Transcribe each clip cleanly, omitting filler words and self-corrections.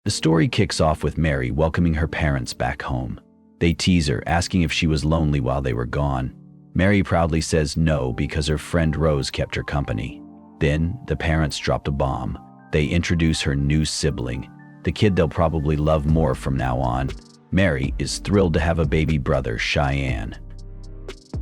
The story kicks off with Mary welcoming her parents back home. They tease her, asking if she was lonely while they were gone. Mary proudly says no because her friend Rose kept her company. Then, the parents dropped a bomb. They introduce her new sibling, the kid they'll probably love more from now on. Mary is thrilled to have a baby brother, Cheyenne.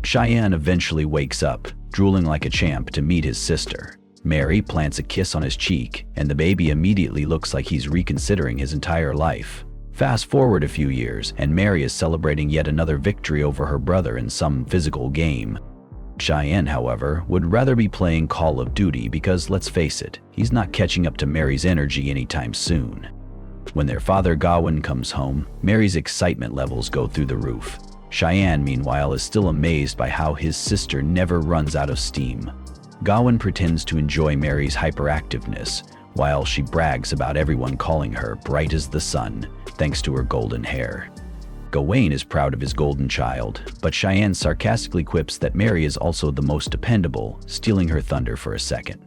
Cheyenne eventually wakes up, drooling like a champ to meet his sister. Mary plants a kiss on his cheek, and the baby immediately looks like he's reconsidering his entire life. Fast forward a few years, and Mary is celebrating yet another victory over her brother in some physical game. Cheyenne, however, would rather be playing Call of Duty because, let's face it, he's not catching up to Mary's energy anytime soon. When their father Gawain comes home, Mary's excitement levels go through the roof. Cheyenne, meanwhile, is still amazed by how his sister never runs out of steam. Gawain pretends to enjoy Mary's hyperactiveness, while she brags about everyone calling her bright as the sun, thanks to her golden hair. Gawain is proud of his golden child, but Cheyenne sarcastically quips that Mary is also the most dependable, stealing her thunder for a second.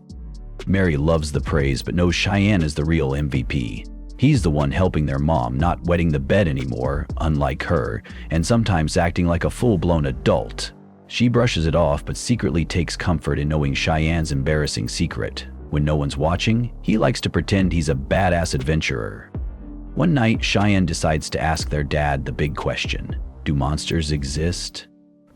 Mary loves the praise but knows Cheyenne is the real MVP. He's the one helping their mom, not wetting the bed anymore, unlike her, and sometimes acting like a full-blown adult. She brushes it off but secretly takes comfort in knowing Cheyenne's embarrassing secret. When no one's watching, he likes to pretend he's a badass adventurer. One night, Cheyenne decides to ask their dad the big question: do monsters exist?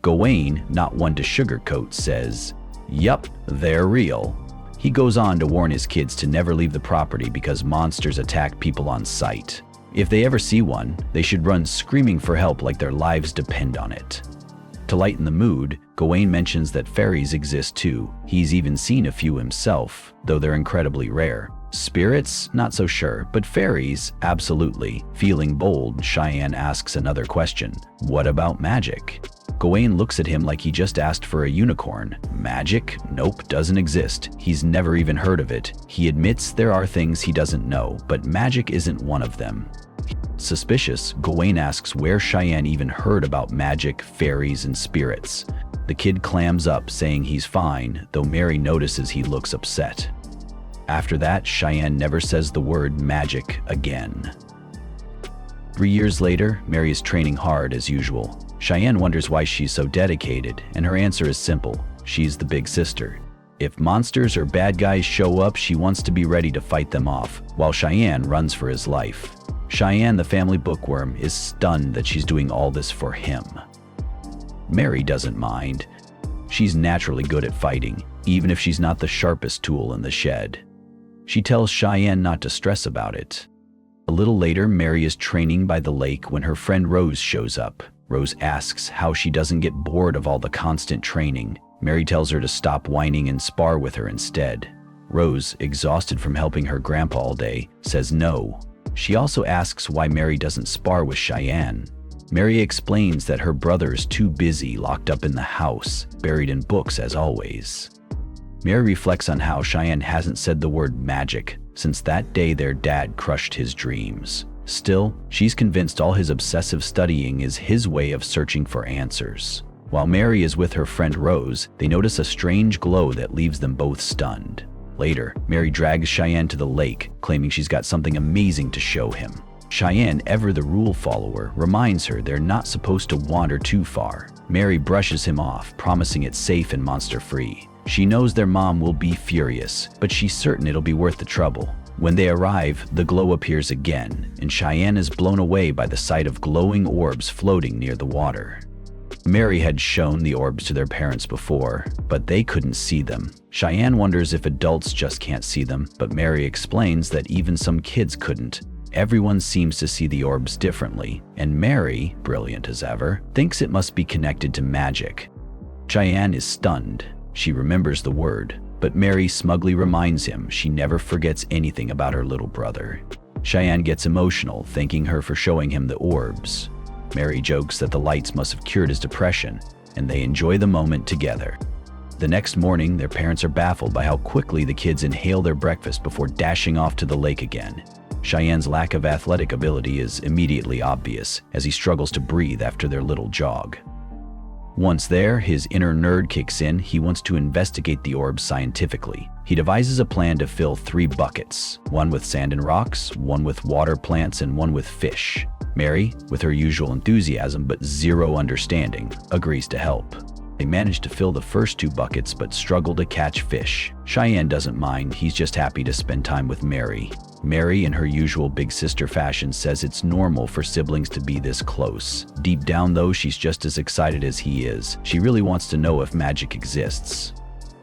Gawain, not one to sugarcoat, says, "Yup, they're real." He goes on to warn his kids to never leave the property because monsters attack people on sight. If they ever see one, they should run screaming for help like their lives depend on it. To lighten the mood, Gawain mentions that fairies exist too. He's even seen a few himself, though they're incredibly rare. Spirits? Not so sure, but fairies? Absolutely. Feeling bold, Cheyenne asks another question. What about magic? Gawain looks at him like he just asked for a unicorn. Magic? Nope, doesn't exist. He's never even heard of it. He admits there are things he doesn't know, but magic isn't one of them. Suspicious, Gawain asks where Cheyenne even heard about magic, fairies, and spirits. The kid clams up, saying he's fine, though Mary notices he looks upset. After that, Cheyenne never says the word magic again. 3 years later, Mary is training hard as usual. Cheyenne wonders why she's so dedicated, and her answer is simple: she's the big sister. If monsters or bad guys show up, she wants to be ready to fight them off, while Cheyenne runs for his life. Cheyenne, the family bookworm, is stunned that she's doing all this for him. Mary doesn't mind. She's naturally good at fighting, even if she's not the sharpest tool in the shed. She tells Cheyenne not to stress about it. A little later, Mary is training by the lake when her friend Rose shows up. Rose asks how she doesn't get bored of all the constant training. Mary tells her to stop whining and spar with her instead. Rose, exhausted from helping her grandpa all day, says no. She also asks why Mary doesn't spar with Cheyenne. Mary explains that her brother is too busy, locked up in the house, buried in books as always. Mary reflects on how Cheyenne hasn't said the word magic since that day their dad crushed his dreams. Still, she's convinced all his obsessive studying is his way of searching for answers. While Mary is with her friend Rose, they notice a strange glow that leaves them both stunned. Later, Mary drags Cheyenne to the lake, claiming she's got something amazing to show him. Cheyenne, ever the rule follower, reminds her they're not supposed to wander too far. Mary brushes him off, promising it's safe and monster-free. She knows their mom will be furious, but she's certain it'll be worth the trouble. When they arrive, the glow appears again, and Cheyenne is blown away by the sight of glowing orbs floating near the water. Mary had shown the orbs to their parents before, but they couldn't see them. Cheyenne wonders if adults just can't see them, but Mary explains that even some kids couldn't. Everyone seems to see the orbs differently, and Mary, brilliant as ever, thinks it must be connected to magic. Cheyenne is stunned. She remembers the word, but Mary smugly reminds him she never forgets anything about her little brother. Cheyenne gets emotional, thanking her for showing him the orbs. Mary jokes that the lights must have cured his depression, and they enjoy the moment together. The next morning, their parents are baffled by how quickly the kids inhale their breakfast before dashing off to the lake again. Cheyenne's lack of athletic ability is immediately obvious as he struggles to breathe after their little jog. Once there, his inner nerd kicks in. He wants to investigate the orbs scientifically. He devises a plan to fill 3 buckets, one with sand and rocks, one with water plants, and one with fish. Mary, with her usual enthusiasm but zero understanding, agrees to help. They manage to fill the first 2 buckets but struggle to catch fish. Cheyenne doesn't mind, he's just happy to spend time with Mary. Mary, in her usual big sister fashion, says it's normal for siblings to be this close. Deep down though, she's just as excited as he is. She really wants to know if magic exists.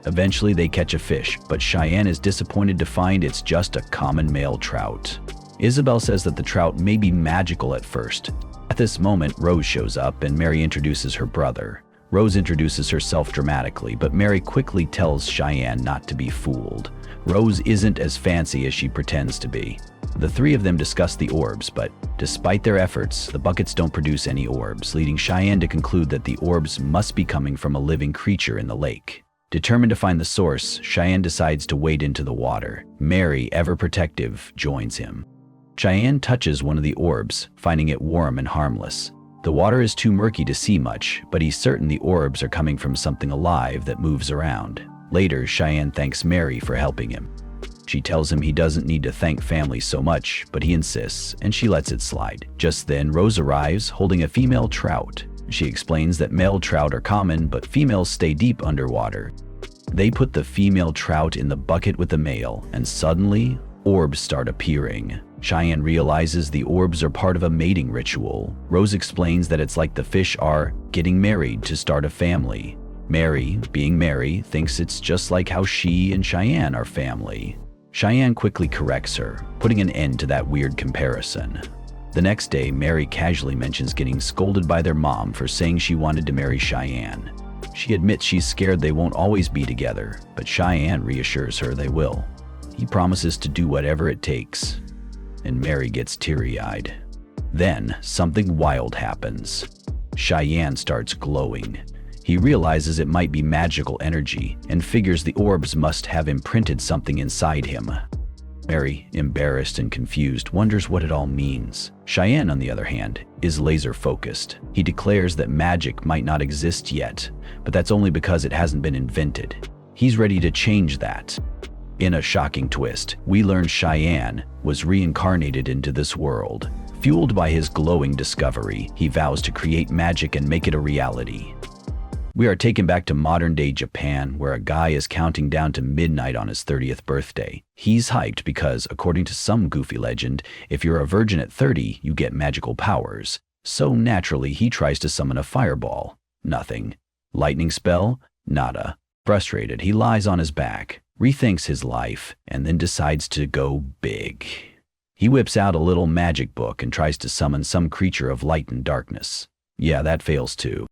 Eventually they catch a fish, but Cheyenne is disappointed to find it's just a common male trout. Isabel says that the trout may be magical at first. At this moment, Rose shows up and Mary introduces her brother. Rose introduces herself dramatically, but Mary quickly tells Cheyenne not to be fooled. Rose isn't as fancy as she pretends to be. The 3 of them discuss the orbs, but despite their efforts, the buckets don't produce any orbs, leading Cheyenne to conclude that the orbs must be coming from a living creature in the lake. Determined to find the source, Cheyenne decides to wade into the water. Mary, ever protective, joins him. Cheyenne touches one of the orbs, finding it warm and harmless. The water is too murky to see much, but he's certain the orbs are coming from something alive that moves around. Later, Cheyenne thanks Mary for helping him. She tells him he doesn't need to thank family so much, but he insists, and she lets it slide. Just then, Rose arrives, holding a female trout. She explains that male trout are common, but females stay deep underwater. They put the female trout in the bucket with the male, and suddenly, orbs start appearing. Cheyenne realizes the orbs are part of a mating ritual. Rose explains that it's like the fish are getting married to start a family. Mary, being Mary, thinks it's just like how she and Cheyenne are family. Cheyenne quickly corrects her, putting an end to that weird comparison. The next day, Mary casually mentions getting scolded by their mom for saying she wanted to marry Cheyenne. She admits she's scared they won't always be together, but Cheyenne reassures her they will. He promises to do whatever it takes, and Mary gets teary-eyed. Then, something wild happens. Cheyenne starts glowing. He realizes it might be magical energy and figures the orbs must have imprinted something inside him. Mary, embarrassed and confused, wonders what it all means. Cheyenne, on the other hand, is laser-focused. He declares that magic might not exist yet, but that's only because it hasn't been invented. He's ready to change that. In a shocking twist, we learn Cheyenne was reincarnated into this world. Fueled by his glowing discovery, he vows to create magic and make it a reality. We are taken back to modern-day Japan, where a guy is counting down to midnight on his 30th birthday. He's hyped because, according to some goofy legend, if you're a virgin at 30, you get magical powers. So naturally, he tries to summon a fireball. Nothing. Lightning spell? Nada. Frustrated, he lies on his back, rethinks his life, and then decides to go big. He whips out a little magic book and tries to summon some creature of light and darkness. Yeah, that fails too.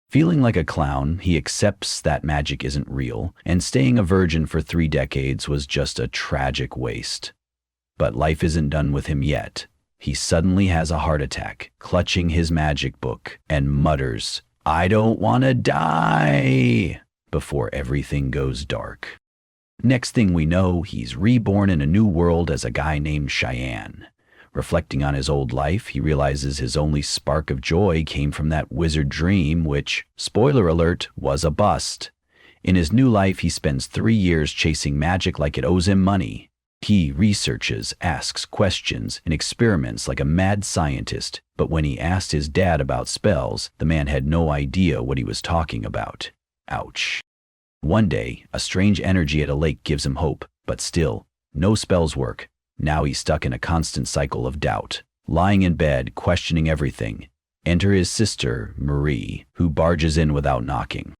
Feeling like a clown, he accepts that magic isn't real, and staying a virgin for 3 decades was just a tragic waste. But life isn't done with him yet. He suddenly has a heart attack, clutching his magic book, and mutters, "I don't want to die," before everything goes dark. Next thing we know, he's reborn in a new world as a guy named Cheyenne. Reflecting on his old life, he realizes his only spark of joy came from that wizard dream, which, spoiler alert, was a bust. In his new life, he spends 3 years chasing magic like it owes him money. He researches, asks questions, and experiments like a mad scientist, but when he asked his dad about spells, the man had no idea what he was talking about. Ouch. One day, a strange energy at a lake gives him hope, but still, no spells work. Now he's stuck in a constant cycle of doubt. Lying in bed, questioning everything. Enter his sister, Marie, who barges in without knocking.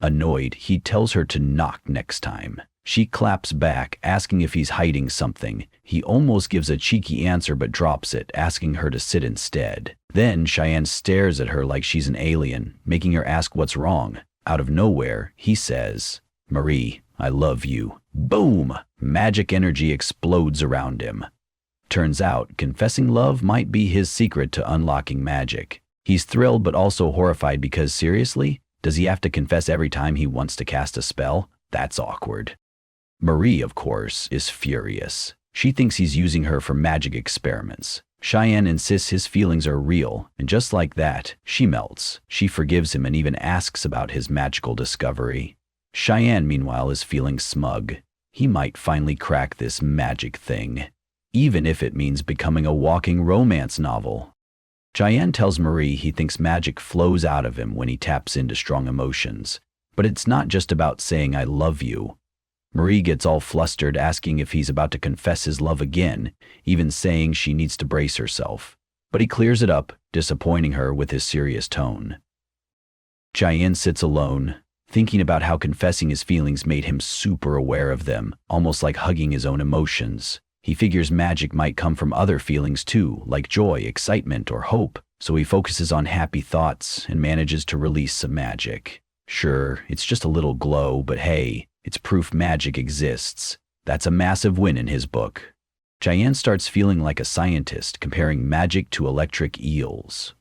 Annoyed, he tells her to knock next time. She claps back, asking if he's hiding something. He almost gives a cheeky answer but drops it, asking her to sit instead. Then Cheyenne stares at her like she's an alien, making her ask what's wrong. Out of nowhere, he says, "Marie, I love you." Boom! Magic energy explodes around him. Turns out, confessing love might be his secret to unlocking magic. He's thrilled but also horrified because, seriously? Does he have to confess every time he wants to cast a spell? That's awkward. Marie, of course, is furious. She thinks he's using her for magic experiments. Cheyenne insists his feelings are real, and just like that, she melts. She forgives him and even asks about his magical discovery. Cheyenne, meanwhile, is feeling smug. He might finally crack this magic thing, even if it means becoming a walking romance novel. Cheyenne tells Marie he thinks magic flows out of him when he taps into strong emotions. But it's not just about saying I love you. Marie gets all flustered, asking if he's about to confess his love again, even saying she needs to brace herself. But he clears it up, disappointing her with his serious tone. Cheyenne sits alone, thinking about how confessing his feelings made him super aware of them, almost like hugging his own emotions. He figures magic might come from other feelings too, like joy, excitement, or hope, so he focuses on happy thoughts and manages to release some magic. Sure, it's just a little glow, but hey, it's proof magic exists. That's a massive win in his book. Cheyenne starts feeling like a scientist, comparing magic to electric eels.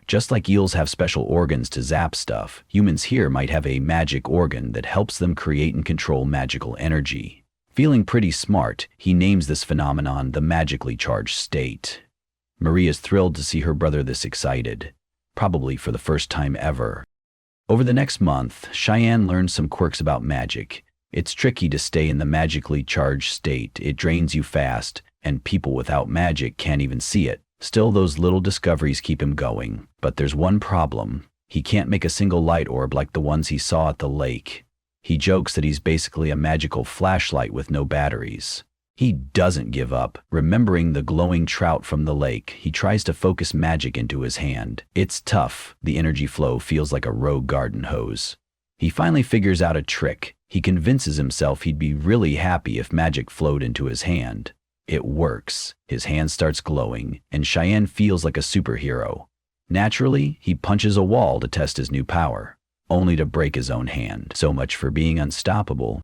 Just like eels have special organs to zap stuff, humans here might have a magic organ that helps them create and control magical energy. Feeling pretty smart, he names this phenomenon the magically charged state. Marie is thrilled to see her brother this excited, probably for the first time ever. Over the next month, Cheyenne learns some quirks about magic. It's tricky to stay in the magically charged state. It drains you fast, and people without magic can't even see it. Still, those little discoveries keep him going. But there's one problem. He can't make a single light orb like the ones he saw at the lake. He jokes that he's basically a magical flashlight with no batteries. He doesn't give up. Remembering the glowing trout from the lake, he tries to focus magic into his hand. It's tough. The energy flow feels like a rogue garden hose. He finally figures out a trick. He convinces himself he'd be really happy if magic flowed into his hand. It works. His hand starts glowing, and Cheyenne feels like a superhero. Naturally, he punches a wall to test his new power, only to break his own hand. So much for being unstoppable.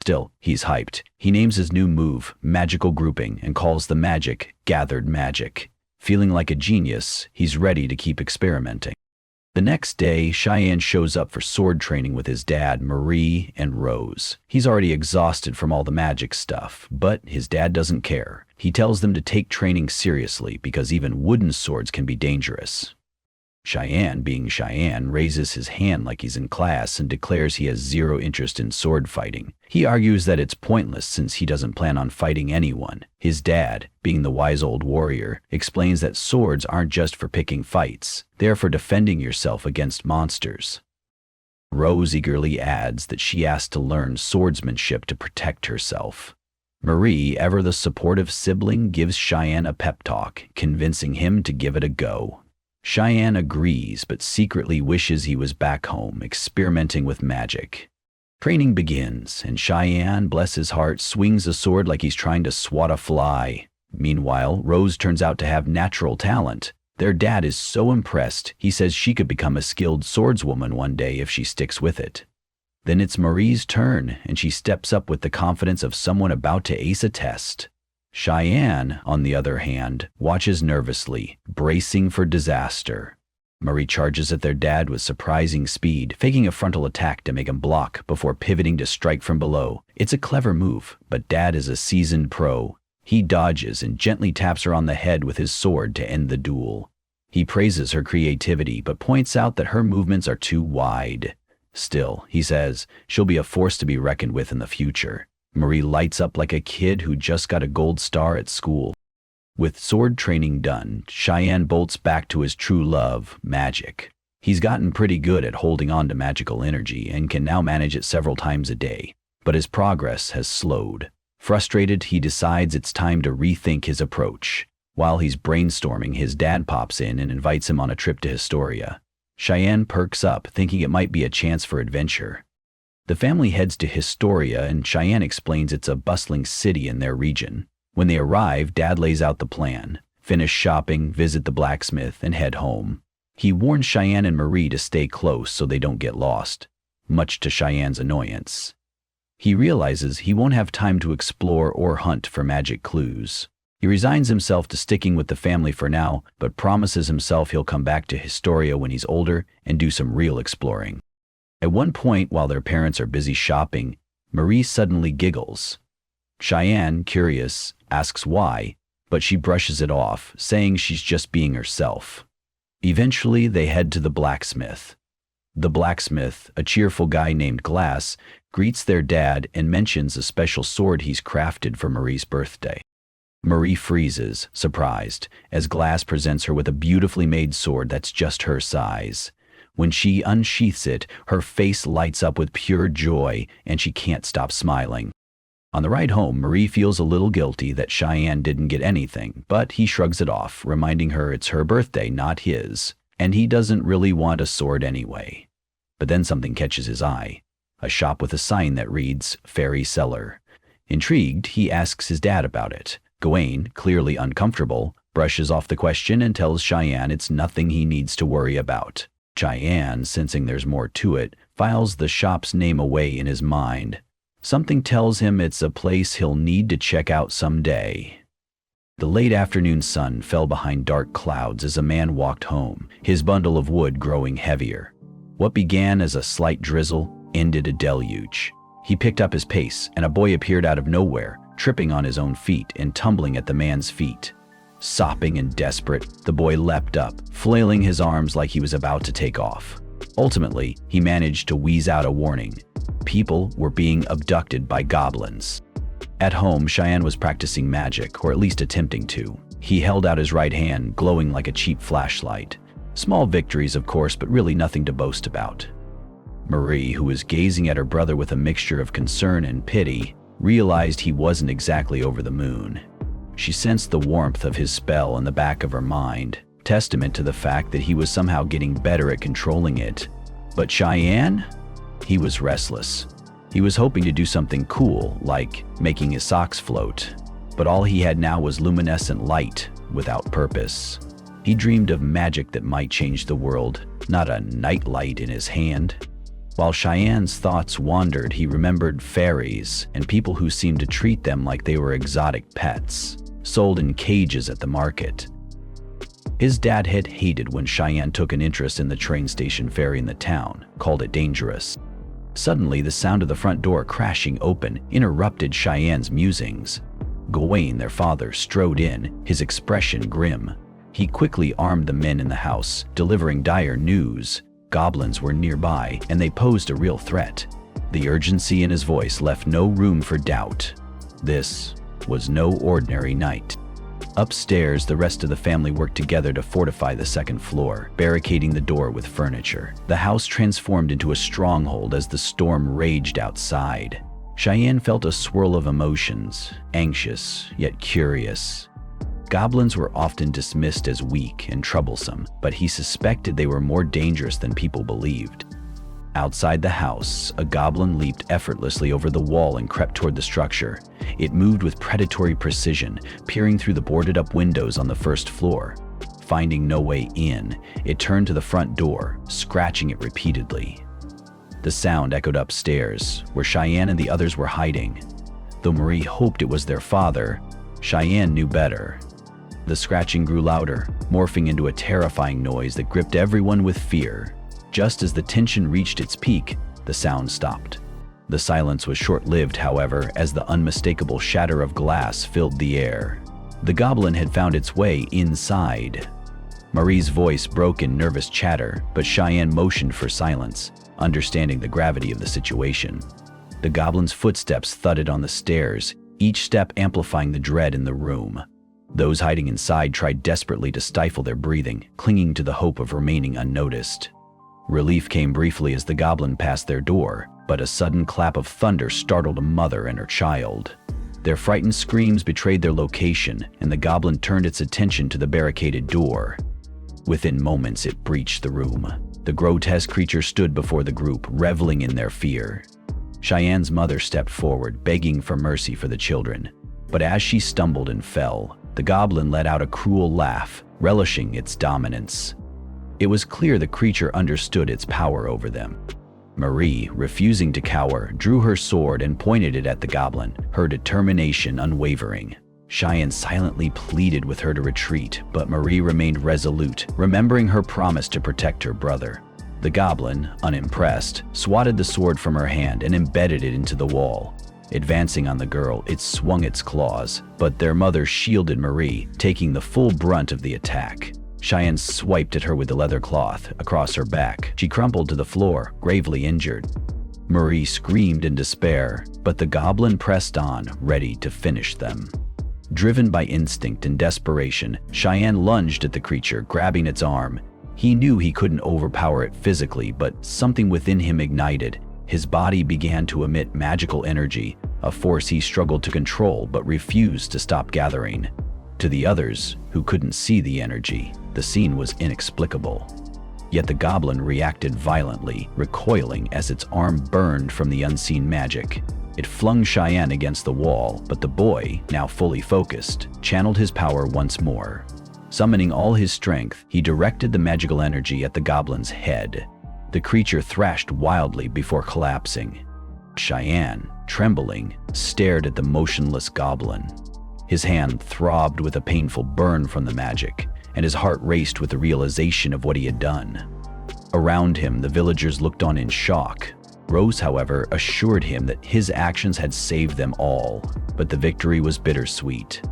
Still, he's hyped. He names his new move Magical Grouping and calls the magic Gathered Magic. Feeling like a genius, he's ready to keep experimenting. The next day, Cheyenne shows up for sword training with his dad, Marie, and Rose. He's already exhausted from all the magic stuff, but his dad doesn't care. He tells them to take training seriously because even wooden swords can be dangerous. Cheyenne, being Cheyenne, raises his hand like he's in class and declares he has zero interest in sword fighting. He argues that it's pointless since he doesn't plan on fighting anyone. His dad, being the wise old warrior, explains that swords aren't just for picking fights. They're for defending yourself against monsters. Rose eagerly adds that she asked to learn swordsmanship to protect herself. Marie, ever the supportive sibling, gives Cheyenne a pep talk, convincing him to give it a go. Cheyenne agrees, but secretly wishes he was back home, experimenting with magic. Training begins, and Cheyenne, bless his heart, swings a sword like he's trying to swat a fly. Meanwhile, Rose turns out to have natural talent. Their dad is so impressed, he says she could become a skilled swordswoman one day if she sticks with it. Then it's Marie's turn, and she steps up with the confidence of someone about to ace a test. Cheyenne, on the other hand, watches nervously, bracing for disaster. Marie charges at their dad with surprising speed, faking a frontal attack to make him block before pivoting to strike from below. It's a clever move, but dad is a seasoned pro. He dodges and gently taps her on the head with his sword to end the duel. He praises her creativity, but points out that her movements are too wide. Still, he says, she'll be a force to be reckoned with in the future. Marie lights up like a kid who just got a gold star at school. With sword training done, Cheyenne bolts back to his true love, magic. He's gotten pretty good at holding on to magical energy and can now manage it several times a day, but his progress has slowed. Frustrated, he decides it's time to rethink his approach. While he's brainstorming, his dad pops in and invites him on a trip to Historia. Cheyenne perks up, thinking it might be a chance for adventure. The family heads to Historia, and Cheyenne explains it's a bustling city in their region. When they arrive, Dad lays out the plan. Finish shopping, visit the blacksmith, and head home. He warns Cheyenne and Marie to stay close so they don't get lost, much to Cheyenne's annoyance. He realizes he won't have time to explore or hunt for magic clues. He resigns himself to sticking with the family for now, but promises himself he'll come back to Historia when he's older and do some real exploring. At one point, while their parents are busy shopping, Marie suddenly giggles. Cheyenne, curious, asks why, but she brushes it off, saying she's just being herself. Eventually, they head to the blacksmith. The blacksmith, a cheerful guy named Glass, greets their dad and mentions a special sword he's crafted for Marie's birthday. Marie freezes, surprised, as Glass presents her with a beautifully made sword that's just her size. When she unsheaths it, her face lights up with pure joy, and she can't stop smiling. On the ride home, Marie feels a little guilty that Cheyenne didn't get anything, but he shrugs it off, reminding her it's her birthday, not his, and he doesn't really want a sword anyway. But then something catches his eye, a shop with a sign that reads, Fairy Cellar. Intrigued, he asks his dad about it. Gawain, clearly uncomfortable, brushes off the question and tells Cheyenne it's nothing he needs to worry about. Cheyenne, sensing there's more to it, files the shop's name away in his mind. Something tells him it's a place he'll need to check out someday. The late afternoon sun fell behind dark clouds as a man walked home, his bundle of wood growing heavier. What began as a slight drizzle ended a deluge. He picked up his pace, and a boy appeared out of nowhere, tripping on his own feet and tumbling at the man's feet. Sopping and desperate, the boy leapt up, flailing his arms like he was about to take off. Ultimately, he managed to wheeze out a warning. People were being abducted by goblins. At home, Cheyenne was practicing magic, or at least attempting to. He held out his right hand, glowing like a cheap flashlight. Small victories, of course, but really nothing to boast about. Marie, who was gazing at her brother with a mixture of concern and pity, realized he wasn't exactly over the moon. She sensed the warmth of his spell in the back of her mind, testament to the fact that he was somehow getting better at controlling it. But Cheyenne? He was restless. He was hoping to do something cool, like making his socks float. But all he had now was luminescent light, without purpose. He dreamed of magic that might change the world, not a nightlight in his hand. While Cheyenne's thoughts wandered, he remembered fairies and people who seemed to treat them like they were exotic pets, sold in cages at the market. His dad had hated when Cheyenne took an interest in the train station ferry in the town, called it dangerous. Suddenly, the sound of the front door crashing open interrupted Cheyenne's musings. Gawain, their father, strode in, his expression grim. He quickly armed the men in the house, delivering dire news. Goblins were nearby, and they posed a real threat. The urgency in his voice left no room for doubt. This was no ordinary night. Upstairs, the rest of the family worked together to fortify the second floor, barricading the door with furniture. The house transformed into a stronghold as the storm raged outside. Cheyenne felt a swirl of emotions, anxious yet curious. Goblins were often dismissed as weak and troublesome, but he suspected they were more dangerous than people believed. Outside the house, a goblin leaped effortlessly over the wall and crept toward the structure. It moved with predatory precision, peering through the boarded-up windows on the first floor. Finding no way in, it turned to the front door, scratching it repeatedly. The sound echoed upstairs, where Cheyenne and the others were hiding. Though Marie hoped it was their father, Cheyenne knew better. The scratching grew louder, morphing into a terrifying noise that gripped everyone with fear. Just as the tension reached its peak, the sound stopped. The silence was short-lived, however, as the unmistakable shatter of glass filled the air. The goblin had found its way inside. Marie's voice broke in nervous chatter, but Cheyenne motioned for silence, understanding the gravity of the situation. The goblin's footsteps thudded on the stairs, each step amplifying the dread in the room. Those hiding inside tried desperately to stifle their breathing, clinging to the hope of remaining unnoticed. Relief came briefly as the goblin passed their door, but a sudden clap of thunder startled a mother and her child. Their frightened screams betrayed their location, and the goblin turned its attention to the barricaded door. Within moments, it breached the room. The grotesque creature stood before the group, reveling in their fear. Cheyenne's mother stepped forward, begging for mercy for the children. But as she stumbled and fell, the goblin let out a cruel laugh, relishing its dominance. It was clear the creature understood its power over them. Marie, refusing to cower, drew her sword and pointed it at the goblin, her determination unwavering. Cheyenne silently pleaded with her to retreat, but Marie remained resolute, remembering her promise to protect her brother. The goblin, unimpressed, swatted the sword from her hand and embedded it into the wall. Advancing on the girl, it swung its claws, but their mother shielded Marie, taking the full brunt of the attack. Cheyenne swiped at her with the leather cloth across her back. She crumpled to the floor, gravely injured. Marie screamed in despair, but the goblin pressed on, ready to finish them. Driven by instinct and desperation, Cheyenne lunged at the creature, grabbing its arm. He knew he couldn't overpower it physically, but something within him ignited. His body began to emit magical energy, a force he struggled to control but refused to stop gathering. To the others, who couldn't see the energy, the scene was inexplicable. Yet the goblin reacted violently, recoiling as its arm burned from the unseen magic. It flung Cheyenne against the wall, but the boy, now fully focused, channeled his power once more. Summoning all his strength, he directed the magical energy at the goblin's head. The creature thrashed wildly before collapsing. Cheyenne, trembling, stared at the motionless goblin. His hand throbbed with a painful burn from the magic, and his heart raced with the realization of what he had done. Around him, the villagers looked on in shock. Rose, however, assured him that his actions had saved them all, but the victory was bittersweet.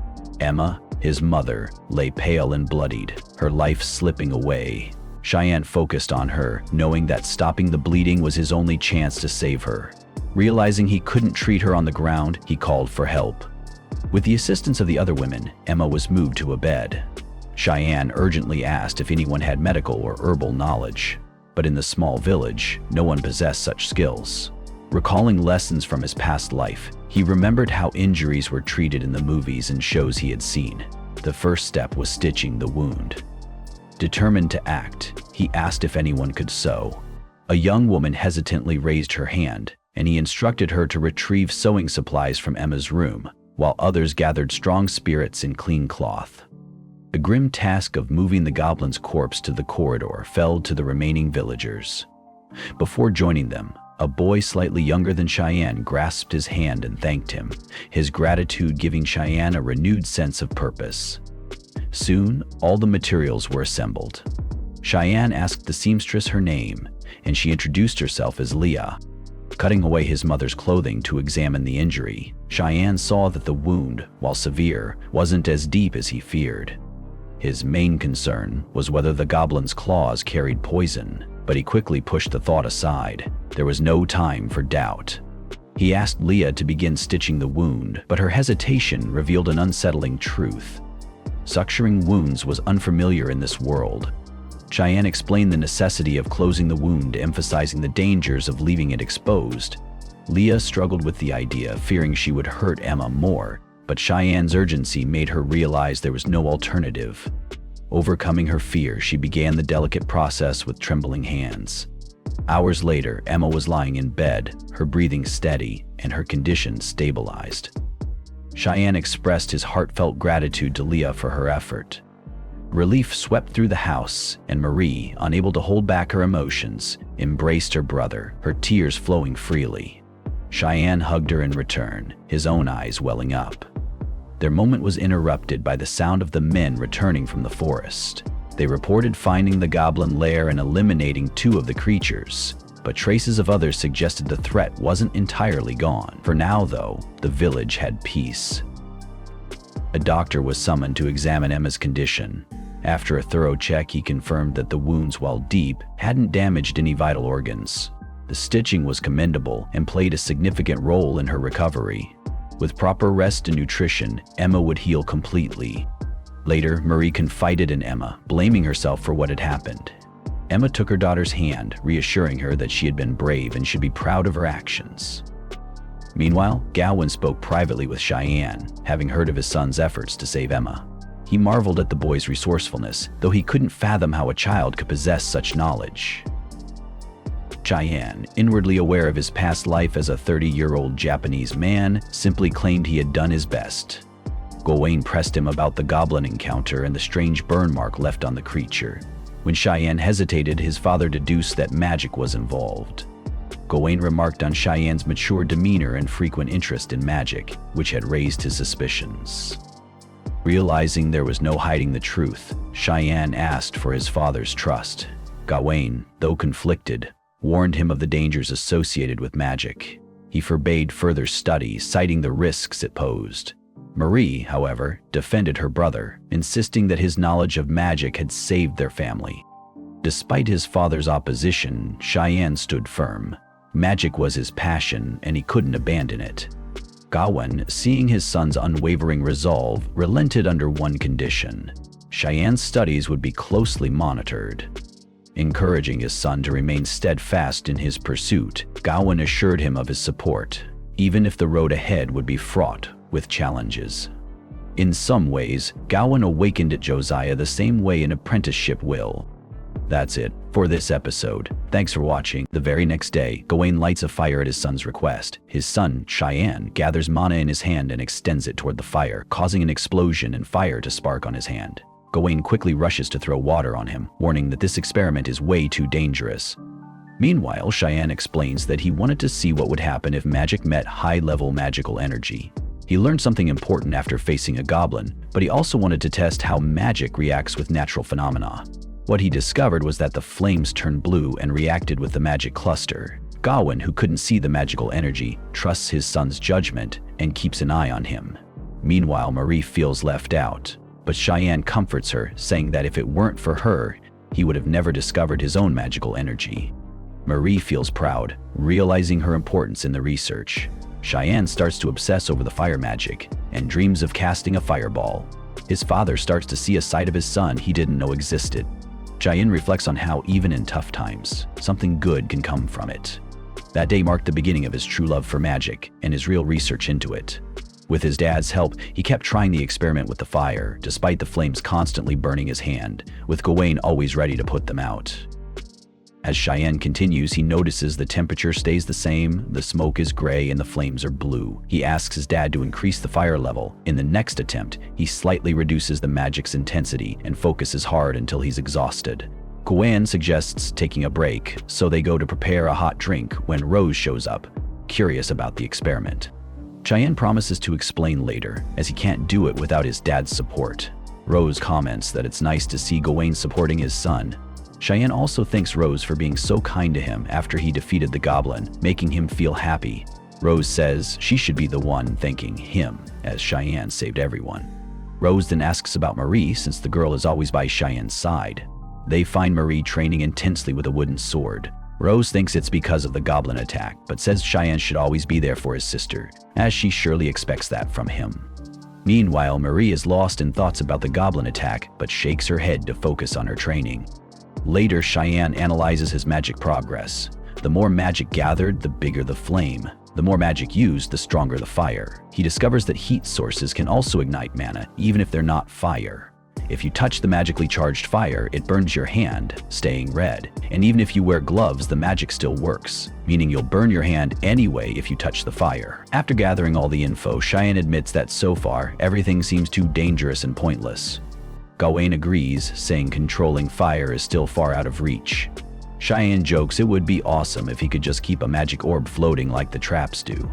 Emma, his mother, lay pale and bloodied, her life slipping away. Cheyenne focused on her, knowing that stopping the bleeding was his only chance to save her. Realizing he couldn't treat her on the ground, he called for help. With the assistance of the other women, Emma was moved to a bed. Cheyenne urgently asked if anyone had medical or herbal knowledge, but in the small village, no one possessed such skills. Recalling lessons from his past life, he remembered how injuries were treated in the movies and shows he had seen. The first step was stitching the wound. Determined to act, he asked if anyone could sew. A young woman hesitantly raised her hand, and he instructed her to retrieve sewing supplies from Emma's room, while others gathered strong spirits and clean cloth. The grim task of moving the goblin's corpse to the corridor fell to the remaining villagers. Before joining them, a boy slightly younger than Cheyenne grasped his hand and thanked him, his gratitude giving Cheyenne a renewed sense of purpose. Soon, all the materials were assembled. Cheyenne asked the seamstress her name, and she introduced herself as Leah. Cutting away his mother's clothing to examine the injury, Cheyenne saw that the wound, while severe, wasn't as deep as he feared. His main concern was whether the goblin's claws carried poison, but he quickly pushed the thought aside. There was no time for doubt. He asked Leah to begin stitching the wound, but her hesitation revealed an unsettling truth. Suturing wounds was unfamiliar in this world. Cheyenne explained the necessity of closing the wound, emphasizing the dangers of leaving it exposed. Leah struggled with the idea, fearing she would hurt Emma more, but Cheyenne's urgency made her realize there was no alternative. Overcoming her fear, she began the delicate process with trembling hands. Hours later, Emma was lying in bed, her breathing steady, and her condition stabilized. Cheyenne expressed his heartfelt gratitude to Leah for her effort. Relief swept through the house, and Marie, unable to hold back her emotions, embraced her brother, her tears flowing freely. Cheyenne hugged her in return, his own eyes welling up. Their moment was interrupted by the sound of the men returning from the forest. They reported finding the goblin lair and eliminating 2 of the creatures, but traces of others suggested the threat wasn't entirely gone. For now, though, the village had peace. A doctor was summoned to examine Emma's condition. After a thorough check, he confirmed that the wounds, while deep, hadn't damaged any vital organs. The stitching was commendable and played a significant role in her recovery. With proper rest and nutrition, Emma would heal completely. Later, Marie confided in Emma, blaming herself for what had happened. Emma took her daughter's hand, reassuring her that she had been brave and should be proud of her actions. Meanwhile, Gawain spoke privately with Cheyenne, having heard of his son's efforts to save Emma. He marveled at the boy's resourcefulness, though he couldn't fathom how a child could possess such knowledge. Cheyenne, inwardly aware of his past life as a 30-year-old Japanese man, simply claimed he had done his best. Gawain pressed him about the goblin encounter and the strange burn mark left on the creature. When Cheyenne hesitated, his father deduced that magic was involved. Gawain remarked on Cheyenne's mature demeanor and frequent interest in magic, which had raised his suspicions. Realizing there was no hiding the truth, Cheyenne asked for his father's trust. Gawain, though conflicted, warned him of the dangers associated with magic. He forbade further study, citing the risks it posed. Marie, however, defended her brother, insisting that his knowledge of magic had saved their family. Despite his father's opposition, Cheyenne stood firm. Magic was his passion, and he couldn't abandon it. Gawain, seeing his son's unwavering resolve, relented under one condition: Cheyenne's studies would be closely monitored. Encouraging his son to remain steadfast in his pursuit, Gawain assured him of his support, even if the road ahead would be fraught with challenges. In some ways, Gawain awakened at Josiah the same way an apprenticeship will. That's it for this episode. Thanks for watching. The very next day, Gawain lights a fire at his son's request. His son, Cheyenne, gathers mana in his hand and extends it toward the fire, causing an explosion and fire to spark on his hand. Gawain quickly rushes to throw water on him, warning that this experiment is way too dangerous. Meanwhile, Cheyenne explains that he wanted to see what would happen if magic met high-level magical energy. He learned something important after facing a goblin, but he also wanted to test how magic reacts with natural phenomena. What he discovered was that the flames turned blue and reacted with the magic cluster. Gawain, who couldn't see the magical energy, trusts his son's judgment and keeps an eye on him. Meanwhile, Marie feels left out, but Cheyenne comforts her, saying that if it weren't for her, he would have never discovered his own magical energy. Marie feels proud, realizing her importance in the research. Cheyenne starts to obsess over the fire magic and dreams of casting a fireball. His father starts to see a side of his son he didn't know existed. Cheyenne reflects on how even in tough times, something good can come from it. That day marked the beginning of his true love for magic and his real research into it. With his dad's help, he kept trying the experiment with the fire, despite the flames constantly burning his hand, with Gawain always ready to put them out. As Cheyenne continues, he notices the temperature stays the same, the smoke is gray, and the flames are blue. He asks his dad to increase the fire level. In the next attempt, he slightly reduces the magic's intensity and focuses hard until he's exhausted. Gawain suggests taking a break, so they go to prepare a hot drink when Rose shows up, curious about the experiment. Cheyenne promises to explain later, as he can't do it without his dad's support. Rose comments that it's nice to see Gawain supporting his son. Cheyenne also thanks Rose for being so kind to him after he defeated the goblin, making him feel happy. Rose says she should be the one thanking him, as Cheyenne saved everyone. Rose then asks about Marie, since the girl is always by Cheyenne's side. They find Marie training intensely with a wooden sword. Rose thinks it's because of the goblin attack, but says Cheyenne should always be there for his sister, as she surely expects that from him. Meanwhile, Marie is lost in thoughts about the goblin attack, but shakes her head to focus on her training. Later, Cheyenne analyzes his magic progress. The more magic gathered, the bigger the flame. The more magic used, the stronger the fire. He discovers that heat sources can also ignite mana, even if they're not fire. If you touch the magically charged fire, it burns your hand, staying red. And even if you wear gloves, the magic still works, meaning you'll burn your hand anyway if you touch the fire. After gathering all the info, Cheyenne admits that so far, everything seems too dangerous and pointless. Gawain agrees, saying controlling fire is still far out of reach. Cheyenne jokes it would be awesome if he could just keep a magic orb floating like the traps do.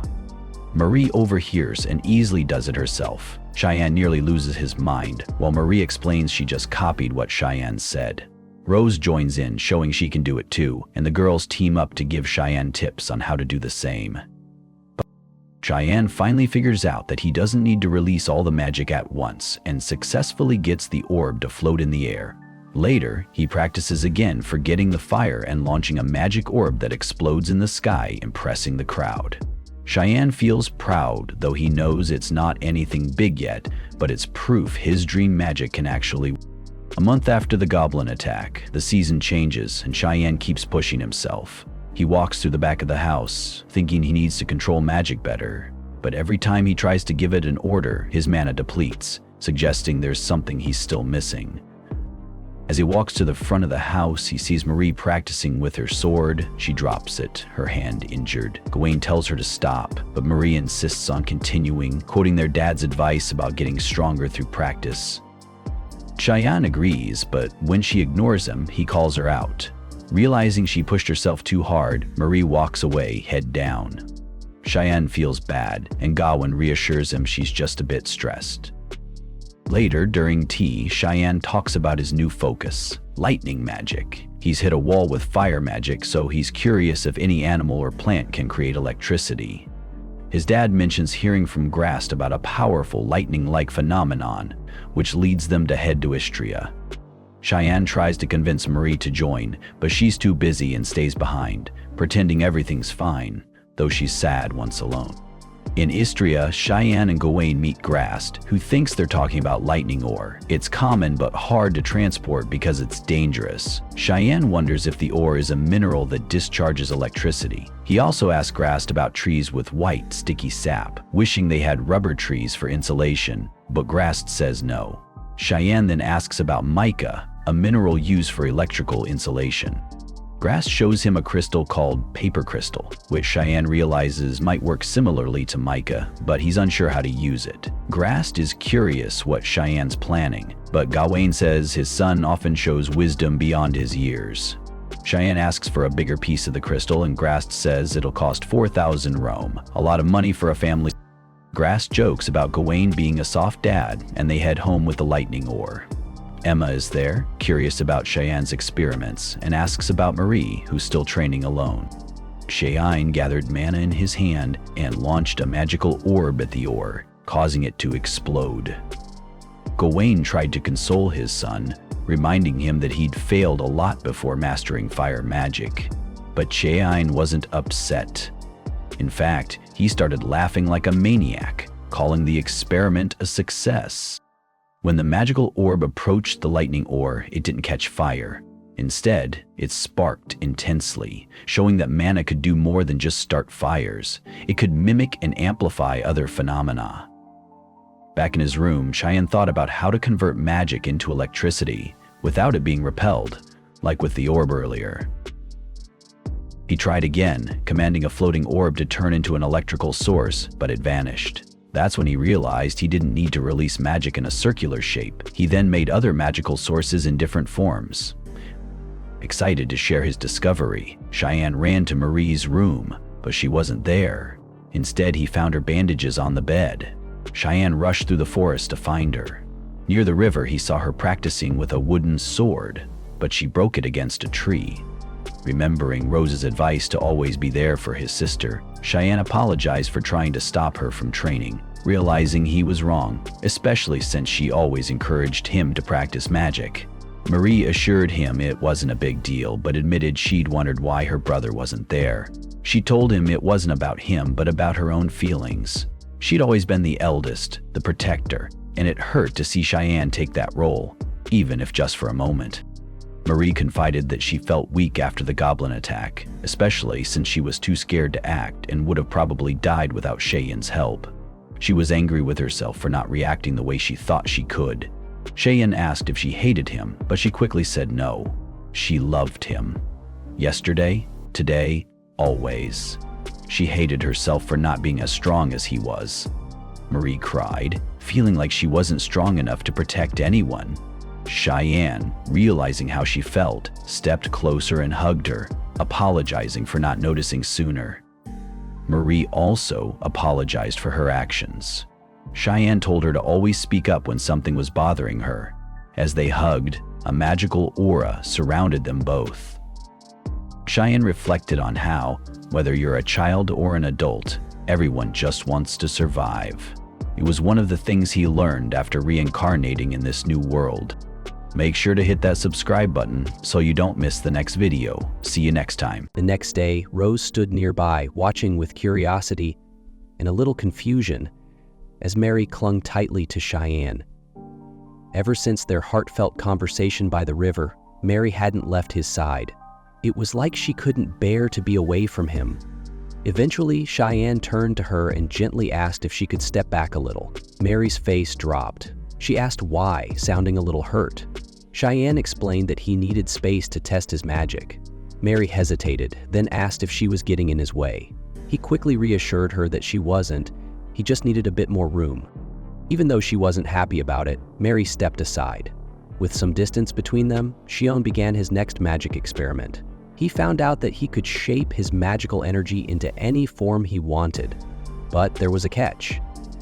Marie overhears and easily does it herself. Cheyenne nearly loses his mind, while Marie explains she just copied what Cheyenne said. Rose joins in, showing she can do it too, and the girls team up to give Cheyenne tips on how to do the same. But Cheyenne finally figures out that he doesn't need to release all the magic at once, and successfully gets the orb to float in the air. Later, he practices again, forgetting the fire and launching a magic orb that explodes in the sky, impressing the crowd. Cheyenne feels proud, though he knows it's not anything big yet, but it's proof his dream magic can actually. A month after the goblin attack, the season changes and Cheyenne keeps pushing himself. He walks through the back of the house, thinking he needs to control magic better, but every time he tries to give it an order, his mana depletes, suggesting there's something he's still missing. As he walks to the front of the house, he sees Marie practicing with her sword. She drops it, her hand injured. Gawain tells her to stop, but Marie insists on continuing, quoting their dad's advice about getting stronger through practice. Cheyenne agrees, but when she ignores him, he calls her out. Realizing she pushed herself too hard, Marie walks away, head down. Cheyenne feels bad, and Gawain reassures him she's just a bit stressed. Later, during tea, Cheyenne talks about his new focus, lightning magic. He's hit a wall with fire magic, so he's curious if any animal or plant can create electricity. His dad mentions hearing from Grast about a powerful lightning-like phenomenon, which leads them to head to Istria. Cheyenne tries to convince Marie to join, but she's too busy and stays behind, pretending everything's fine, though she's sad once alone. In Istria, Cheyenne and Gawain meet Grast, who thinks they're talking about lightning ore. It's common but hard to transport because it's dangerous. Cheyenne wonders if the ore is a mineral that discharges electricity. He also asks Grast about trees with white, sticky sap, wishing they had rubber trees for insulation, but Grast says no. Cheyenne then asks about mica, a mineral used for electrical insulation. Grast shows him a crystal called paper crystal, which Cheyenne realizes might work similarly to mica, but he's unsure how to use it. Grast is curious what Cheyenne's planning, but Gawain says his son often shows wisdom beyond his years. Cheyenne asks for a bigger piece of the crystal, and Grast says it'll cost 4,000 Rome, a lot of money for a family. Grast jokes about Gawain being a soft dad, and they head home with the lightning ore. Emma is there, curious about Cheyenne's experiments, and asks about Marie, who's still training alone. Cheyenne gathered mana in his hand and launched a magical orb at the ore, causing it to explode. Gawain tried to console his son, reminding him that he'd failed a lot before mastering fire magic. But Cheyenne wasn't upset. In fact, he started laughing like a maniac, calling the experiment a success. When the magical orb approached the lightning ore, it didn't catch fire. Instead, it sparked intensely, showing that mana could do more than just start fires. It could mimic and amplify other phenomena. Back in his room, Cheyenne thought about how to convert magic into electricity without it being repelled, like with the orb earlier. He tried again, commanding a floating orb to turn into an electrical source, but it vanished. That's when he realized he didn't need to release magic in a circular shape. He then made other magical sources in different forms. Excited to share his discovery, Cheyenne ran to Marie's room, but she wasn't there. Instead, he found her bandages on the bed. Cheyenne rushed through the forest to find her. Near the river, he saw her practicing with a wooden sword, but she broke it against a tree. Remembering Rose's advice to always be there for his sister, Cheyenne apologized for trying to stop her from training, realizing he was wrong, especially since she always encouraged him to practice magic. Marie assured him it wasn't a big deal, but admitted she'd wondered why her brother wasn't there. She told him it wasn't about him, but about her own feelings. She'd always been the eldest, the protector, and it hurt to see Cheyenne take that role, even if just for a moment. Marie confided that she felt weak after the goblin attack, especially since she was too scared to act and would have probably died without Cheyenne's help. She was angry with herself for not reacting the way she thought she could. Cheyenne asked if she hated him, but she quickly said no. She loved him. Yesterday, today, always. She hated herself for not being as strong as he was. Marie cried, feeling like she wasn't strong enough to protect anyone. Cheyenne, realizing how she felt, stepped closer and hugged her, apologizing for not noticing sooner. Marie also apologized for her actions. Cheyenne told her to always speak up when something was bothering her. As they hugged, a magical aura surrounded them both. Cheyenne reflected on how, whether you're a child or an adult, everyone just wants to survive. It was one of the things he learned after reincarnating in this new world. Make sure to hit that subscribe button so you don't miss the next video. See you next time. The next day, Rose stood nearby, watching with curiosity and a little confusion as Mary clung tightly to Cheyenne. Ever since their heartfelt conversation by the river, Mary hadn't left his side. It was like she couldn't bear to be away from him. Eventually, Cheyenne turned to her and gently asked if she could step back a little. Mary's face dropped. She asked why, sounding a little hurt. Cheyenne explained that he needed space to test his magic. Mary hesitated, then asked if she was getting in his way. He quickly reassured her that she wasn't, he just needed a bit more room. Even though she wasn't happy about it, Mary stepped aside. With some distance between them, Sion began his next magic experiment. He found out that he could shape his magical energy into any form he wanted. But there was a catch.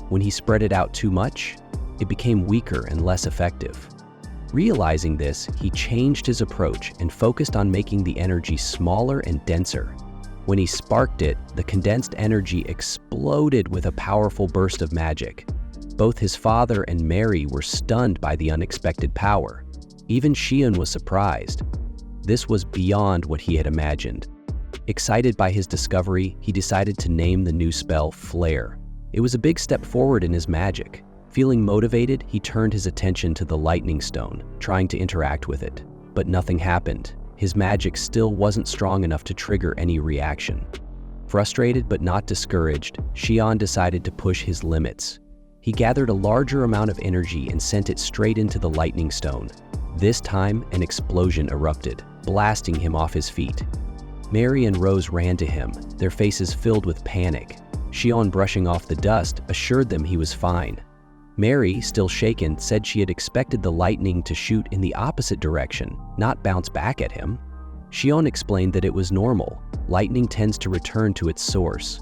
When he spread it out too much, it became weaker and less effective. Realizing this, he changed his approach and focused on making the energy smaller and denser. When he sparked it, the condensed energy exploded with a powerful burst of magic. Both his father and Mary were stunned by the unexpected power. Even Sion was surprised. This was beyond what he had imagined. Excited by his discovery, he decided to name the new spell Flare. It was a big step forward in his magic. Feeling motivated, he turned his attention to the lightning stone, trying to interact with it. But nothing happened. His magic still wasn't strong enough to trigger any reaction. Frustrated but not discouraged, Sion decided to push his limits. He gathered a larger amount of energy and sent it straight into the lightning stone. This time, an explosion erupted, blasting him off his feet. Mary and Rose ran to him, their faces filled with panic. Sion, brushing off the dust, assured them he was fine. Mary, still shaken, said she had expected the lightning to shoot in the opposite direction, not bounce back at him. Sion explained that it was normal. Lightning tends to return to its source.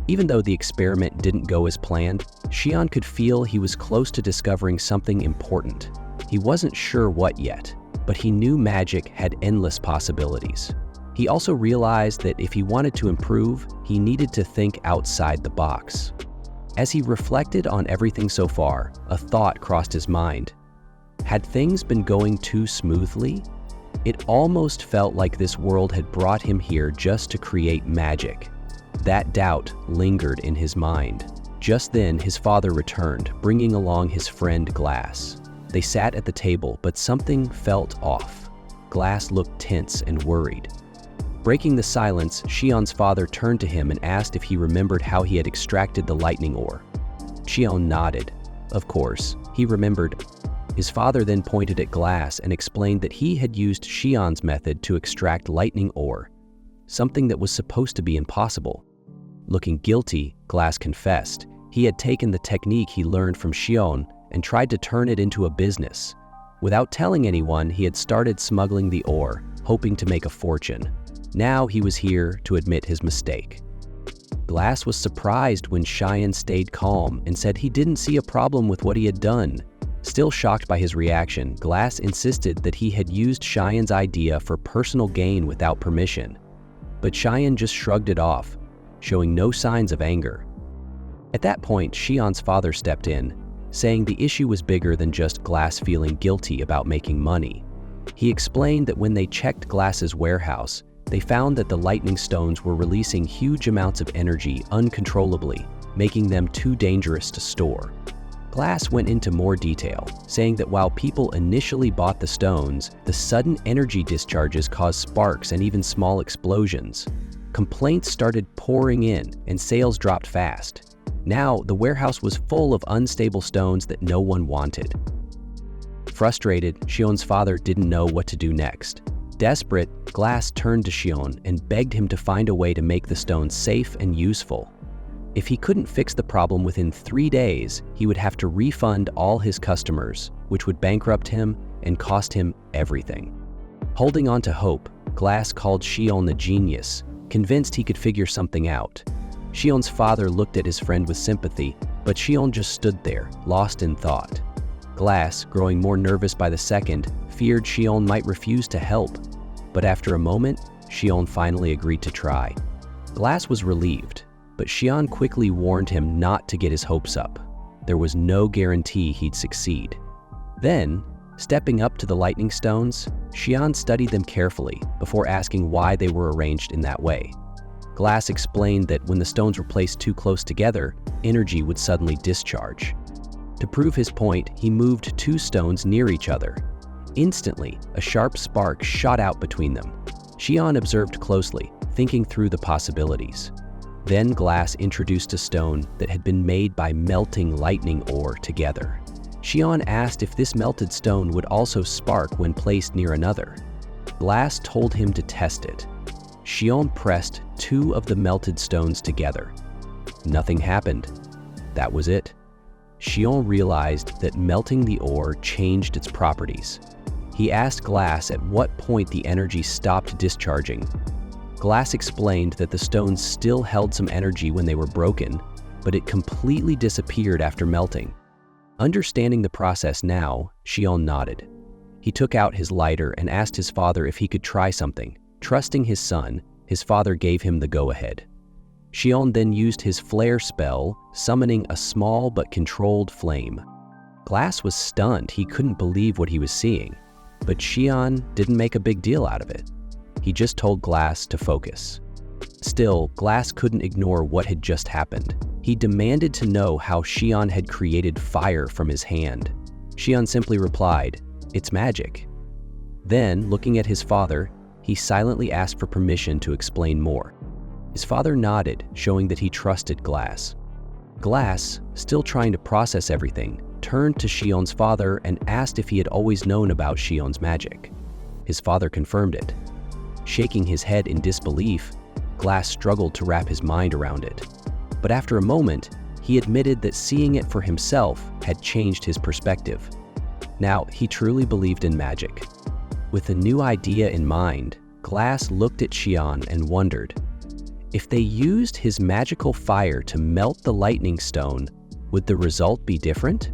Even though the experiment didn't go as planned, Sion could feel he was close to discovering something important. He wasn't sure what yet, but he knew magic had endless possibilities. He also realized that if he wanted to improve, he needed to think outside the box. As he reflected on everything so far, a thought crossed his mind. Had things been going too smoothly? It almost felt like this world had brought him here just to create magic. That doubt lingered in his mind. Just then, his father returned, bringing along his friend Glass. They sat at the table, but something felt off. Glass looked tense and worried. Breaking the silence, Sion's father turned to him and asked if he remembered how he had extracted the lightning ore. Sion nodded. Of course, he remembered. His father then pointed at Glass and explained that he had used Sion's method to extract lightning ore, something that was supposed to be impossible. Looking guilty, Glass confessed. He had taken the technique he learned from Sion and tried to turn it into a business. Without telling anyone, he had started smuggling the ore, hoping to make a fortune. Now he was here to admit his mistake. Glass was surprised when Sion stayed calm and said he didn't see a problem with what he had done. Still shocked by his reaction, Glass insisted that he had used Sion's idea for personal gain without permission. But Sion just shrugged it off, showing no signs of anger. At that point, Sion's father stepped in, saying the issue was bigger than just Glass feeling guilty about making money. He explained that when they checked Glass's warehouse, they found that the lightning stones were releasing huge amounts of energy uncontrollably, making them too dangerous to store. Glass went into more detail, saying that while people initially bought the stones, the sudden energy discharges caused sparks and even small explosions. Complaints started pouring in, and sales dropped fast. Now, the warehouse was full of unstable stones that no one wanted. Frustrated, Sion's father didn't know what to do next. Desperate, Glass turned to Sion and begged him to find a way to make the stones safe and useful. If he couldn't fix the problem within 3 days, he would have to refund all his customers, which would bankrupt him and cost him everything. Holding on to hope, Glass called Sion the genius, convinced he could figure something out. Sion's father looked at his friend with sympathy, but Sion just stood there, lost in thought. Glass, growing more nervous by the second, feared Sion might refuse to help. But after a moment, Sion finally agreed to try. Glass was relieved, but Sion quickly warned him not to get his hopes up. There was no guarantee he'd succeed. Then, stepping up to the lightning stones, Sion studied them carefully before asking why they were arranged in that way. Glass explained that when the stones were placed too close together, energy would suddenly discharge. To prove his point, he moved 2 stones near each other. Instantly, a sharp spark shot out between them. Sion observed closely, thinking through the possibilities. Then Glass introduced a stone that had been made by melting lightning ore together. Sion asked if this melted stone would also spark when placed near another. Glass told him to test it. Sion pressed 2 of the melted stones together. Nothing happened. That was it. Sion realized that melting the ore changed its properties. He asked Glass at what point the energy stopped discharging. Glass explained that the stones still held some energy when they were broken, but it completely disappeared after melting. Understanding the process now, Sion nodded. He took out his lighter and asked his father if he could try something. Trusting his son, His father gave him the go-ahead. Sion then used his flare spell, summoning a small but controlled flame. Glass was stunned. He couldn't believe what he was seeing. But Sion didn't make a big deal out of it. He just told Glass to focus. Still, Glass couldn't ignore what had just happened. He demanded to know how Sion had created fire from his hand. Sion simply replied, "It's magic." Then, looking at his father, he silently asked for permission to explain more. His father nodded, showing that he trusted Glass. Glass, still trying to process everything, turned to Sion's father and asked if he had always known about Sion's magic. His father confirmed it. Shaking his head in disbelief, Glass struggled to wrap his mind around it. But after a moment, he admitted that seeing it for himself had changed his perspective. Now, he truly believed in magic. With a new idea in mind, Glass looked at Sion and wondered, if they used his magical fire to melt the lightning stone, would the result be different?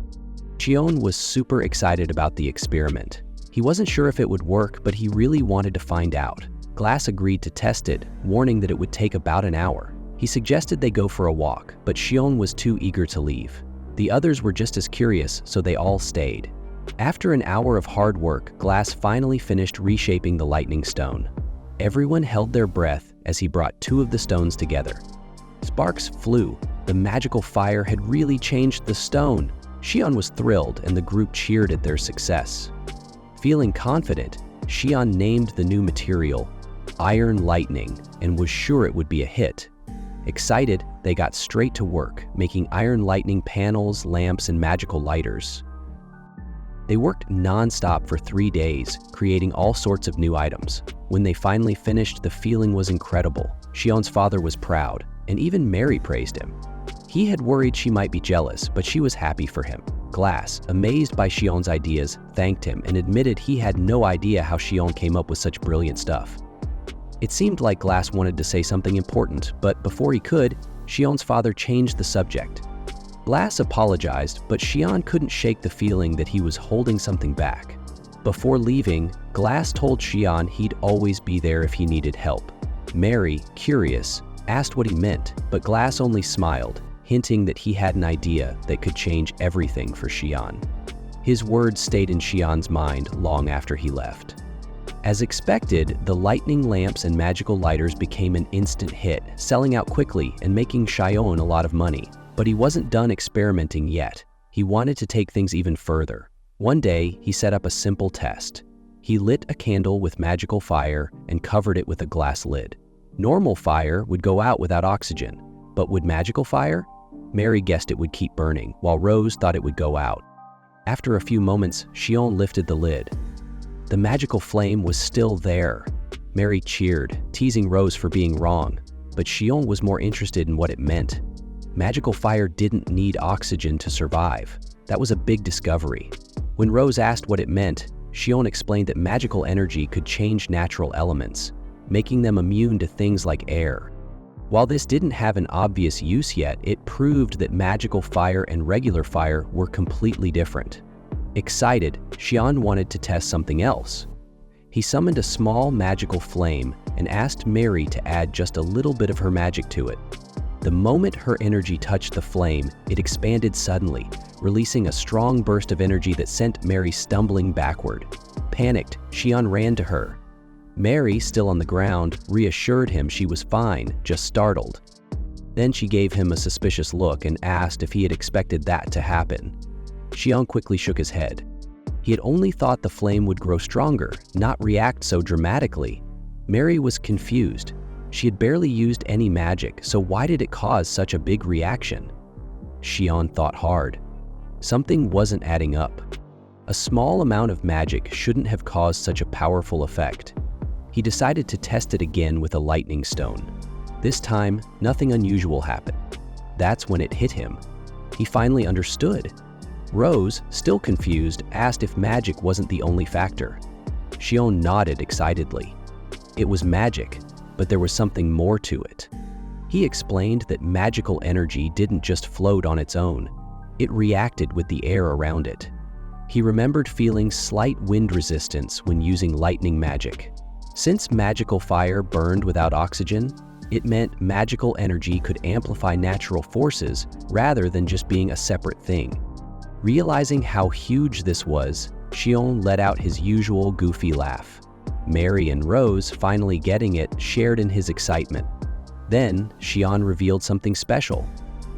Sion was super excited about the experiment. He wasn't sure if it would work, but he really wanted to find out. Glass agreed to test it, warning that it would take about an hour. He suggested they go for a walk, but Sion was too eager to leave. The others were just as curious, so they all stayed. After an hour of hard work, Glass finally finished reshaping the lightning stone. Everyone held their breath as he brought two of the stones together. Sparks flew. The magical fire had really changed the stone. Sion was thrilled, and the group cheered at their success. Feeling confident, Sion named the new material Iron Lightning and was sure it would be a hit. Excited, they got straight to work, making Iron Lightning panels, lamps, and magical lighters. They worked non-stop for 3 days, creating all sorts of new items. When they finally finished, the feeling was incredible. Sion's father was proud, and even Mary praised him. He had worried she might be jealous, but she was happy for him. Glass, amazed by Sion's ideas, thanked him and admitted he had no idea how Sion came up with such brilliant stuff. It seemed like Glass wanted to say something important, but before he could, Sion's father changed the subject. Glass apologized, but Sion couldn't shake the feeling that he was holding something back. Before leaving, Glass told Sion he'd always be there if he needed help. Mary, curious, asked what he meant, but Glass only smiled, hinting that he had an idea that could change everything for Sion. His words stayed in Sion's mind long after he left. As expected, the lightning lamps and magical lighters became an instant hit, selling out quickly and making Sion a lot of money. But he wasn't done experimenting yet. He wanted to take things even further. One day, he set up a simple test. He lit a candle with magical fire and covered it with a glass lid. Normal fire would go out without oxygen, but would magical fire? Mary guessed it would keep burning, while Rose thought it would go out. After a few moments, Sion lifted the lid. The magical flame was still there. Mary cheered, teasing Rose for being wrong, but Sion was more interested in what it meant. Magical fire didn't need oxygen to survive. That was a big discovery. When Rose asked what it meant, Sion explained that magical energy could change natural elements, making them immune to things like air. While this didn't have an obvious use yet, it proved that magical fire and regular fire were completely different. Excited, Sion wanted to test something else. He summoned a small magical flame and asked Mary to add just a little bit of her magic to it. The moment her energy touched the flame, it expanded suddenly, releasing a strong burst of energy that sent Mary stumbling backward. Panicked, Sion ran to her. Mary, still on the ground, reassured him she was fine, just startled. Then she gave him a suspicious look and asked if he had expected that to happen. Sion quickly shook his head. He had only thought the flame would grow stronger, not react so dramatically. Mary was confused. She had barely used any magic, so why did it cause such a big reaction? Sion thought hard. Something wasn't adding up. A small amount of magic shouldn't have caused such a powerful effect. He decided to test it again with a lightning stone. This time, nothing unusual happened. That's when it hit him. He finally understood. Rose, still confused, asked if magic wasn't the only factor. Sion nodded excitedly. It was magic, but there was something more to it. He explained that magical energy didn't just float on its own. It reacted with the air around it. He remembered feeling slight wind resistance when using lightning magic. Since magical fire burned without oxygen, it meant magical energy could amplify natural forces rather than just being a separate thing. Realizing how huge this was, Sion let out his usual goofy laugh. Mary and Rose, finally getting it, shared in his excitement. Then, Sion revealed something special.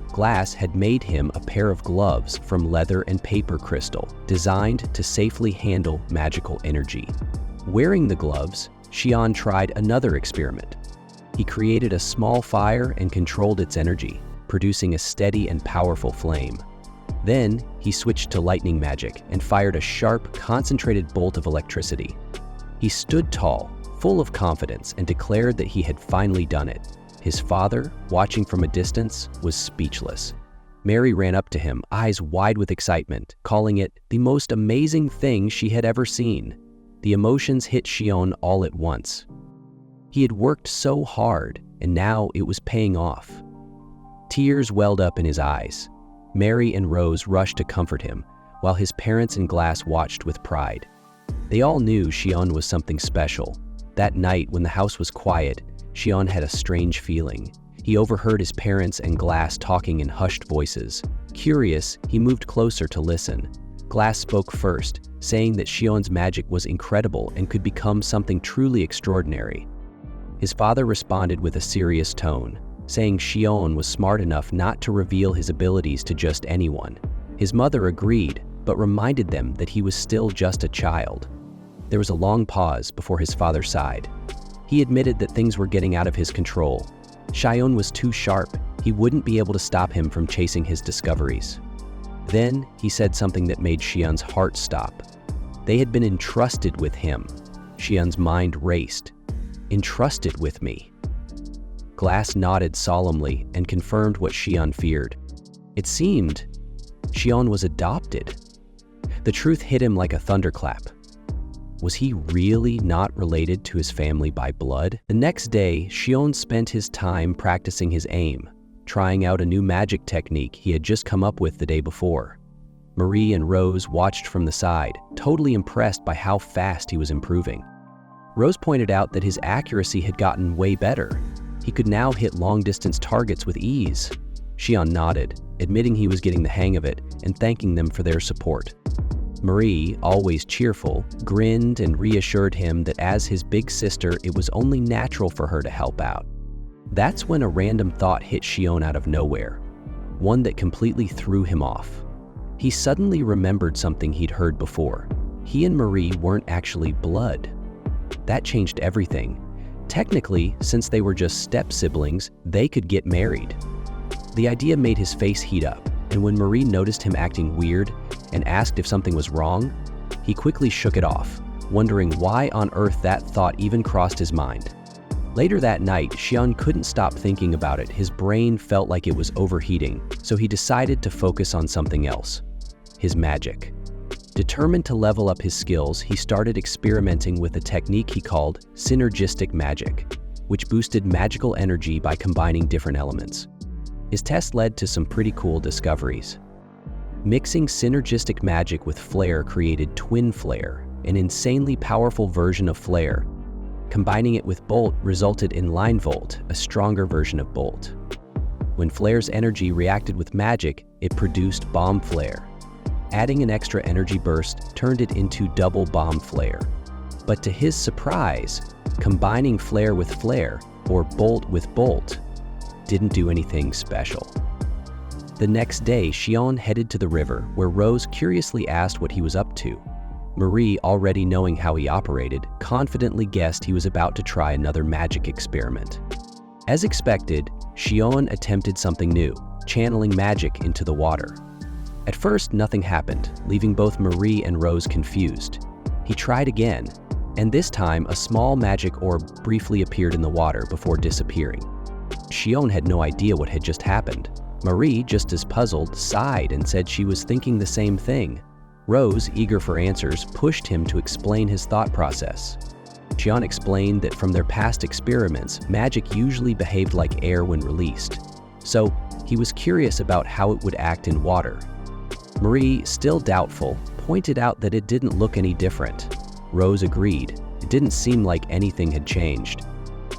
Glass had made him a pair of gloves from leather and paper crystal, designed to safely handle magical energy. Wearing the gloves, Sion tried another experiment. He created a small fire and controlled its energy, producing a steady and powerful flame. Then, he switched to lightning magic and fired a sharp, concentrated bolt of electricity. He stood tall, full of confidence, and declared that he had finally done it. His father, watching from a distance, was speechless. Mary ran up to him, eyes wide with excitement, calling it the most amazing thing she had ever seen. The emotions hit Sion all at once. He had worked so hard, and now it was paying off. Tears welled up in his eyes. Mary and Rose rushed to comfort him, while his parents and Glass watched with pride. They all knew Sion was something special. That night, when the house was quiet, Sion had a strange feeling. He overheard his parents and Glass talking in hushed voices. Curious, he moved closer to listen. Glass spoke first, saying that Sion's magic was incredible and could become something truly extraordinary. His father responded with a serious tone, saying Sion was smart enough not to reveal his abilities to just anyone. His mother agreed, but reminded them that he was still just a child. There was a long pause before his father sighed. He admitted that things were getting out of his control. Sion was too sharp. He wouldn't be able to stop him from chasing his discoveries. Then he said something that made Sion's heart stop. They had been entrusted with him. Sion's mind raced. Entrusted with me. Glass nodded solemnly and confirmed what Sion feared. It seemed Sion was adopted. The truth hit him like a thunderclap. Was he really not related to his family by blood? The next day, Sion spent his time practicing his aim, trying out a new magic technique he had just come up with the day before. Marie and Rose watched from the side, totally impressed by how fast he was improving. Rose pointed out that his accuracy had gotten way better. He could now hit long-distance targets with ease. Sion nodded, admitting he was getting the hang of it and thanking them for their support. Marie, always cheerful, grinned and reassured him that as his big sister, it was only natural for her to help out. That's when a random thought hit Sion out of nowhere, one that completely threw him off. He suddenly remembered something he'd heard before. He and Marie weren't actually blood. That changed everything. Technically, since they were just step-siblings, they could get married. The idea made his face heat up, and when Marie noticed him acting weird and asked if something was wrong, he quickly shook it off, wondering why on earth that thought even crossed his mind. Later that night, Sion couldn't stop thinking about it. His brain felt like it was overheating, so he decided to focus on something else: his magic. Determined to level up his skills, he started experimenting with a technique he called synergistic magic, which boosted magical energy by combining different elements. His test led to some pretty cool discoveries. Mixing synergistic magic with flare created twin flare, an insanely powerful version of flare. Combining it with bolt resulted in line volt, a stronger version of bolt. When flare's energy reacted with magic, it produced bomb flare. Adding an extra energy burst turned it into double bomb flare. But to his surprise, combining flare with flare, or bolt with bolt, didn't do anything special. The next day, Sion headed to the river, where Rose curiously asked what he was up to. Marie, already knowing how he operated, confidently guessed he was about to try another magic experiment. As expected, Sion attempted something new, channeling magic into the water. At first, nothing happened, leaving both Marie and Rose confused. He tried again, and this time a small magic orb briefly appeared in the water before disappearing. Sion had no idea what had just happened. Marie, just as puzzled, sighed and said she was thinking the same thing. Rose, eager for answers, pushed him to explain his thought process. Sion explained that from their past experiments, magic usually behaved like air when released. So, he was curious about how it would act in water. Marie, still doubtful, pointed out that it didn't look any different. Rose agreed. It didn't seem like anything had changed.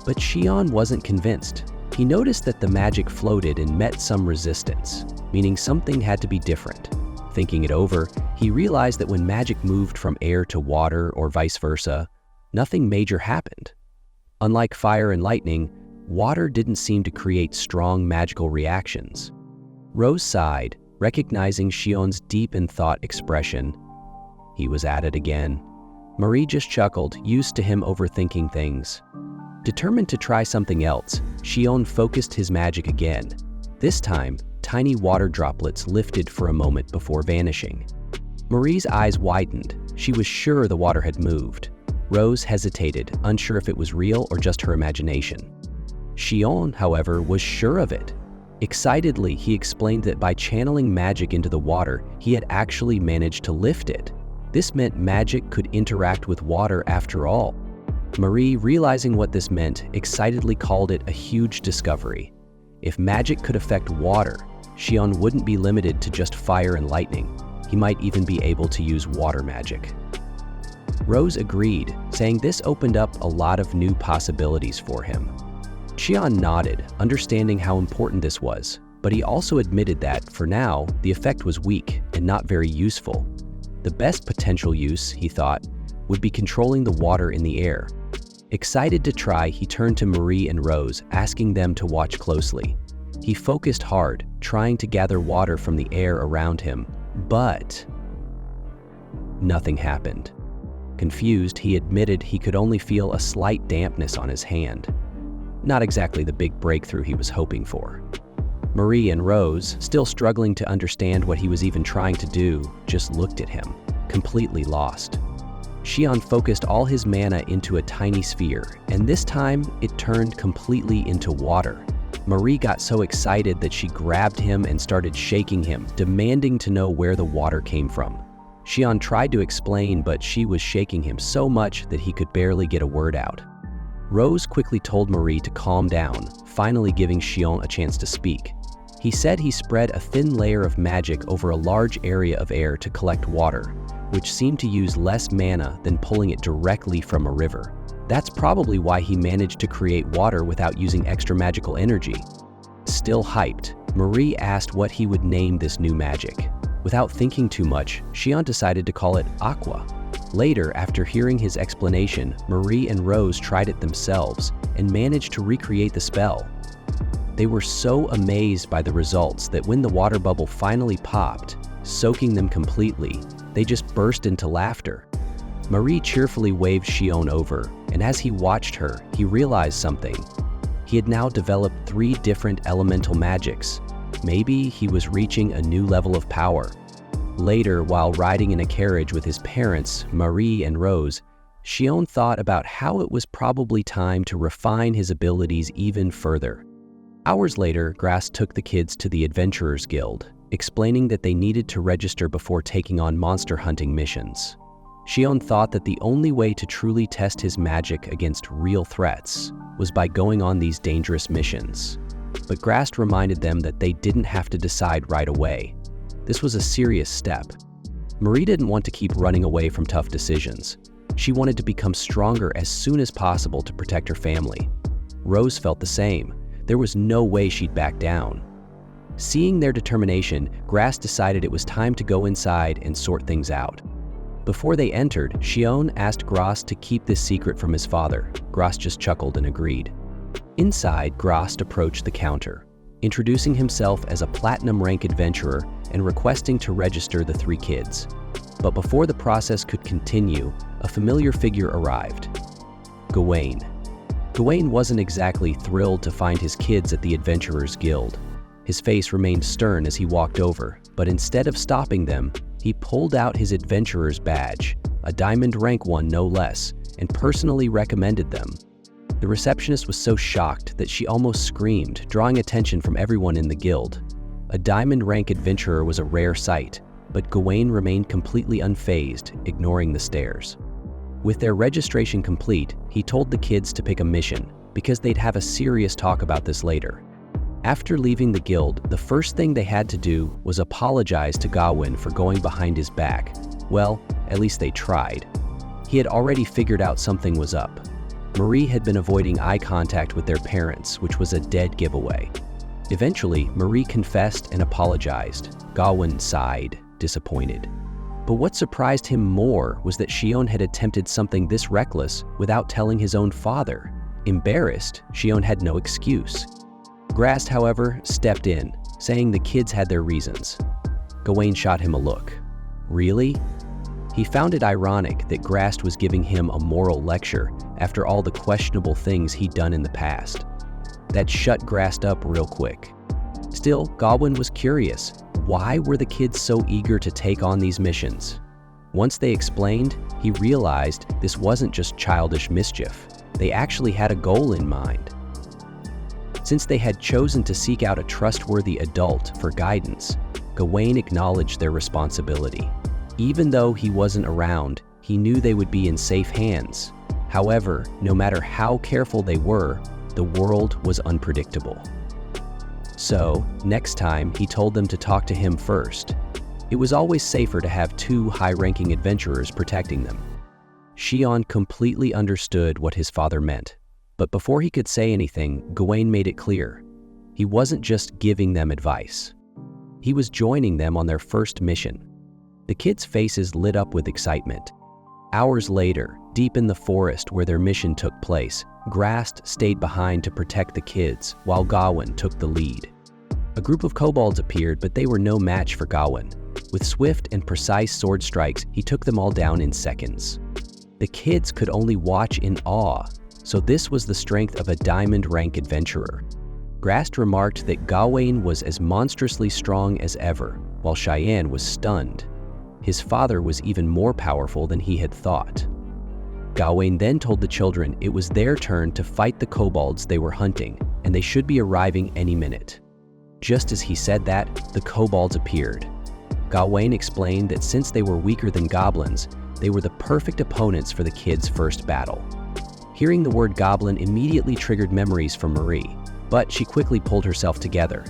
But Sion wasn't convinced. He noticed that the magic floated and met some resistance, meaning something had to be different. Thinking it over, he realized that when magic moved from air to water or vice versa, nothing major happened. Unlike fire and lightning, water didn't seem to create strong magical reactions. Rose sighed, recognizing Sion's deep in thought expression. He was at it again. Marie just chuckled, used to him overthinking things. Determined to try something else, Sion focused his magic again. This time, tiny water droplets lifted for a moment before vanishing. Marie's eyes widened. She was sure the water had moved. Rose hesitated, unsure if it was real or just her imagination. Sion, however, was sure of it. Excitedly, he explained that by channeling magic into the water, he had actually managed to lift it. This meant magic could interact with water after all. Marie, realizing what this meant, excitedly called it a huge discovery. If magic could affect water, Sion wouldn't be limited to just fire and lightning. He might even be able to use water magic. Rose agreed, saying this opened up a lot of new possibilities for him. Sion nodded, understanding how important this was, but he also admitted that, for now, the effect was weak and not very useful. The best potential use, he thought, would be controlling the water in the air. Excited to try, he turned to Marie and Rose, asking them to watch closely. He focused hard, trying to gather water from the air around him, but nothing happened. Confused, he admitted he could only feel a slight dampness on his hand. Not exactly the big breakthrough he was hoping for. Marie and Rose, still struggling to understand what he was even trying to do, just looked at him, completely lost. Sion focused all his mana into a tiny sphere, and this time it turned completely into water. Marie got so excited that she grabbed him and started shaking him, demanding to know where the water came from. Sion tried to explain, but she was shaking him so much that he could barely get a word out. Rose quickly told Marie to calm down, finally giving Sion a chance to speak. He said he spread a thin layer of magic over a large area of air to collect water, which seemed to use less mana than pulling it directly from a river. That's probably why he managed to create water without using extra magical energy. Still hyped, Marie asked what he would name this new magic. Without thinking too much, Sion decided to call it Aqua. Later, after hearing his explanation, Marie and Rose tried it themselves and managed to recreate the spell. They were so amazed by the results that when the water bubble finally popped, soaking them completely, they just burst into laughter. Marie cheerfully waved Sion over, and as he watched her, he realized something. He had now developed 3 different elemental magics. Maybe he was reaching a new level of power. Later, while riding in a carriage with his parents, Marie and Rose, Sion thought about how it was probably time to refine his abilities even further. Hours later, Grass took the kids to the Adventurers Guild, explaining that they needed to register before taking on monster hunting missions. Sion thought that the only way to truly test his magic against real threats was by going on these dangerous missions. But Grass reminded them that they didn't have to decide right away. This was a serious step. Marie didn't want to keep running away from tough decisions. She wanted to become stronger as soon as possible to protect her family. Rose felt the same. There was no way she'd back down. Seeing their determination, Grass decided it was time to go inside and sort things out. Before they entered, Sion asked Grass to keep this secret from his father. Grass just chuckled and agreed. Inside, Grass approached the counter, introducing himself as a platinum rank adventurer and requesting to register the 3 kids. But before the process could continue, a familiar figure arrived. Gawain. Gawain wasn't exactly thrilled to find his kids at the Adventurers Guild. His face remained stern as he walked over, but instead of stopping them, he pulled out his adventurer's badge, a diamond rank one no less, and personally recommended them. The receptionist was so shocked that she almost screamed, drawing attention from everyone in the guild. A diamond rank adventurer was a rare sight, but Gawain remained completely unfazed, ignoring the stares. With their registration complete, he told the kids to pick a mission, because they'd have a serious talk about this later. After leaving the guild, the first thing they had to do was apologize to Gawain for going behind his back. Well, at least they tried. He had already figured out something was up. Marie had been avoiding eye contact with their parents, which was a dead giveaway. Eventually, Marie confessed and apologized. Gawain sighed, disappointed. But what surprised him more was that Sion had attempted something this reckless without telling his own father. Embarrassed, Sion had no excuse. Grast, however, stepped in, saying the kids had their reasons. Gawain shot him a look. Really? He found it ironic that Grast was giving him a moral lecture after all the questionable things he'd done in the past. That shut Grast up real quick. Still, Gawain was curious. Why were the kids so eager to take on these missions? Once they explained, he realized this wasn't just childish mischief. They actually had a goal in mind. Since they had chosen to seek out a trustworthy adult for guidance, Gawain acknowledged their responsibility. Even though he wasn't around, he knew they would be in safe hands. However, no matter how careful they were, the world was unpredictable. So, next time, he told them to talk to him first. It was always safer to have two high-ranking adventurers protecting them. Sion completely understood what his father meant, but before he could say anything, Gawain made it clear. He wasn't just giving them advice. He was joining them on their first mission. The kids' faces lit up with excitement. Hours later, deep in the forest where their mission took place, Grast stayed behind to protect the kids, while Gawain took the lead. A group of kobolds appeared, but they were no match for Gawain. With swift and precise sword strikes, he took them all down in seconds. The kids could only watch in awe, so this was the strength of a diamond-rank adventurer. Grast remarked that Gawain was as monstrously strong as ever, while Cheyenne was stunned. His father was even more powerful than he had thought. Gawain then told the children it was their turn to fight the kobolds they were hunting, and they should be arriving any minute. Just as he said that, the kobolds appeared. Gawain explained that since they were weaker than goblins, they were the perfect opponents for the kids' first battle. Hearing the word goblin immediately triggered memories from Marie, but she quickly pulled herself together.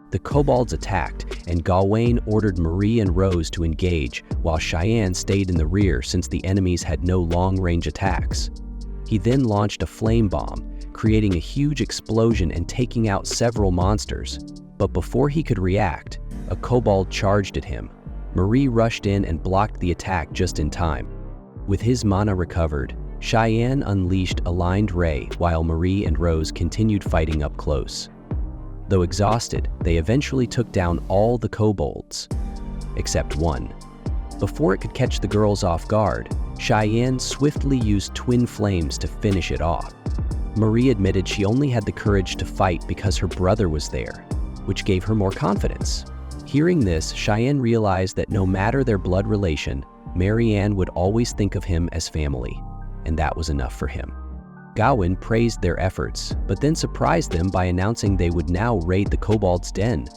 The kobolds attacked, and Gawain ordered Marie and Rose to engage, while Cheyenne stayed in the rear since the enemies had no long-range attacks. He then launched a flame bomb, creating a huge explosion and taking out several monsters. But before he could react, a kobold charged at him. Marie rushed in and blocked the attack just in time. With his mana recovered, Cheyenne unleashed a lined ray while Marie and Rose continued fighting up close. Though exhausted, they eventually took down all the kobolds, except one. Before it could catch the girls off guard, Cheyenne swiftly used twin flames to finish it off. Marie admitted she only had the courage to fight because her brother was there, which gave her more confidence. Hearing this, Cheyenne realized that no matter their blood relation, Marianne would always think of him as family, and that was enough for him. Gawain praised their efforts, but then surprised them by announcing they would now raid the kobolds' den.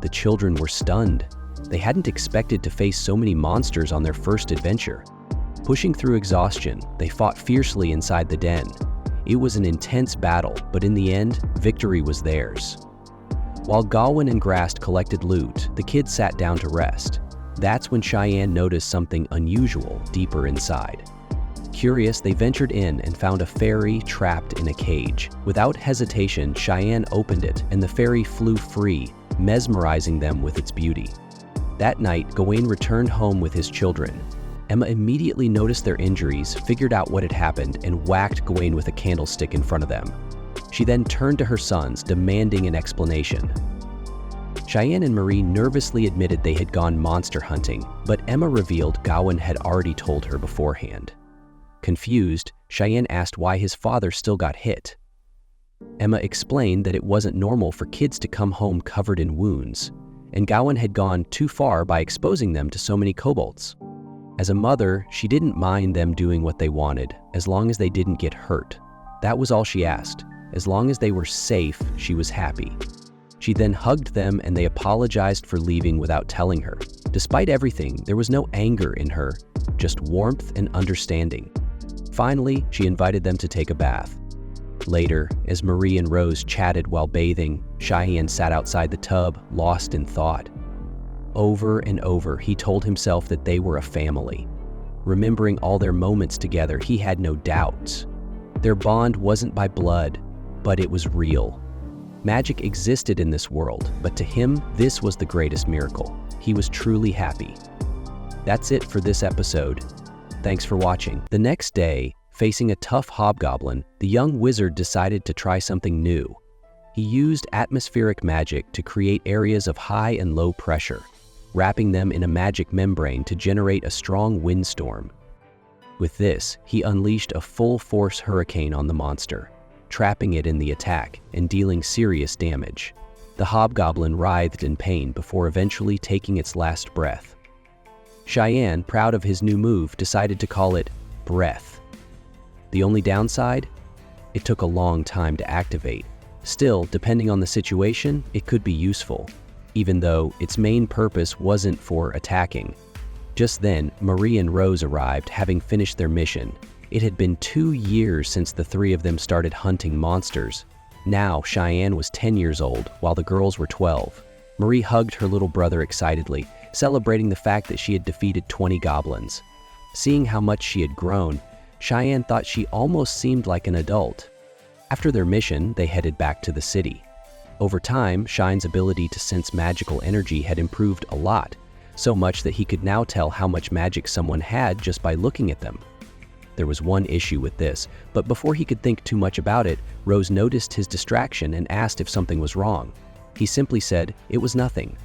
The children were stunned. They hadn't expected to face so many monsters on their first adventure. Pushing through exhaustion, they fought fiercely inside the den. It was an intense battle, but in the end, victory was theirs. While Gawain and Grast collected loot, the kids sat down to rest. That's when Cheyenne noticed something unusual deeper inside. Curious, they ventured in and found a fairy trapped in a cage. Without hesitation, Cheyenne opened it, and the fairy flew free, mesmerizing them with its beauty. That night, Gawain returned home with his children. Emma immediately noticed their injuries, figured out what had happened, and whacked Gawain with a candlestick in front of them. She then turned to her sons, demanding an explanation. Cheyenne and Marie nervously admitted they had gone monster hunting, but Emma revealed Gawain had already told her beforehand. Confused, Cheyenne asked why his father still got hit. Emma explained that it wasn't normal for kids to come home covered in wounds, and Gawain had gone too far by exposing them to so many kobolds. As a mother, she didn't mind them doing what they wanted, as long as they didn't get hurt. That was all she asked. As long as they were safe, she was happy. She then hugged them and they apologized for leaving without telling her. Despite everything, there was no anger in her, just warmth and understanding. Finally, she invited them to take a bath. Later, as Marie and Rose chatted while bathing, Cheyenne sat outside the tub, lost in thought. Over and over, he told himself that they were a family. Remembering all their moments together, he had no doubts. Their bond wasn't by blood, but it was real. Magic existed in this world, but to him, this was the greatest miracle. He was truly happy. That's it for this episode. Thanks for watching. The next day, facing a tough hobgoblin, the young wizard decided to try something new. He used atmospheric magic to create areas of high and low pressure, wrapping them in a magic membrane to generate a strong windstorm. With this, he unleashed a full-force hurricane on the monster, trapping it in the attack and dealing serious damage. The hobgoblin writhed in pain before eventually taking its last breath. Cheyenne, proud of his new move, decided to call it Breath. The only downside? It took a long time to activate. Still, depending on the situation, it could be useful, even though its main purpose wasn't for attacking. Just then, Marie and Rose arrived, having finished their mission. It had been 2 years since the three of them started hunting monsters. Now, Cheyenne was 10 years old, while the girls were 12. Marie hugged her little brother excitedly, celebrating the fact that she had defeated 20 goblins. Seeing how much she had grown, Cheyenne thought she almost seemed like an adult. After their mission, they headed back to the city. Over time, Cheyenne's ability to sense magical energy had improved a lot, so much that he could now tell how much magic someone had just by looking at them. There was one issue with this, but before he could think too much about it, Rose noticed his distraction and asked if something was wrong. He simply said it was nothing.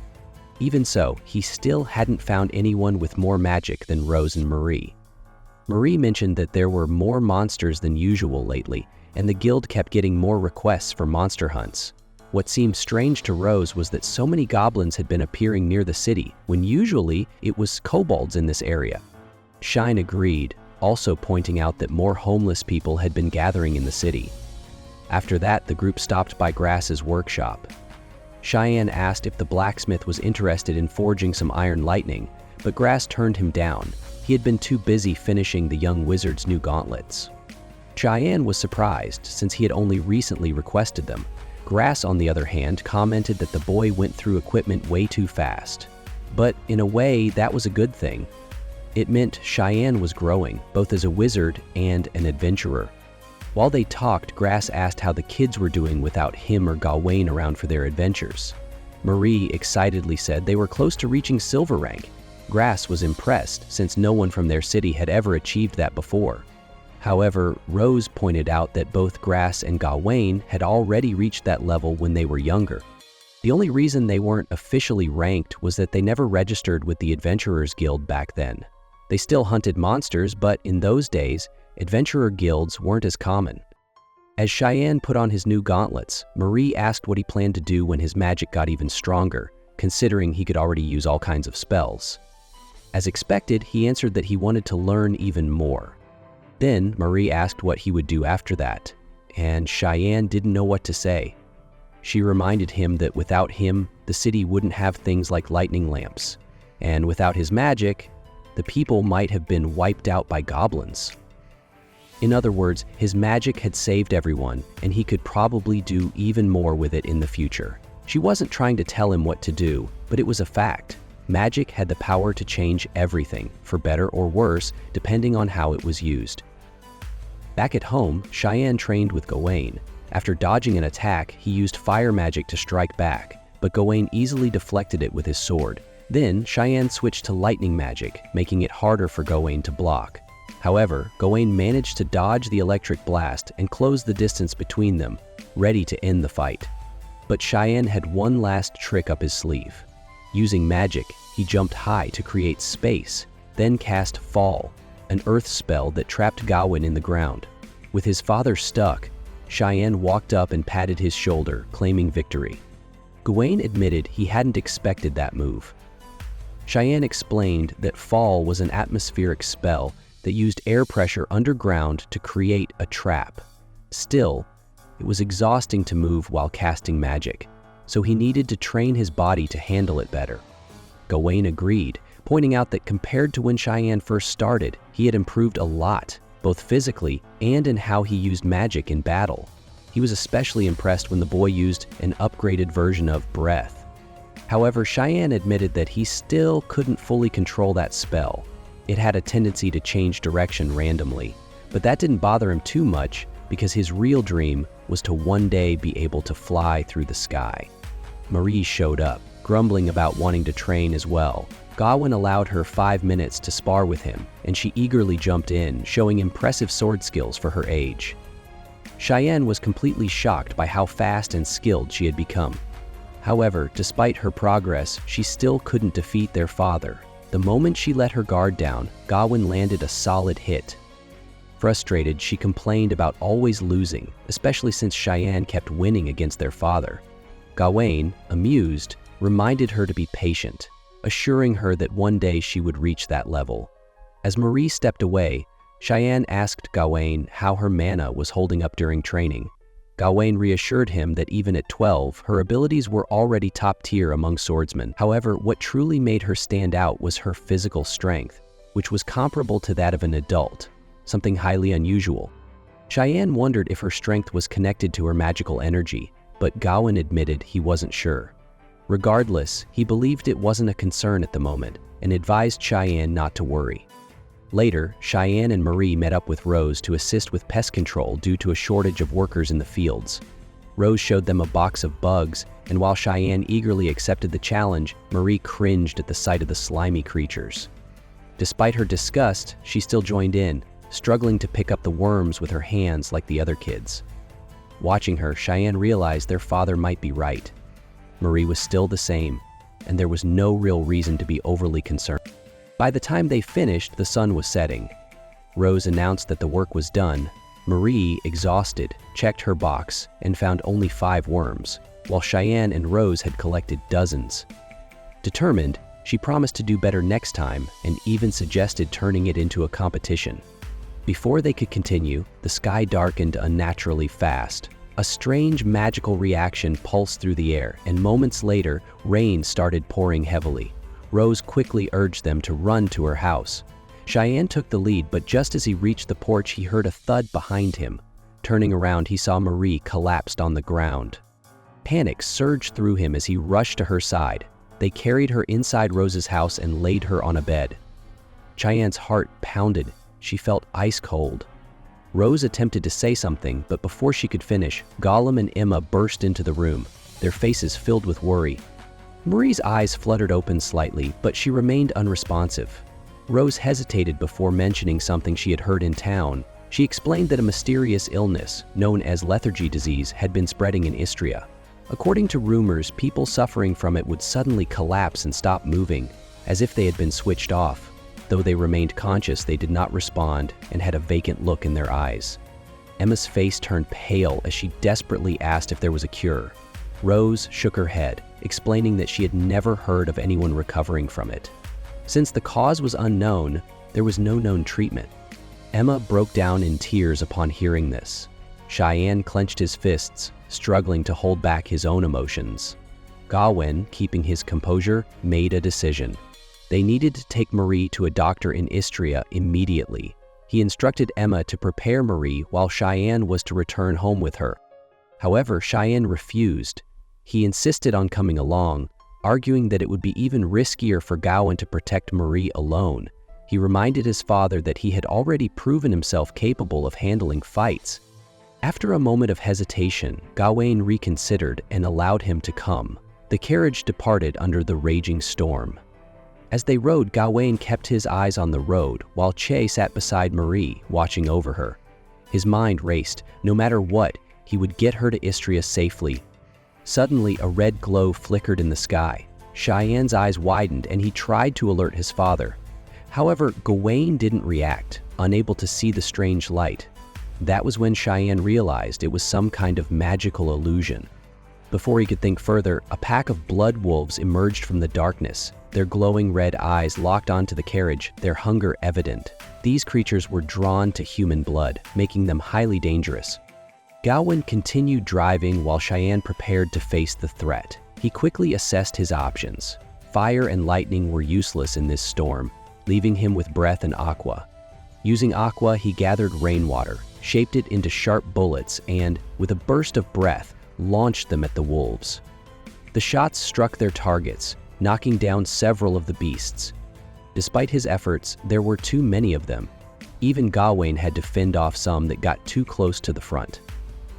Even so, he still hadn't found anyone with more magic than Rose and Marie. Marie mentioned that there were more monsters than usual lately, and the guild kept getting more requests for monster hunts. What seemed strange to Rose was that so many goblins had been appearing near the city, when usually it was kobolds in this area. Cheyenne agreed, also pointing out that more homeless people had been gathering in the city. After that, the group stopped by Grass's workshop. Cheyenne asked if the blacksmith was interested in forging some iron lightning, but Grass turned him down. He had been too busy finishing the young wizard's new gauntlets. Cheyenne was surprised, since he had only recently requested them. Grass, on the other hand, commented that the boy went through equipment way too fast. But in a way, that was a good thing. It meant Cheyenne was growing, both as a wizard and an adventurer. While they talked, Grass asked how the kids were doing without him or Gawain around for their adventures. Marie excitedly said they were close to reaching silver rank. Grass was impressed, since no one from their city had ever achieved that before. However, Rose pointed out that both Grass and Gawain had already reached that level when they were younger. The only reason they weren't officially ranked was that they never registered with the Adventurers Guild back then. They still hunted monsters, but in those days, adventurer guilds weren't as common. As Cheyenne put on his new gauntlets, Marie asked what he planned to do when his magic got even stronger, considering he could already use all kinds of spells. As expected, he answered that he wanted to learn even more. Then Marie asked what he would do after that, and Cheyenne didn't know what to say. She reminded him that without him, the city wouldn't have things like lightning lamps, and without his magic, the people might have been wiped out by goblins. In other words, his magic had saved everyone, and he could probably do even more with it in the future. She wasn't trying to tell him what to do, but it was a fact. Magic had the power to change everything, for better or worse, depending on how it was used. Back at home, Cheyenne trained with Gawain. After dodging an attack, he used fire magic to strike back, but Gawain easily deflected it with his sword. Then, Cheyenne switched to lightning magic, making it harder for Gawain to block. However, Gawain managed to dodge the electric blast and close the distance between them, ready to end the fight. But Cheyenne had one last trick up his sleeve. Using magic, he jumped high to create space, then cast Fall, an earth spell that trapped Gawain in the ground. With his father stuck, Cheyenne walked up and patted his shoulder, claiming victory. Gawain admitted he hadn't expected that move. Cheyenne explained that Fall was an atmospheric spell that used air pressure underground to create a trap. Still, it was exhausting to move while casting magic, so he needed to train his body to handle it better. Gawain agreed, pointing out that compared to when Cheyenne first started, he had improved a lot, both physically and in how he used magic in battle. He was especially impressed when the boy used an upgraded version of Breath. However, Cheyenne admitted that he still couldn't fully control that spell. It had a tendency to change direction randomly, but that didn't bother him too much because his real dream was to one day be able to fly through the sky. Marie showed up, grumbling about wanting to train as well. Gawain allowed her 5 minutes to spar with him, and she eagerly jumped in, showing impressive sword skills for her age. Cheyenne was completely shocked by how fast and skilled she had become. However, despite her progress, she still couldn't defeat their father. The moment she let her guard down, Gawain landed a solid hit. Frustrated, she complained about always losing, especially since Cheyenne kept winning against their father. Gawain, amused, reminded her to be patient, assuring her that one day she would reach that level. As Marie stepped away, Cheyenne asked Gawain how her mana was holding up during training. Gawain reassured him that even at 12, her abilities were already top tier among swordsmen. However, what truly made her stand out was her physical strength, which was comparable to that of an adult, something highly unusual. Cheyenne wondered if her strength was connected to her magical energy, but Gawain admitted he wasn't sure. Regardless, he believed it wasn't a concern at the moment and advised Cheyenne not to worry. Later, Cheyenne and Marie met up with Rose to assist with pest control due to a shortage of workers in the fields. Rose showed them a box of bugs, and while Cheyenne eagerly accepted the challenge, Marie cringed at the sight of the slimy creatures. Despite her disgust, she still joined in, struggling to pick up the worms with her hands like the other kids. Watching her, Cheyenne realized their father might be right. Marie was still the same, and there was no real reason to be overly concerned. By the time they finished, the sun was setting. Rose announced that the work was done. Marie, exhausted, checked her box and found only 5 worms, while Cheyenne and Rose had collected dozens. Determined, she promised to do better next time and even suggested turning it into a competition. Before they could continue, the sky darkened unnaturally fast. A strange magical reaction pulsed through the air, and moments later, rain started pouring heavily. Rose quickly urged them to run to her house. Cheyenne took the lead, but just as he reached the porch, he heard a thud behind him. Turning around, he saw Marie collapsed on the ground. Panic surged through him as he rushed to her side. They carried her inside Rose's house and laid her on a bed. Cheyenne's heart pounded. She felt ice cold. Rose attempted to say something, but before she could finish, Gollum and Emma burst into the room, their faces filled with worry. Marie's eyes fluttered open slightly, but she remained unresponsive. Rose hesitated before mentioning something she had heard in town. She explained that a mysterious illness, known as lethargy disease, had been spreading in Istria. According to rumors, people suffering from it would suddenly collapse and stop moving, as if they had been switched off. Though they remained conscious, they did not respond and had a vacant look in their eyes. Emma's face turned pale as she desperately asked if there was a cure. Rose shook her head, explaining that she had never heard of anyone recovering from it. Since the cause was unknown, there was no known treatment. Emma broke down in tears upon hearing this. Cheyenne clenched his fists, struggling to hold back his own emotions. Gawain, keeping his composure, made a decision. They needed to take Marie to a doctor in Istria immediately. He instructed Emma to prepare Marie while Cheyenne was to return home with her. However, Cheyenne refused. He insisted on coming along, arguing that it would be even riskier for Gawain to protect Marie alone. He reminded his father that he had already proven himself capable of handling fights. After a moment of hesitation, Gawain reconsidered and allowed him to come. The carriage departed under the raging storm. As they rode, Gawain kept his eyes on the road, while Che sat beside Marie, watching over her. His mind raced. No matter what, he would get her to Istria safely. Suddenly, a red glow flickered in the sky. Cheyenne's eyes widened, and he tried to alert his father. However, Gawain didn't react, unable to see the strange light. That was when Cheyenne realized it was some kind of magical illusion. Before he could think further, a pack of blood wolves emerged from the darkness. Their glowing red eyes locked onto the carriage, their hunger evident. These creatures were drawn to human blood, making them highly dangerous. Gawain continued driving while Cheyenne prepared to face the threat. He quickly assessed his options. Fire and lightning were useless in this storm, leaving him with breath and aqua. Using aqua, he gathered rainwater, shaped it into sharp bullets, and, with a burst of breath, launched them at the wolves. The shots struck their targets, knocking down several of the beasts. Despite his efforts, there were too many of them. Even Gawain had to fend off some that got too close to the front.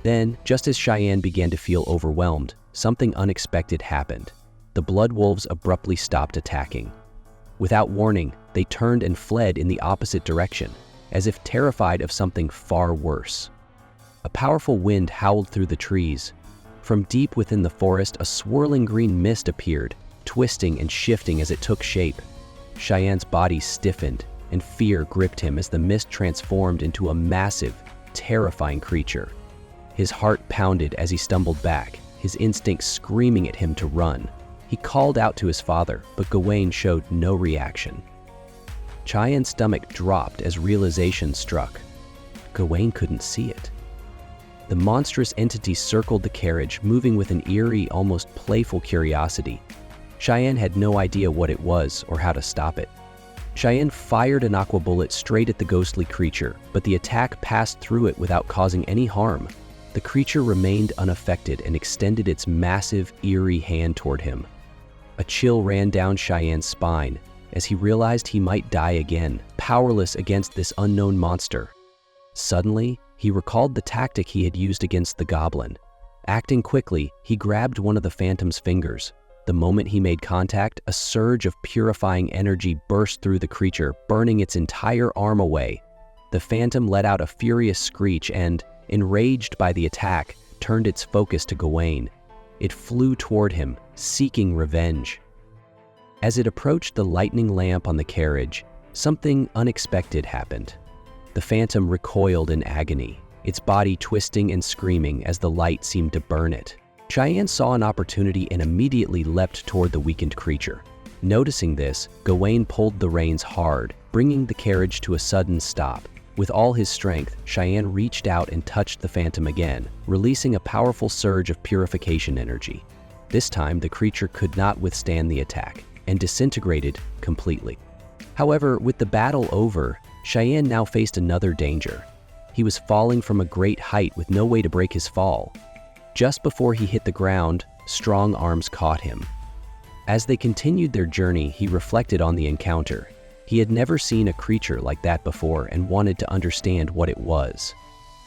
Then, just as Cheyenne began to feel overwhelmed, something unexpected happened. The blood wolves abruptly stopped attacking. Without warning, they turned and fled in the opposite direction, as if terrified of something far worse. A powerful wind howled through the trees. From deep within the forest, a swirling green mist appeared, twisting and shifting as it took shape. Cheyenne's body stiffened, and fear gripped him as the mist transformed into a massive, terrifying creature. His heart pounded as he stumbled back, his instincts screaming at him to run. He called out to his father, but Gawain showed no reaction. Cheyenne's stomach dropped as realization struck. Gawain couldn't see it. The monstrous entity circled the carriage, moving with an eerie, almost playful curiosity. Cheyenne had no idea what it was or how to stop it. Cheyenne fired an aqua bullet straight at the ghostly creature, but the attack passed through it without causing any harm. The creature remained unaffected and extended its massive, eerie hand toward him. A chill ran down Cheyenne's spine as he realized he might die again, powerless against this unknown monster. Suddenly, he recalled the tactic he had used against the goblin. Acting quickly, he grabbed one of the phantom's fingers. The moment he made contact, a surge of purifying energy burst through the creature, burning its entire arm away. The phantom let out a furious screech and, enraged by the attack, turned its focus to Gawain. It flew toward him, seeking revenge. As it approached the lightning lamp on the carriage, something unexpected happened. The phantom recoiled in agony, its body twisting and screaming as the light seemed to burn it. Cheyenne saw an opportunity and immediately leapt toward the weakened creature. Noticing this, Gawain pulled the reins hard, bringing the carriage to a sudden stop. With all his strength, Cheyenne reached out and touched the phantom again, releasing a powerful surge of purification energy. This time, the creature could not withstand the attack and disintegrated completely. However, with the battle over, Cheyenne now faced another danger. He was falling from a great height with no way to break his fall. Just before he hit the ground, strong arms caught him. As they continued their journey, he reflected on the encounter. He had never seen a creature like that before and wanted to understand what it was.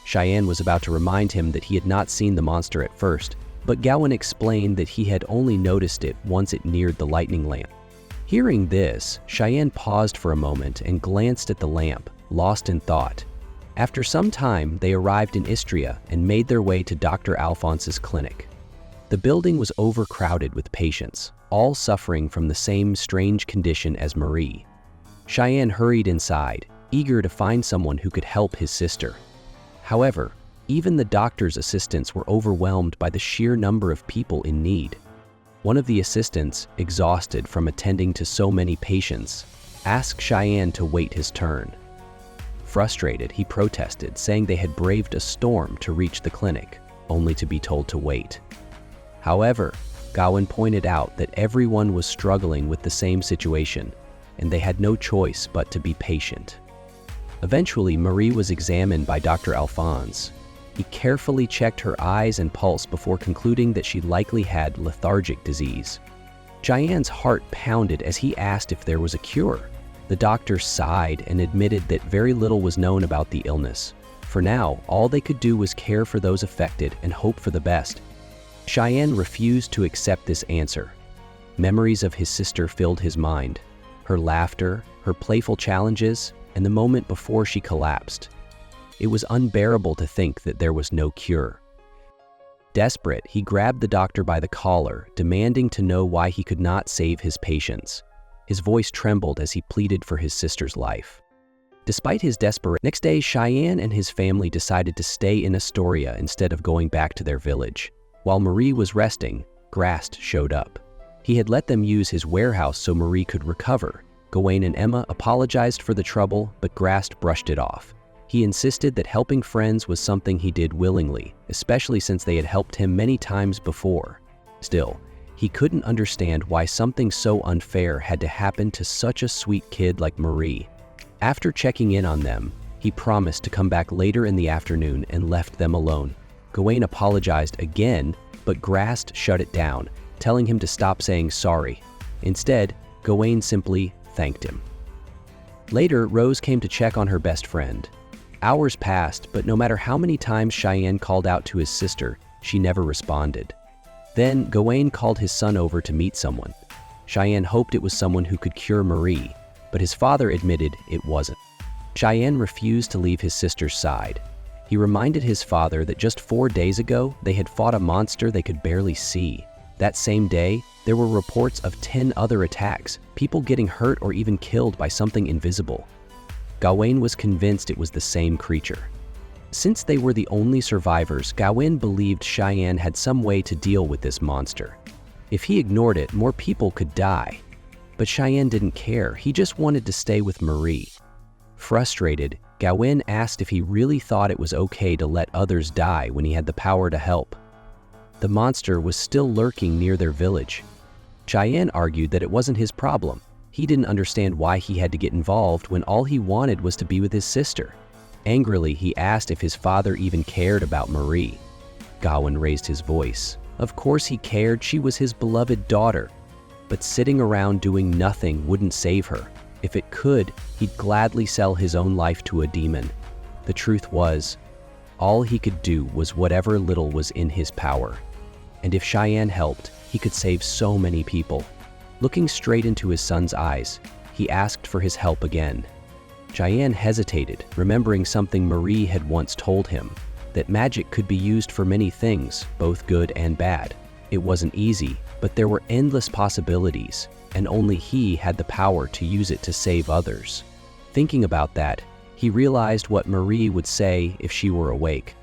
Cheyenne was about to remind him that he had not seen the monster at first, but Gawain explained that he had only noticed it once it neared the lightning lamp. Hearing this, Cheyenne paused for a moment and glanced at the lamp, lost in thought. After some time, they arrived in Istria and made their way to Dr. Alphonse's clinic. The building was overcrowded with patients, all suffering from the same strange condition as Marie. Cheyenne hurried inside, eager to find someone who could help his sister. However, even the doctor's assistants were overwhelmed by the sheer number of people in need. One of the assistants, exhausted from attending to so many patients, asked Cheyenne to wait his turn. Frustrated, he protested, saying they had braved a storm to reach the clinic, only to be told to wait. However, Gawain pointed out that everyone was struggling with the same situation, and they had no choice but to be patient. Eventually, Marie was examined by Dr. Alphonse. He carefully checked her eyes and pulse before concluding that she likely had lethargic disease. Cheyenne's heart pounded as he asked if there was a cure. The doctor sighed and admitted that very little was known about the illness. For now, all they could do was care for those affected and hope for the best. Cheyenne refused to accept this answer. Memories of his sister filled his mind. Her laughter, her playful challenges, and the moment before she collapsed. It was unbearable to think that there was no cure. Desperate, he grabbed the doctor by the collar, demanding to know why he could not save his patients. His voice trembled as he pleaded for his sister's life. Despite his desperation, next day Cheyenne and his family decided to stay in Astoria instead of going back to their village. While Marie was resting, Grast showed up. He had let them use his warehouse so Marie could recover. Gawain and Emma apologized for the trouble, but Grast brushed it off. He insisted that helping friends was something he did willingly, especially since they had helped him many times before. Still, he couldn't understand why something so unfair had to happen to such a sweet kid like Marie. After checking in on them, he promised to come back later in the afternoon and left them alone. Gawain apologized again, but Grast shut it down, telling him to stop saying sorry. Instead, Gawain simply thanked him. Later, Rose came to check on her best friend. Hours passed, but no matter how many times Cheyenne called out to his sister, she never responded. Then, Gawain called his son over to meet someone. Cheyenne hoped it was someone who could cure Marie, but his father admitted it wasn't. Cheyenne refused to leave his sister's side. He reminded his father that just 4 days ago, they had fought a monster they could barely see. That same day, there were reports of 10 other attacks, people getting hurt or even killed by something invisible. Gawain was convinced it was the same creature. Since they were the only survivors, Gawain believed Cheyenne had some way to deal with this monster. If he ignored it, more people could die. But Cheyenne didn't care, he just wanted to stay with Marie. Frustrated, Gawain asked if he really thought it was okay to let others die when he had the power to help. The monster was still lurking near their village. Cheyenne argued that it wasn't his problem. He didn't understand why he had to get involved when all he wanted was to be with his sister. Angrily, he asked if his father even cared about Marie. Gawain raised his voice. Of course he cared, she was his beloved daughter. But sitting around doing nothing wouldn't save her. If it could, he'd gladly sell his own life to a demon. The truth was, all he could do was whatever little was in his power. And if Cheyenne helped, he could save so many people. Looking straight into his son's eyes, he asked for his help again. Cheyenne hesitated, remembering something Marie had once told him, that magic could be used for many things, both good and bad. It wasn't easy, but there were endless possibilities, and only he had the power to use it to save others. Thinking about that, he realized what Marie would say if she were awake.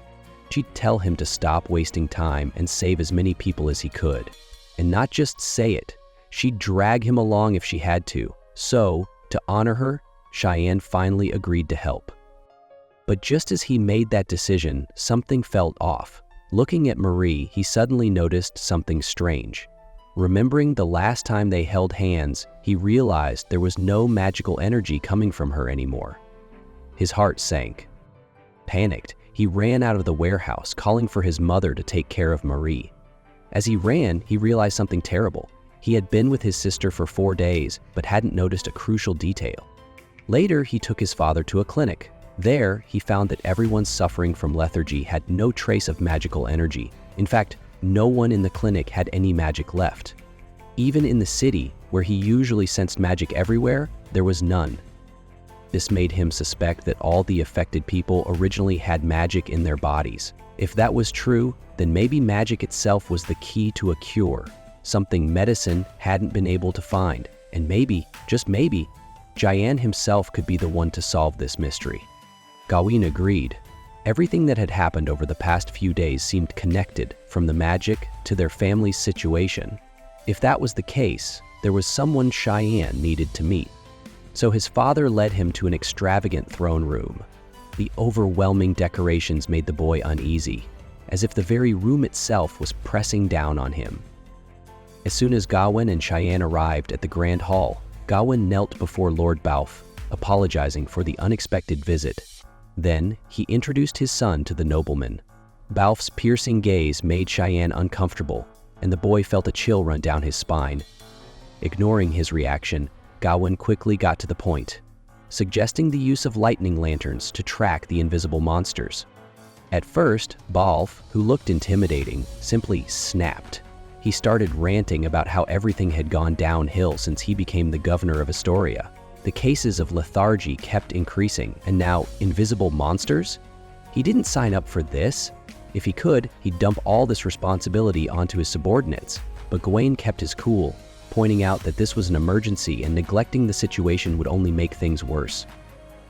She'd tell him to stop wasting time and save as many people as he could. And not just say it, she'd drag him along if she had to. So, to honor her, Cheyenne finally agreed to help. But just as he made that decision, something felt off. Looking at Marie, he suddenly noticed something strange. Remembering the last time they held hands, he realized there was no magical energy coming from her anymore. His heart sank. Panicked, he ran out of the warehouse, calling for his mother to take care of Marie. As he ran, he realized something terrible. He had been with his sister for 4 days, but hadn't noticed a crucial detail. Later, he took his father to a clinic. There, he found that everyone suffering from lethargy had no trace of magical energy. In fact, no one in the clinic had any magic left. Even in the city, where he usually sensed magic everywhere, there was none. This made him suspect that all the affected people originally had magic in their bodies. If that was true, then maybe magic itself was the key to a cure, something medicine hadn't been able to find. And maybe, just maybe, Cheyenne himself could be the one to solve this mystery. Gawain agreed. Everything that had happened over the past few days seemed connected, from the magic to their family's situation. If that was the case, there was someone Cheyenne needed to meet. So his father led him to an extravagant throne room. The overwhelming decorations made the boy uneasy, as if the very room itself was pressing down on him. As soon as Gawain and Cheyenne arrived at the grand hall, Gawain knelt before Lord Balf, apologizing for the unexpected visit. Then, he introduced his son to the nobleman. Balf's piercing gaze made Cheyenne uncomfortable, and the boy felt a chill run down his spine. Ignoring his reaction, Gawain quickly got to the point, suggesting the use of lightning lanterns to track the invisible monsters. At first, Balf, who looked intimidating, simply snapped. He started ranting about how everything had gone downhill since he became the governor of Astoria. The cases of lethargy kept increasing, and now invisible monsters? He didn't sign up for this. If he could, he'd dump all this responsibility onto his subordinates. But Gawain kept his cool, pointing out that this was an emergency and neglecting the situation would only make things worse.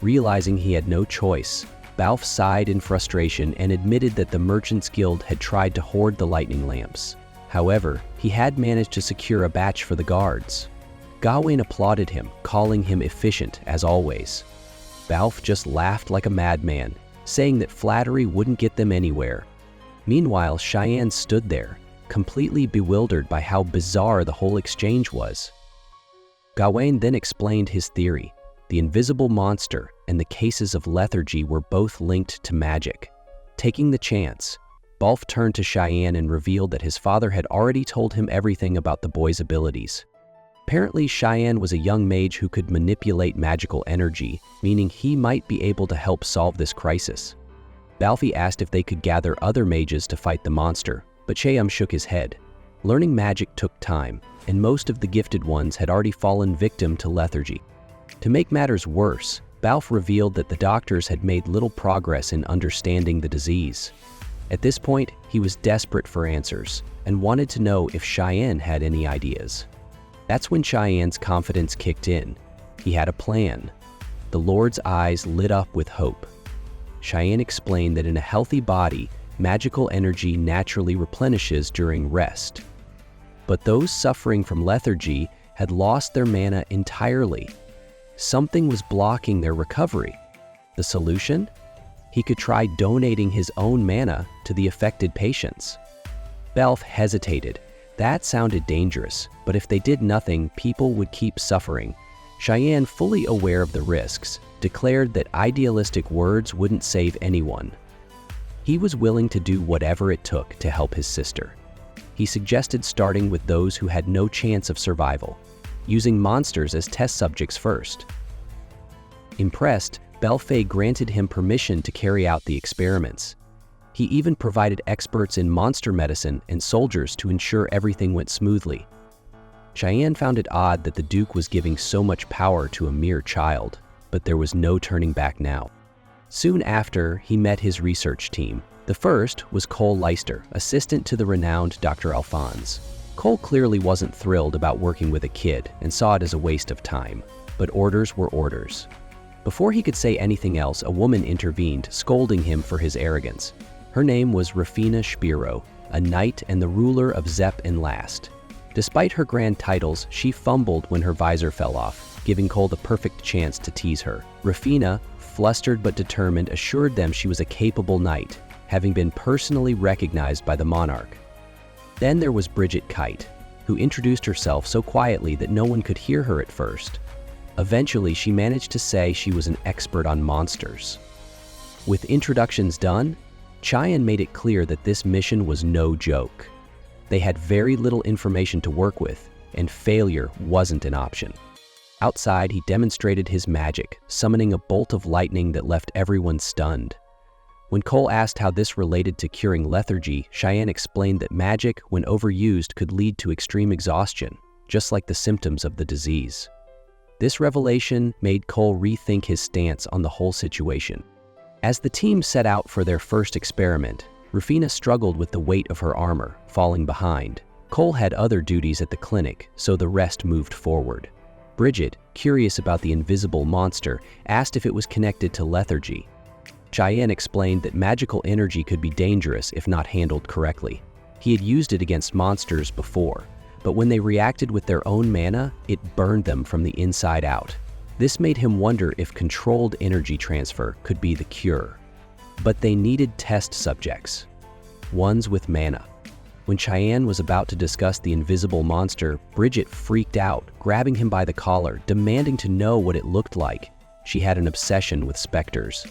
Realizing he had no choice, Balf sighed in frustration and admitted that the Merchants Guild had tried to hoard the lightning lamps. However, he had managed to secure a batch for the guards. Gawain applauded him, calling him efficient as always. Balf just laughed like a madman, saying that flattery wouldn't get them anywhere. Meanwhile, Cheyenne stood there, completely bewildered by how bizarre the whole exchange was. Gawain then explained his theory. The invisible monster and the cases of lethargy were both linked to magic. Taking the chance, Balf turned to Cheyenne and revealed that his father had already told him everything about the boy's abilities. Apparently, Cheyenne was a young mage who could manipulate magical energy, meaning he might be able to help solve this crisis. Balfi asked if they could gather other mages to fight the monster, but Cheyenne shook his head. Learning magic took time, and most of the gifted ones had already fallen victim to lethargy. To make matters worse, Balf revealed that the doctors had made little progress in understanding the disease. At this point, he was desperate for answers and wanted to know if Cheyenne had any ideas. That's when Cheyenne's confidence kicked in. He had a plan. The Lord's eyes lit up with hope. Cheyenne explained that in a healthy body, magical energy naturally replenishes during rest. But those suffering from lethargy had lost their mana entirely. Something was blocking their recovery. The solution? He could try donating his own mana to the affected patients. Belf hesitated. That sounded dangerous, but if they did nothing, people would keep suffering. Cheyenne, fully aware of the risks, declared that idealistic words wouldn't save anyone. He was willing to do whatever it took to help his sister. He suggested starting with those who had no chance of survival, using monsters as test subjects first. Impressed, Belfay granted him permission to carry out the experiments. He even provided experts in monster medicine and soldiers to ensure everything went smoothly. Cheyenne found it odd that the Duke was giving so much power to a mere child, but there was no turning back now. Soon after, he met his research team. The first was Cole Leister, assistant to the renowned Dr. Alphonse. Cole clearly wasn't thrilled about working with a kid and saw it as a waste of time, but orders were orders. Before he could say anything else, a woman intervened, scolding him for his arrogance. Her name was Rafina Spiro, a knight and the ruler of Zep and Last. Despite her grand titles, she fumbled when her visor fell off, giving Cole the perfect chance to tease her. Rafina, flustered but determined, assured them she was a capable knight, having been personally recognized by the monarch. Then there was Bridget Kite, who introduced herself so quietly that no one could hear her at first. Eventually, she managed to say she was an expert on monsters. With introductions done, Cheyenne made it clear that this mission was no joke. They had very little information to work with, and failure wasn't an option. Outside, he demonstrated his magic, summoning a bolt of lightning that left everyone stunned. When Cole asked how this related to curing lethargy, Cheyenne explained that magic, when overused, could lead to extreme exhaustion, just like the symptoms of the disease. This revelation made Cole rethink his stance on the whole situation. As the team set out for their first experiment, Rufina struggled with the weight of her armor, falling behind. Cole had other duties at the clinic, so the rest moved forward. Bridget, curious about the invisible monster, asked if it was connected to lethargy. Cheyenne explained that magical energy could be dangerous if not handled correctly. He had used it against monsters before, but when they reacted with their own mana, it burned them from the inside out. This made him wonder if controlled energy transfer could be the cure. But they needed test subjects, ones with mana. When Cheyenne was about to discuss the invisible monster, Bridget freaked out, grabbing him by the collar, demanding to know what it looked like. She had an obsession with specters.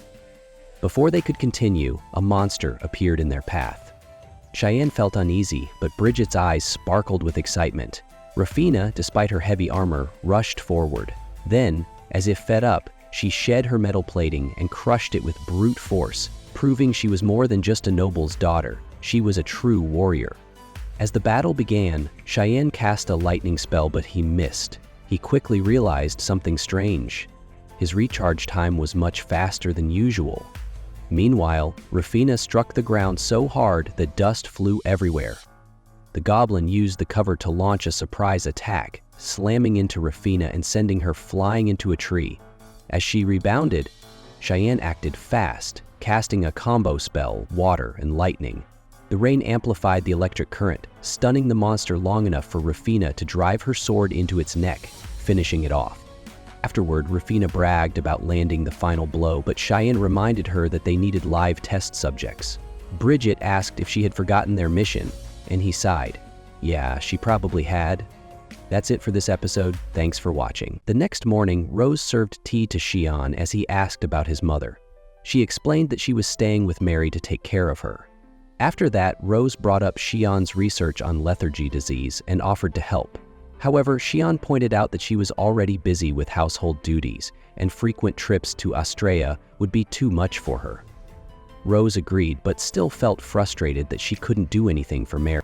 Before they could continue, a monster appeared in their path. Cheyenne felt uneasy, but Bridget's eyes sparkled with excitement. Rafina, despite her heavy armor, rushed forward. Then, as if fed up, she shed her metal plating and crushed it with brute force, proving she was more than just a noble's daughter. She was a true warrior. As the battle began, Cheyenne cast a lightning spell, but he missed. He quickly realized something strange. His recharge time was much faster than usual. Meanwhile, Rafina struck the ground so hard that dust flew everywhere. The goblin used the cover to launch a surprise attack, slamming into Rafina and sending her flying into a tree. As she rebounded, Cheyenne acted fast, casting a combo spell, water and lightning. The rain amplified the electric current, stunning the monster long enough for Rafina to drive her sword into its neck, finishing it off. Afterward, Rafina bragged about landing the final blow, but Cheyenne reminded her that they needed live test subjects. Bridget asked if she had forgotten their mission, and he sighed. Yeah, she probably had. That's it for this episode. Thanks for watching. The next morning, Rose served tea to Sion as he asked about his mother. She explained that she was staying with Mary to take care of her. After that, Rose brought up Sion's research on lethargy disease and offered to help. However, Sion pointed out that she was already busy with household duties, and frequent trips to Australia would be too much for her. Rose agreed, but still felt frustrated that she couldn't do anything for Mary.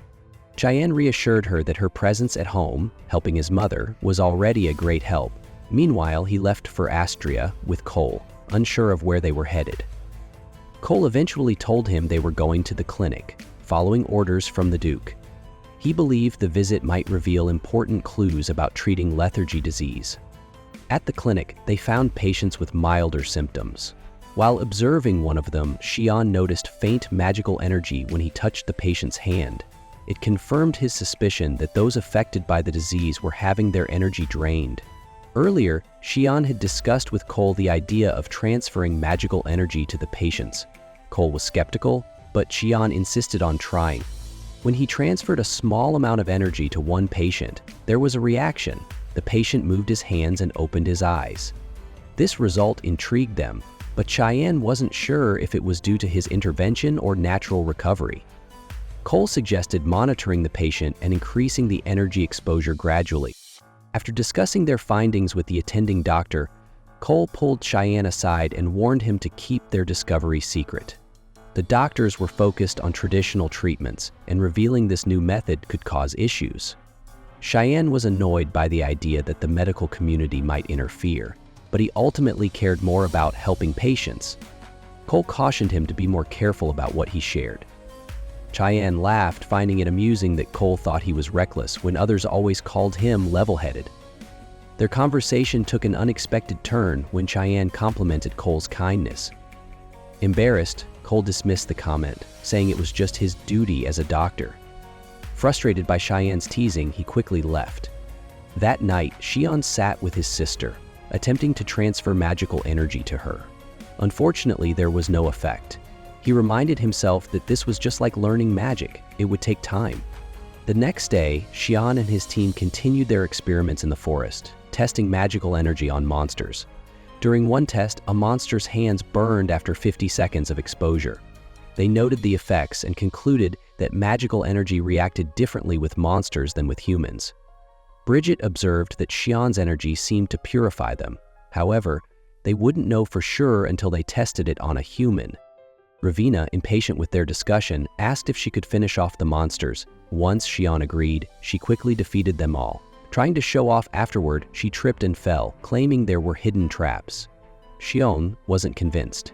Cheyenne reassured her that her presence at home, helping his mother, was already a great help. Meanwhile, he left for Astria with Cole, unsure of where they were headed. Cole eventually told him they were going to the clinic, following orders from the Duke. He believed the visit might reveal important clues about treating lethargy disease. At the clinic, they found patients with milder symptoms. While observing one of them, Sion noticed faint magical energy when he touched the patient's hand. It confirmed his suspicion that those affected by the disease were having their energy drained. Earlier, Sion had discussed with Cole the idea of transferring magical energy to the patients. Cole was skeptical, but Sion insisted on trying. When he transferred a small amount of energy to one patient, there was a reaction. The patient moved his hands and opened his eyes. This result intrigued them, but Cheyenne wasn't sure if it was due to his intervention or natural recovery. Cole suggested monitoring the patient and increasing the energy exposure gradually. After discussing their findings with the attending doctor, Cole pulled Cheyenne aside and warned him to keep their discovery secret. The doctors were focused on traditional treatments, and revealing this new method could cause issues. Cheyenne was annoyed by the idea that the medical community might interfere, but he ultimately cared more about helping patients. Cole cautioned him to be more careful about what he shared. Cheyenne laughed, finding it amusing that Cole thought he was reckless when others always called him level-headed. Their conversation took an unexpected turn when Cheyenne complimented Cole's kindness. Embarrassed, Cole dismissed the comment, saying it was just his duty as a doctor. Frustrated by Cheyenne's teasing, he quickly left. That night, Sion sat with his sister, attempting to transfer magical energy to her. Unfortunately, there was no effect. He reminded himself that this was just like learning magic. It would take time. The next day, Sion and his team continued their experiments in the forest, testing magical energy on monsters. During one test, a monster's hands burned after 50 seconds of exposure. They noted the effects and concluded that magical energy reacted differently with monsters than with humans. Bridget observed that Sion's energy seemed to purify them. However, they wouldn't know for sure until they tested it on a human. Ravina, impatient with their discussion, asked if she could finish off the monsters. Once Sion agreed, she quickly defeated them all. Trying to show off afterward, she tripped and fell, claiming there were hidden traps. Sion wasn't convinced.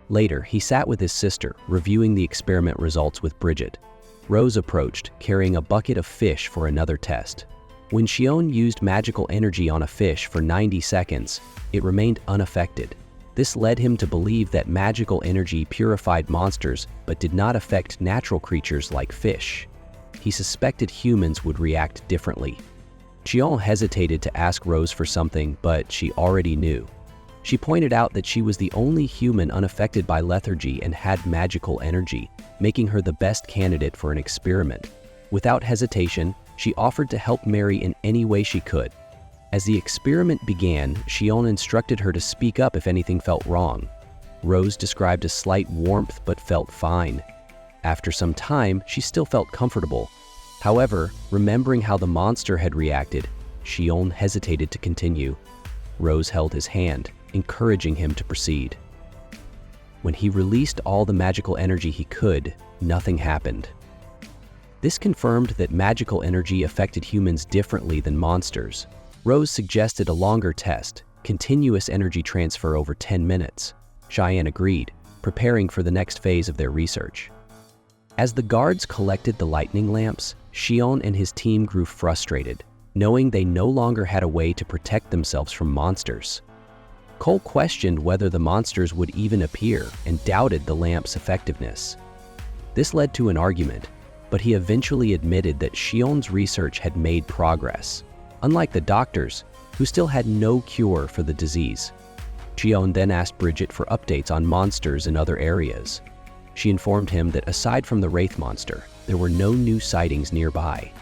Later, he sat with his sister, reviewing the experiment results with Bridget. Rose approached, carrying a bucket of fish for another test. When Sion used magical energy on a fish for 90 seconds, it remained unaffected. This led him to believe that magical energy purified monsters but did not affect natural creatures like fish. He suspected humans would react differently. Sion hesitated to ask Rose for something, but she already knew. She pointed out that she was the only human unaffected by lethargy and had magical energy, making her the best candidate for an experiment. Without hesitation, she offered to help Mary in any way she could. As the experiment began, Sion instructed her to speak up if anything felt wrong. Rose described a slight warmth but felt fine. After some time, she still felt comfortable. However, remembering how the monster had reacted, Sion hesitated to continue. Rose held his hand, encouraging him to proceed. When he released all the magical energy he could, nothing happened. This confirmed that magical energy affected humans differently than monsters. Rose suggested a longer test, continuous energy transfer over 10 minutes. Cheyenne agreed, preparing for the next phase of their research. As the guards collected the lightning lamps, Sion and his team grew frustrated, knowing they no longer had a way to protect themselves from monsters. Cole questioned whether the monsters would even appear and doubted the lamp's effectiveness. This led to an argument, but he eventually admitted that Sion's research had made progress, unlike the doctors, who still had no cure for the disease. Sion then asked Bridget for updates on monsters in other areas. She informed him that aside from the Wraith monster, there were no new sightings nearby.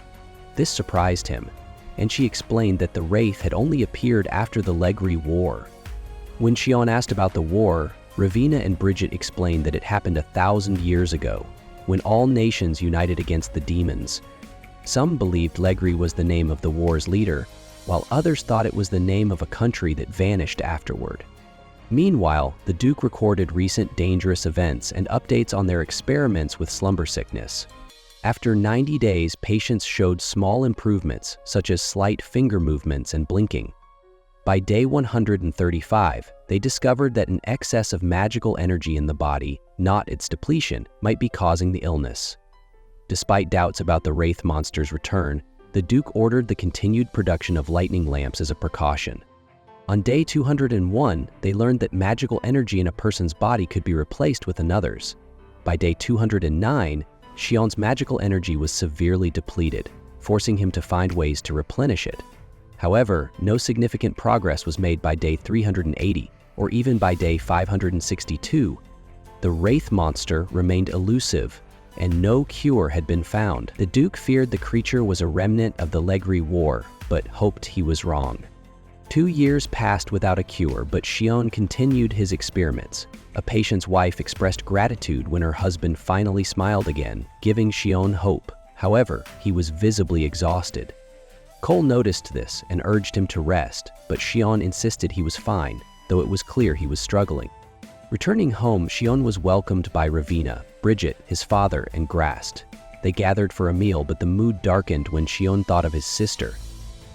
This surprised him, and she explained that the Wraith had only appeared after the Legri War. When Sion asked about the war, Ravina and Bridget explained that it happened 1,000 years ago, when all nations united against the demons. Some believed Legri was the name of the war's leader, while others thought it was the name of a country that vanished afterward. Meanwhile, the Duke recorded recent dangerous events and updates on their experiments with slumber sickness. After 90 days, patients showed small improvements, such as slight finger movements and blinking. By day 135, they discovered that an excess of magical energy in the body, not its depletion, might be causing the illness. Despite doubts about the Wraith monster's return, the Duke ordered the continued production of lightning lamps as a precaution. On day 201, they learned that magical energy in a person's body could be replaced with another's. By day 209, Sion's magical energy was severely depleted, forcing him to find ways to replenish it. However, no significant progress was made by day 380, or even by day 562. The Wraith monster remained elusive, and no cure had been found. The Duke feared the creature was a remnant of the Legri War, but hoped he was wrong. 2 years passed without a cure, but Sion continued his experiments. A patient's wife expressed gratitude when her husband finally smiled again, giving Sion hope. However, he was visibly exhausted. Cole noticed this and urged him to rest, but Sion insisted he was fine, though it was clear he was struggling. Returning home, Sion was welcomed by Ravina, Bridget, his father, and Grast. They gathered for a meal, but the mood darkened when Sion thought of his sister.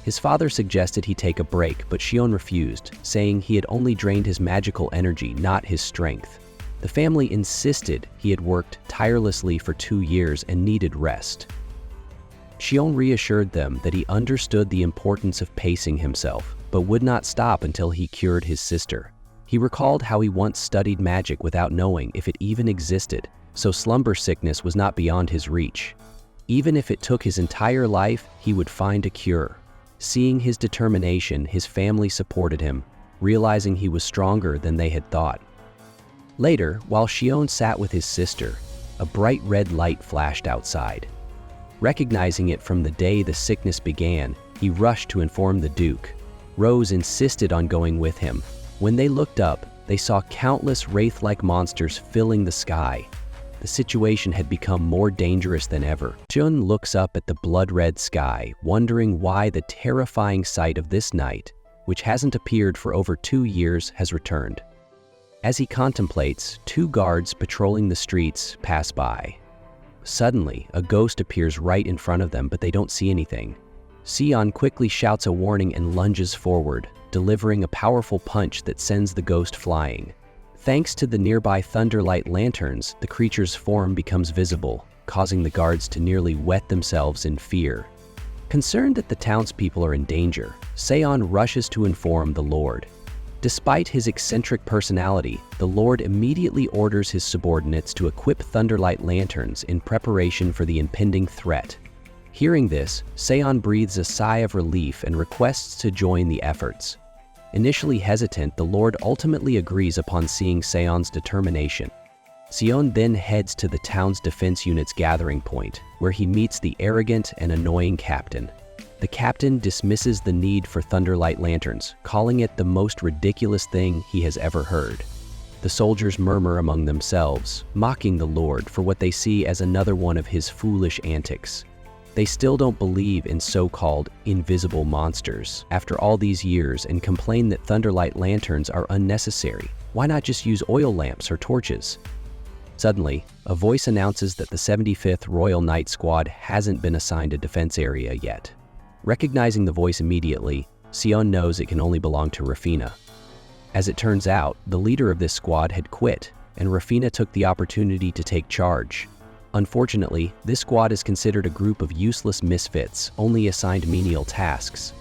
His father suggested he take a break, but Sion refused, saying he had only drained his magical energy, not his strength. The family insisted he had worked tirelessly for 2 years and needed rest. Sion reassured them that he understood the importance of pacing himself, but would not stop until he cured his sister. He recalled how he once studied magic without knowing if it even existed, so slumber sickness was not beyond his reach. Even if it took his entire life, he would find a cure. Seeing his determination, his family supported him, realizing he was stronger than they had thought. Later, while Sion sat with his sister, a bright red light flashed outside. Recognizing it from the day the sickness began, he rushed to inform the Duke. Rose insisted on going with him. When they looked up, they saw countless wraith-like monsters filling the sky. The situation had become more dangerous than ever. Jun looks up at the blood-red sky, wondering why the terrifying sight of this night, which hasn't appeared for over 2 years, has returned. As he contemplates, 2 guards patrolling the streets pass by. Suddenly, a ghost appears right in front of them, but they don't see anything. Sion quickly shouts a warning and lunges forward, delivering a powerful punch that sends the ghost flying. Thanks to the nearby thunderlight lanterns, the creature's form becomes visible, causing the guards to nearly wet themselves in fear. Concerned that the townspeople are in danger, Sion rushes to inform the Lord. Despite his eccentric personality, the Lord immediately orders his subordinates to equip thunderlight lanterns in preparation for the impending threat. Hearing this, Sion breathes a sigh of relief and requests to join the efforts. Initially hesitant, the Lord ultimately agrees upon seeing Sion's determination. Sion then heads to the town's defense unit's gathering point, where he meets the arrogant and annoying captain. The captain dismisses the need for thunderlight lanterns, calling it the most ridiculous thing he has ever heard. The soldiers murmur among themselves, mocking the Lord for what they see as another one of his foolish antics. They still don't believe in so-called invisible monsters after all these years and complain that thunderlight lanterns are unnecessary. Why not just use oil lamps or torches? Suddenly, a voice announces that the 75th Royal Knight Squad hasn't been assigned a defense area yet. Recognizing the voice immediately, Sion knows it can only belong to Rafina. As it turns out, the leader of this squad had quit, and Rafina took the opportunity to take charge. Unfortunately, this squad is considered a group of useless misfits, only assigned menial tasks.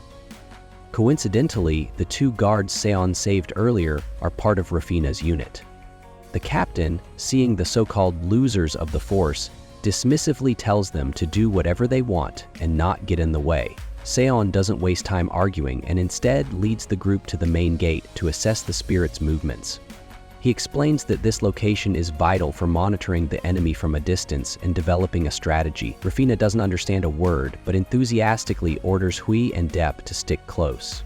Coincidentally, the 2 guards Sion saved earlier are part of Rafina's unit. The captain, seeing the so-called losers of the force, dismissively tells them to do whatever they want and not get in the way. Sion doesn't waste time arguing and instead leads the group to the main gate to assess the spirit's movements. He explains that this location is vital for monitoring the enemy from a distance and developing a strategy. Rafina doesn't understand a word, but enthusiastically orders Hui and Depp to stick close.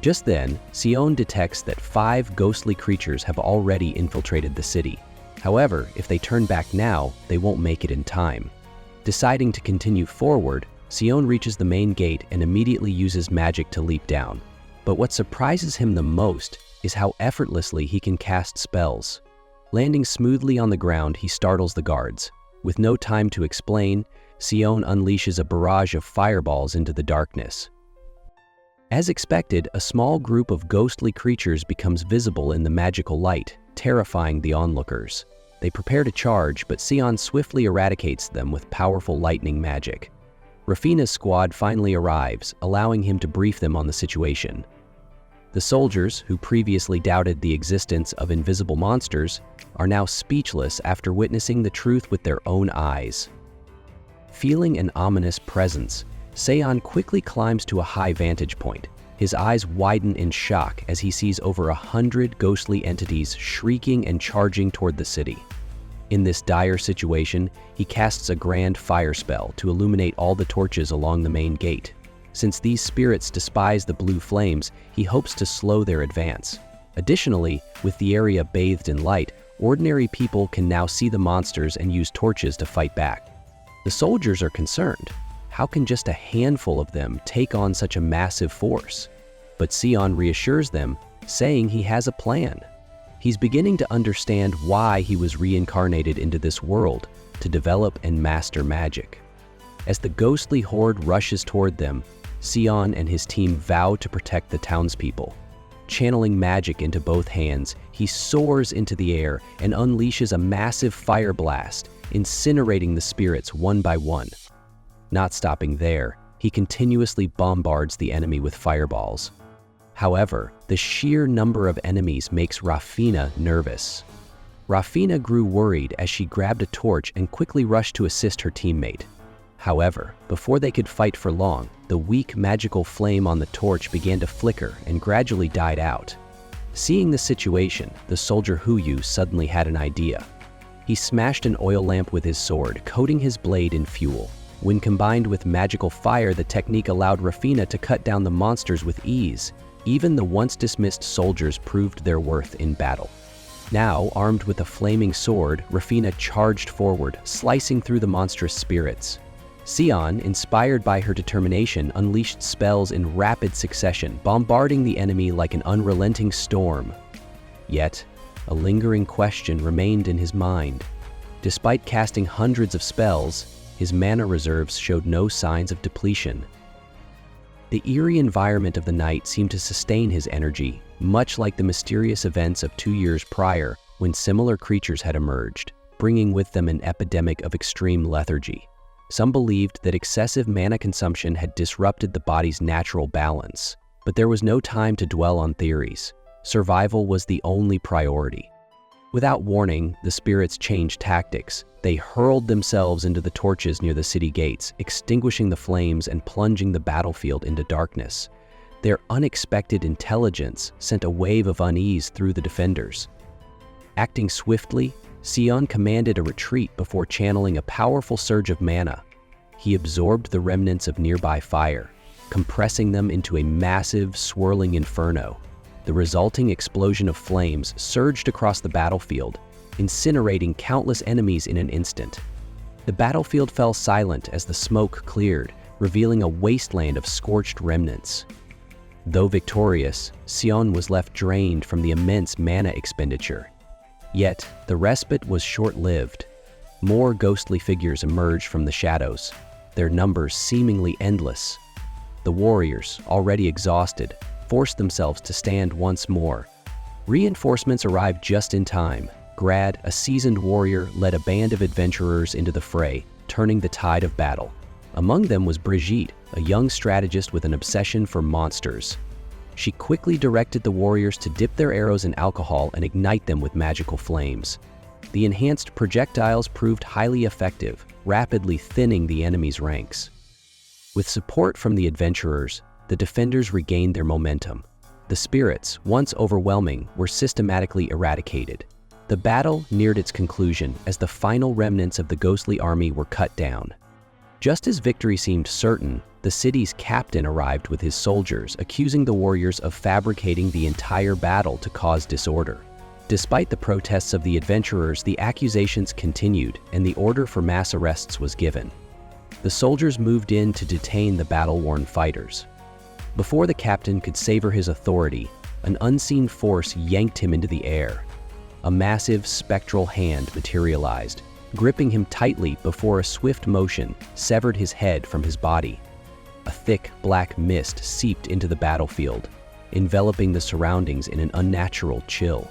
Just then, Sion detects that 5 ghostly creatures have already infiltrated the city. However, if they turn back now, they won't make it in time. Deciding to continue forward, Sion reaches the main gate and immediately uses magic to leap down. But what surprises him the most is how effortlessly he can cast spells. Landing smoothly on the ground, he startles the guards. With no time to explain, Sion unleashes a barrage of fireballs into the darkness. As expected, a small group of ghostly creatures becomes visible in the magical light, terrifying the onlookers. They prepare to charge, but Sion swiftly eradicates them with powerful lightning magic. Rafina's squad finally arrives, allowing him to brief them on the situation. The soldiers, who previously doubted the existence of invisible monsters, are now speechless after witnessing the truth with their own eyes. Feeling an ominous presence, Sion quickly climbs to a high vantage point. His eyes widen in shock as he sees over 100 ghostly entities shrieking and charging toward the city. In this dire situation, he casts a grand fire spell to illuminate all the torches along the main gate. Since these spirits despise the blue flames, he hopes to slow their advance. Additionally, with the area bathed in light, ordinary people can now see the monsters and use torches to fight back. The soldiers are concerned. How can just a handful of them take on such a massive force? But Sion reassures them, saying he has a plan. He's beginning to understand why he was reincarnated into this world, to develop and master magic. As the ghostly horde rushes toward them, Sion and his team vow to protect the townspeople. Channeling magic into both hands, he soars into the air and unleashes a massive fire blast, incinerating the spirits one by one. Not stopping there, he continuously bombards the enemy with fireballs. However, the sheer number of enemies makes Rafina nervous. Rafina grew worried as she grabbed a torch and quickly rushed to assist her teammate. However, before they could fight for long, the weak magical flame on the torch began to flicker and gradually died out. Seeing the situation, the soldier Huyu suddenly had an idea. He smashed an oil lamp with his sword, coating his blade in fuel. When combined with magical fire, the technique allowed Rafina to cut down the monsters with ease. Even the once dismissed soldiers proved their worth in battle. Now, armed with a flaming sword, Rafina charged forward, slicing through the monstrous spirits. Sion, inspired by her determination, unleashed spells in rapid succession, bombarding the enemy like an unrelenting storm. Yet, a lingering question remained in his mind. Despite casting hundreds of spells, his mana reserves showed no signs of depletion. The eerie environment of the night seemed to sustain his energy, much like the mysterious events of 2 years prior when similar creatures had emerged, bringing with them an epidemic of extreme lethargy. Some believed that excessive mana consumption had disrupted the body's natural balance, but there was no time to dwell on theories. Survival was the only priority. Without warning, the spirits changed tactics. They hurled themselves into the torches near the city gates, extinguishing the flames and plunging the battlefield into darkness. Their unexpected intelligence sent a wave of unease through the defenders. Acting swiftly, Sion commanded a retreat before channeling a powerful surge of mana. He absorbed the remnants of nearby fire, compressing them into a massive, swirling inferno. The resulting explosion of flames surged across the battlefield, incinerating countless enemies in an instant. The battlefield fell silent as the smoke cleared, revealing a wasteland of scorched remnants. Though victorious, Sion was left drained from the immense mana expenditure. Yet, the respite was short-lived. More ghostly figures emerged from the shadows, their numbers seemingly endless. The warriors, already exhausted, forced themselves to stand once more. Reinforcements arrived just in time. Grad, a seasoned warrior, led a band of adventurers into the fray, turning the tide of battle. Among them was Brigitte, a young strategist with an obsession for monsters. She quickly directed the warriors to dip their arrows in alcohol and ignite them with magical flames. The enhanced projectiles proved highly effective, rapidly thinning the enemy's ranks. With support from the adventurers, the defenders regained their momentum. The spirits, once overwhelming, were systematically eradicated. The battle neared its conclusion as the final remnants of the ghostly army were cut down. Just as victory seemed certain, the city's captain arrived with his soldiers, accusing the warriors of fabricating the entire battle to cause disorder. Despite the protests of the adventurers, the accusations continued, and the order for mass arrests was given. The soldiers moved in to detain the battle-worn fighters. Before the captain could savor his authority, an unseen force yanked him into the air. A massive, spectral hand materialized, gripping him tightly before a swift motion severed his head from his body. A thick, black mist seeped into the battlefield, enveloping the surroundings in an unnatural chill.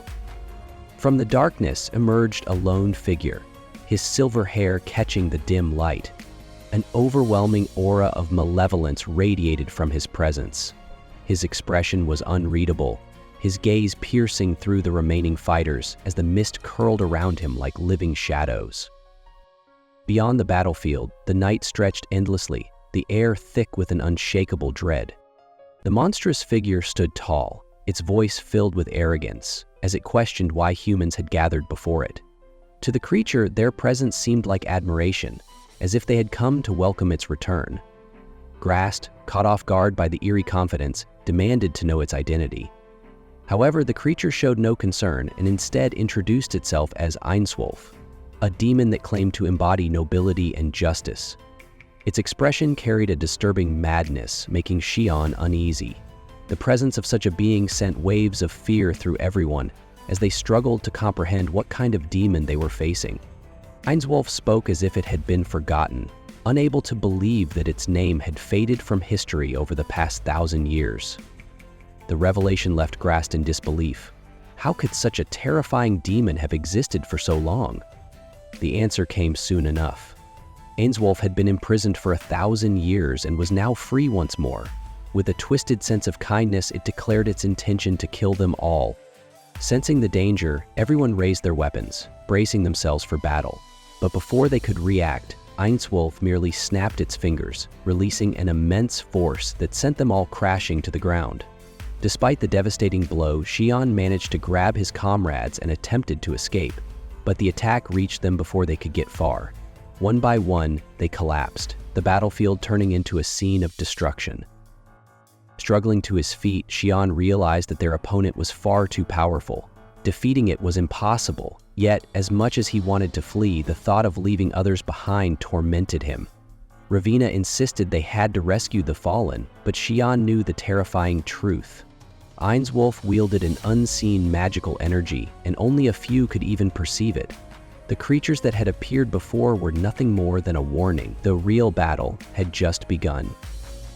From the darkness emerged a lone figure, his silver hair catching the dim light. An overwhelming aura of malevolence radiated from his presence. His expression was unreadable, his gaze piercing through the remaining fighters as the mist curled around him like living shadows. Beyond the battlefield, the night stretched endlessly, the air thick with an unshakable dread. The monstrous figure stood tall, its voice filled with arrogance, as it questioned why humans had gathered before it. To the creature, their presence seemed like admiration, as if they had come to welcome its return. Grast, caught off guard by the eerie confidence, demanded to know its identity. However, the creature showed no concern and instead introduced itself as Ainswolf, a demon that claimed to embody nobility and justice. Its expression carried a disturbing madness, making Sion uneasy. The presence of such a being sent waves of fear through everyone as they struggled to comprehend what kind of demon they were facing. Ainswolf spoke as if it had been forgotten, unable to believe that its name had faded from history over the past 1,000 years. The revelation left Grast in disbelief. How could such a terrifying demon have existed for so long? The answer came soon enough. Ainswolf had been imprisoned for 1,000 years and was now free once more. With a twisted sense of kindness, it declared its intention to kill them all. Sensing the danger, everyone raised their weapons, bracing themselves for battle. But before they could react, Ainswolf merely snapped its fingers, releasing an immense force that sent them all crashing to the ground. Despite the devastating blow, Sion managed to grab his comrades and attempted to escape, but the attack reached them before they could get far. One by one, they collapsed, the battlefield turning into a scene of destruction. Struggling to his feet, Sion realized that their opponent was far too powerful. Defeating it was impossible, yet, as much as he wanted to flee, the thought of leaving others behind tormented him. Ravina insisted they had to rescue the fallen, but Sion knew the terrifying truth. Ainswolf wielded an unseen magical energy, and only a few could even perceive it. The creatures that had appeared before were nothing more than a warning. The real battle had just begun.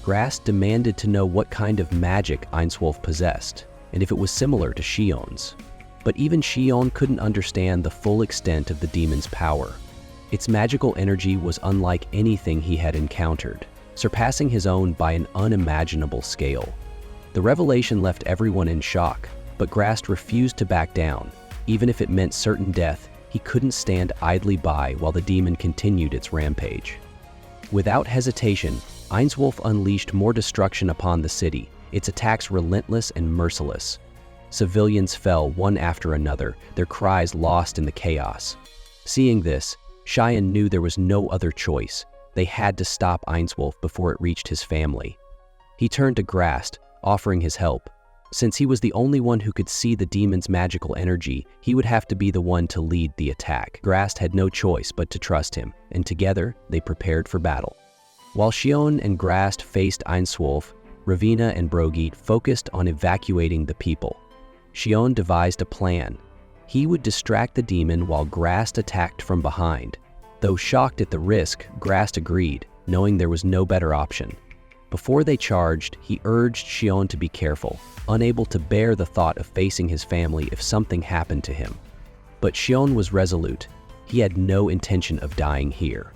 Grast demanded to know what kind of magic Ainswolf possessed, and if it was similar to Shion's. But even Sion couldn't understand the full extent of the demon's power. Its magical energy was unlike anything he had encountered, surpassing his own by an unimaginable scale. The revelation left everyone in shock, but Grast refused to back down. Even if it meant certain death, he couldn't stand idly by while the demon continued its rampage. Without hesitation, Ainswolf unleashed more destruction upon the city, its attacks relentless and merciless. Civilians fell one after another, their cries lost in the chaos. Seeing this, Sion knew there was no other choice. They had to stop Ainswolf before it reached his family. He turned to Grast, offering his help. Since he was the only one who could see the demon's magical energy, he would have to be the one to lead the attack. Grast had no choice but to trust him, and together they prepared for battle. While Sion and Grast faced Ainswolf, Ravina and Brogit focused on evacuating the people. Sion devised a plan. He would distract the demon while Grast attacked from behind. Though shocked at the risk, Grast agreed, knowing there was no better option. Before they charged, he urged Sion to be careful, unable to bear the thought of facing his family if something happened to him. But Sion was resolute. He had no intention of dying here.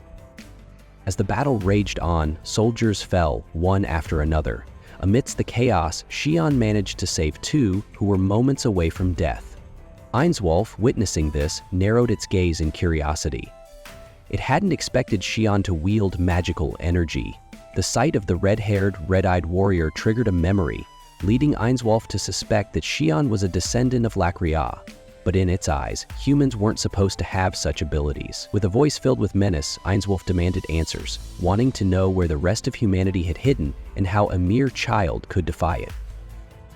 As the battle raged on, soldiers fell, one after another. Amidst the chaos, Sion managed to save two who were moments away from death. Ainswolf, witnessing this, narrowed its gaze in curiosity. It hadn't expected Sion to wield magical energy. The sight of the red-haired, red-eyed warrior triggered a memory, leading Ainswolf to suspect that Sion was a descendant of Lakria. But in its eyes, humans weren't supposed to have such abilities. With a voice filled with menace, Ainswolf demanded answers, wanting to know where the rest of humanity had hidden and how a mere child could defy it.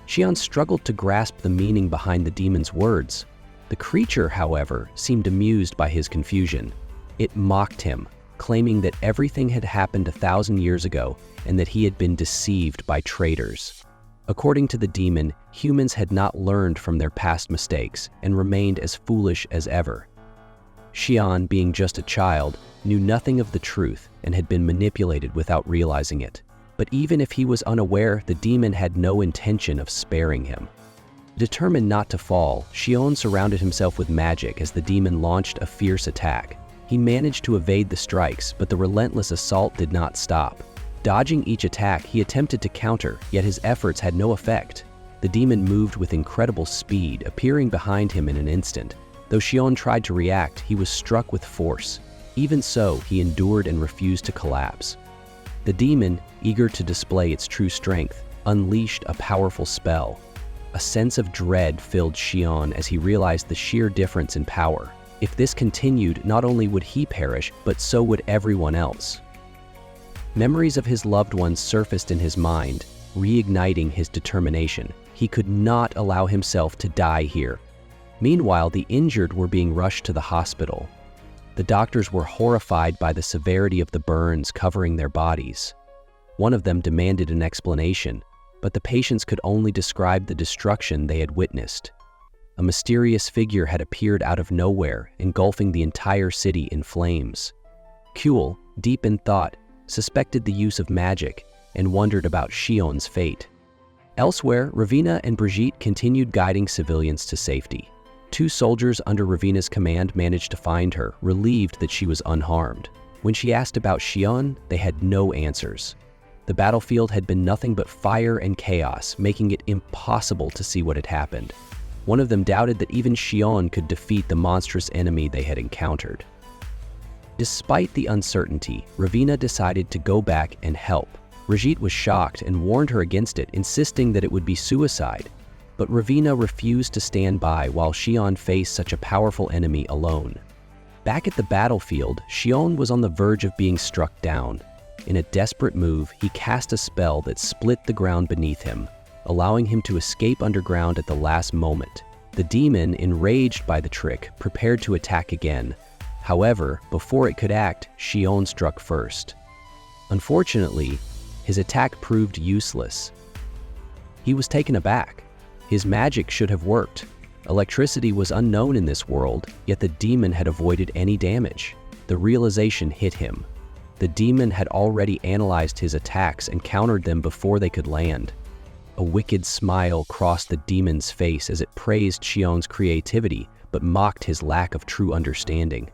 Sion struggled to grasp the meaning behind the demon's words. The creature, however, seemed amused by his confusion. It mocked him. claiming that everything had happened 1,000 years ago and that he had been deceived by traitors. According to the demon, humans had not learned from their past mistakes and remained as foolish as ever. Sion, being just a child, knew nothing of the truth and had been manipulated without realizing it. But even if he was unaware, the demon had no intention of sparing him. Determined not to fall, Sion surrounded himself with magic as the demon launched a fierce attack. He managed to evade the strikes, but the relentless assault did not stop. Dodging each attack, he attempted to counter, yet his efforts had no effect. The demon moved with incredible speed, appearing behind him in an instant. Though Sion tried to react, he was struck with force. Even so, he endured and refused to collapse. The demon, eager to display its true strength, unleashed a powerful spell. A sense of dread filled Sion as he realized the sheer difference in power. If this continued, not only would he perish, but so would everyone else. Memories of his loved ones surfaced in his mind, reigniting his determination. He could not allow himself to die here. Meanwhile, the injured were being rushed to the hospital. The doctors were horrified by the severity of the burns covering their bodies. One of them demanded an explanation, but the patients could only describe the destruction they had witnessed. A mysterious figure had appeared out of nowhere, engulfing the entire city in flames. Kuel, deep in thought, suspected the use of magic and wondered about Sion's fate. Elsewhere, Ravina and Brigitte continued guiding civilians to safety. 2 soldiers under Ravina's command managed to find her, relieved that she was unharmed. When she asked about Sion, they had no answers. The battlefield had been nothing but fire and chaos, making it impossible to see what had happened. One of them doubted that even Sion could defeat the monstrous enemy they had encountered. Despite the uncertainty, Ravina decided to go back and help. Brigitte was shocked and warned her against it, insisting that it would be suicide. But Ravina refused to stand by while Sion faced such a powerful enemy alone. Back at the battlefield, Sion was on the verge of being struck down. In a desperate move, he cast a spell that split the ground beneath him, allowing him to escape underground at the last moment. The demon, enraged by the trick, prepared to attack again. However, before it could act, Sion struck first. Unfortunately, his attack proved useless. He was taken aback. His magic should have worked. Electricity was unknown in this world, yet the demon had avoided any damage. The realization hit him. The demon had already analyzed his attacks and countered them before they could land. A wicked smile crossed the demon's face as it praised Sion's creativity, but mocked his lack of true understanding.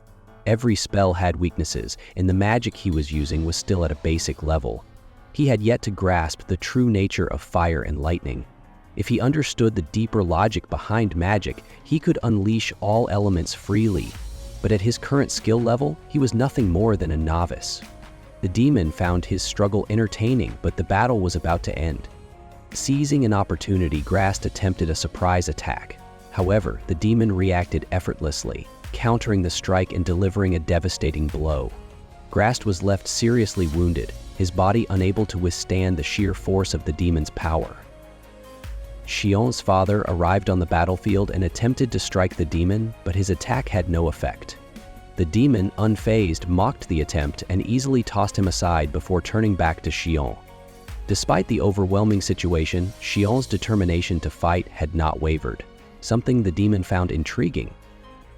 Every spell had weaknesses, and the magic he was using was still at a basic level. He had yet to grasp the true nature of fire and lightning. If he understood the deeper logic behind magic, he could unleash all elements freely. But at his current skill level, he was nothing more than a novice. The demon found his struggle entertaining, but the battle was about to end. Seizing an opportunity, Grast attempted a surprise attack. However, the demon reacted effortlessly, countering the strike and delivering a devastating blow. Grast was left seriously wounded, his body unable to withstand the sheer force of the demon's power. Sion's father arrived on the battlefield and attempted to strike the demon, but his attack had no effect. The demon, unfazed, mocked the attempt and easily tossed him aside before turning back to Sion. Despite the overwhelming situation, Sion's determination to fight had not wavered, something the demon found intriguing.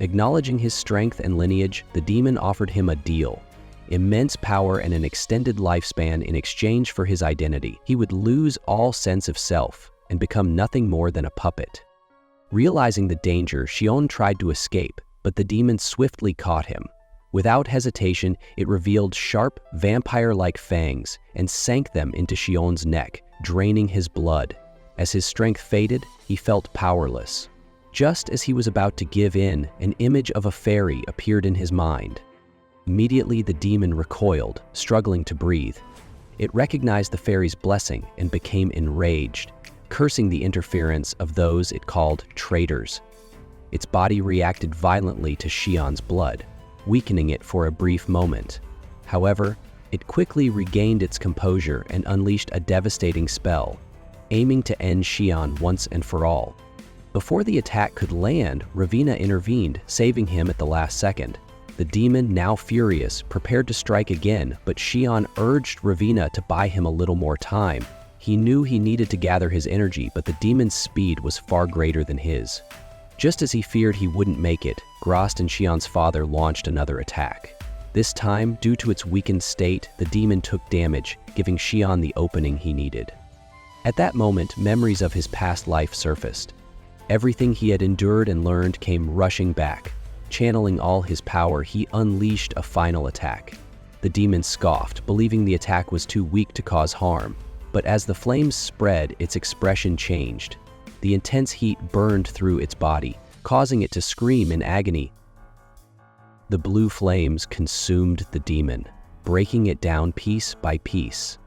Acknowledging his strength and lineage, the demon offered him a deal: immense power and an extended lifespan in exchange for his identity. He would lose all sense of self and become nothing more than a puppet. Realizing the danger, Sion tried to escape, but the demon swiftly caught him. Without hesitation, it revealed sharp, vampire-like fangs and sank them into Sion's neck, draining his blood. As his strength faded, he felt powerless. Just as he was about to give in, an image of a fairy appeared in his mind. Immediately, the demon recoiled, struggling to breathe. It recognized the fairy's blessing and became enraged, cursing the interference of those it called traitors. Its body reacted violently to Sion's blood, weakening it for a brief moment. However, it quickly regained its composure and unleashed a devastating spell, aiming to end Sion once and for all. Before the attack could land, Ravina intervened, saving him at the last second. The demon, now furious, prepared to strike again, but Sion urged Ravina to buy him a little more time. He knew he needed to gather his energy, but the demon's speed was far greater than his. Just as he feared he wouldn't make it, Grost and Sion's father launched another attack. This time, due to its weakened state, the demon took damage, giving Sion the opening he needed. At that moment, memories of his past life surfaced. Everything he had endured and learned came rushing back. Channeling all his power, he unleashed a final attack. The demon scoffed, believing the attack was too weak to cause harm. But as the flames spread, its expression changed. The intense heat burned through its body, causing it to scream in agony. The blue flames consumed the demon, breaking it down piece by piece.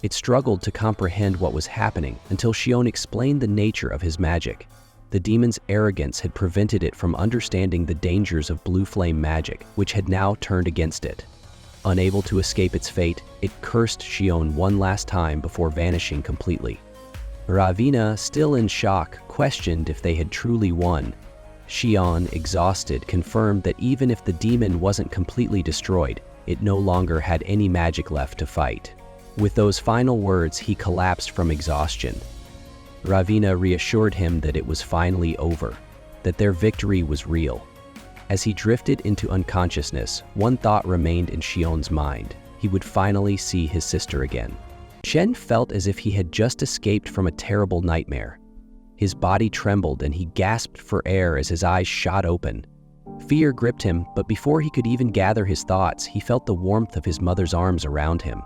It struggled to comprehend what was happening until Sion explained the nature of his magic. The demon's arrogance had prevented it from understanding the dangers of blue flame magic, which had now turned against it. Unable to escape its fate, it cursed Sion one last time before vanishing completely. Ravina, still in shock, questioned if they had truly won. Sion, exhausted, confirmed that even if the demon wasn't completely destroyed, it no longer had any magic left to fight. With those final words, he collapsed from exhaustion. Ravina reassured him that it was finally over, that their victory was real. As he drifted into unconsciousness, one thought remained in Sion's mind. He would finally see his sister again. Shen felt as if he had just escaped from a terrible nightmare. His body trembled and he gasped for air as his eyes shot open. Fear gripped him, but before he could even gather his thoughts, he felt the warmth of his mother's arms around him.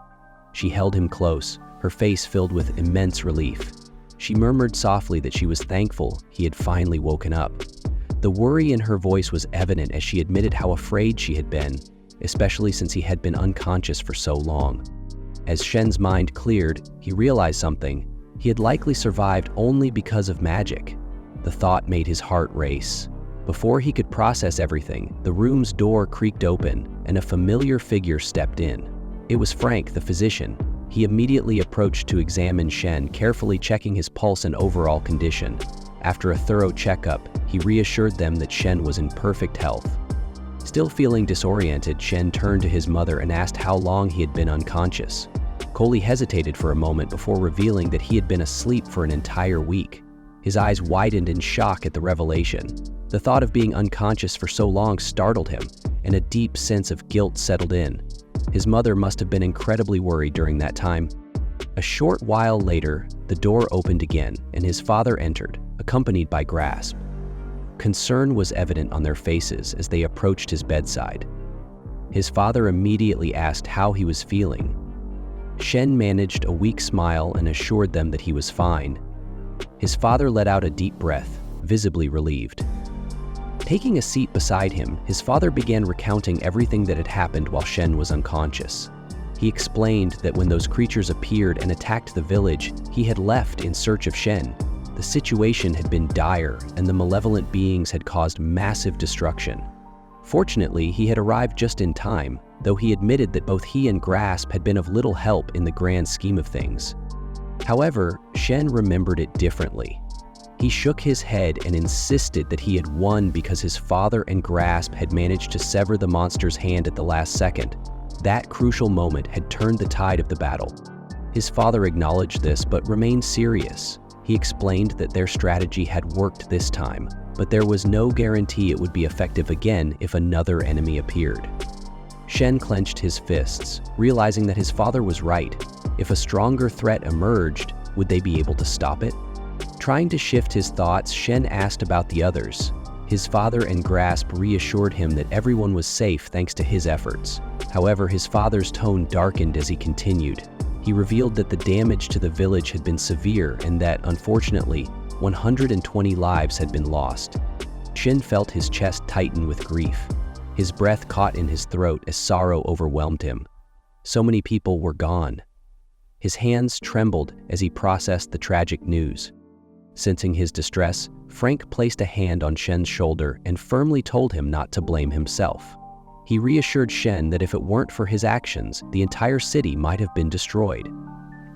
She held him close, her face filled with immense relief. She murmured softly that she was thankful he had finally woken up. The worry in her voice was evident as she admitted how afraid she had been, especially since he had been unconscious for so long. As Shen's mind cleared, he realized something. He had likely survived only because of magic. The thought made his heart race. Before he could process everything, the room's door creaked open and a familiar figure stepped in. It was Frank, the physician. He immediately approached to examine Shen, carefully checking his pulse and overall condition. After a thorough checkup, he reassured them that Shen was in perfect health. Still feeling disoriented, Shen turned to his mother and asked how long he had been unconscious. Coley hesitated for a moment before revealing that he had been asleep for an entire week. His eyes widened in shock at the revelation. The thought of being unconscious for so long startled him, and a deep sense of guilt settled in. His mother must have been incredibly worried during that time. A short while later, the door opened again, and his father entered, accompanied by Grasp. Concern was evident on their faces as they approached his bedside. His father immediately asked how he was feeling. Shen managed a weak smile and assured them that he was fine. His father let out a deep breath, visibly relieved. Taking a seat beside him, his father began recounting everything that had happened while Shen was unconscious. He explained that when those creatures appeared and attacked the village, he had left in search of Shen. The situation had been dire, and the malevolent beings had caused massive destruction. Fortunately, he had arrived just in time, though he admitted that both he and Grasp had been of little help in the grand scheme of things. However, Shen remembered it differently. He shook his head and insisted that he had won because his father and Grasp had managed to sever the monster's hand at the last second. That crucial moment had turned the tide of the battle. His father acknowledged this but remained serious. He explained that their strategy had worked this time, but there was no guarantee it would be effective again if another enemy appeared. Shen clenched his fists, realizing that his father was right. If a stronger threat emerged, would they be able to stop it? Trying to shift his thoughts, Shen asked about the others. His father and Grasp reassured him that everyone was safe thanks to his efforts. However, his father's tone darkened as he continued. He revealed that the damage to the village had been severe and that, unfortunately, 120 lives had been lost. Shen felt his chest tighten with grief. His breath caught in his throat as sorrow overwhelmed him. So many people were gone. His hands trembled as he processed the tragic news. Sensing his distress, Frank placed a hand on Shen's shoulder and firmly told him not to blame himself. He reassured Shen that if it weren't for his actions, the entire city might have been destroyed.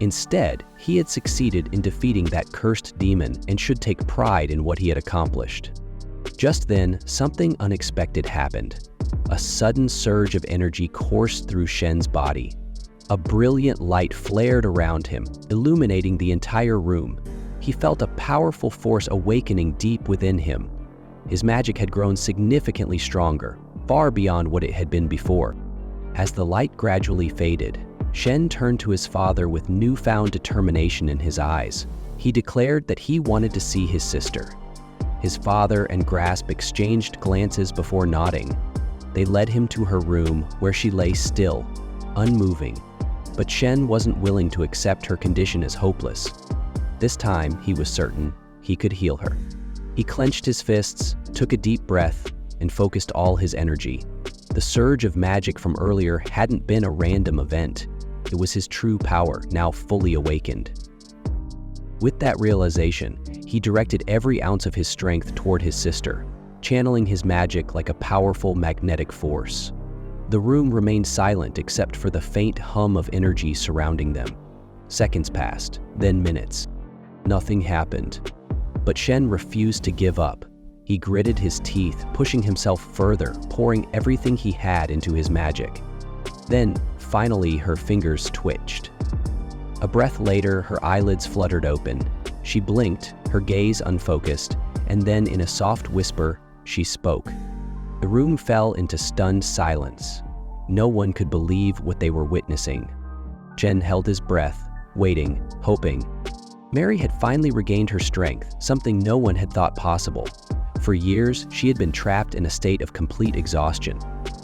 Instead, he had succeeded in defeating that cursed demon and should take pride in what he had accomplished. Just then, something unexpected happened. a sudden surge of energy coursed through Shen's body. A brilliant light flared around him, illuminating the entire room. He felt a powerful force awakening deep within him. His magic had grown significantly stronger, far beyond what it had been before. As the light gradually faded, Shen turned to his father with newfound determination in his eyes. He declared that he wanted to see his sister. His father and Grasp exchanged glances before nodding. They led him to her room, where she lay still, unmoving. But Shen wasn't willing to accept her condition as hopeless. This time, he was certain he could heal her. He clenched his fists, took a deep breath, and focused all his energy. The surge of magic from earlier hadn't been a random event. It was his true power, now fully awakened. With that realization, he directed every ounce of his strength toward his sister, channeling his magic like a powerful magnetic force. The room remained silent except for the faint hum of energy surrounding them. Seconds passed, then minutes. Nothing happened. But Shen refused to give up. He gritted his teeth, pushing himself further, pouring everything he had into his magic. Then, finally, her fingers twitched. A breath later, her eyelids fluttered open. She blinked, her gaze unfocused, and then in a soft whisper, she spoke. The room fell into stunned silence. No one could believe what they were witnessing. Shen held his breath, waiting, hoping. Mary had finally regained her strength, something no one had thought possible. For years, she had been trapped in a state of complete exhaustion,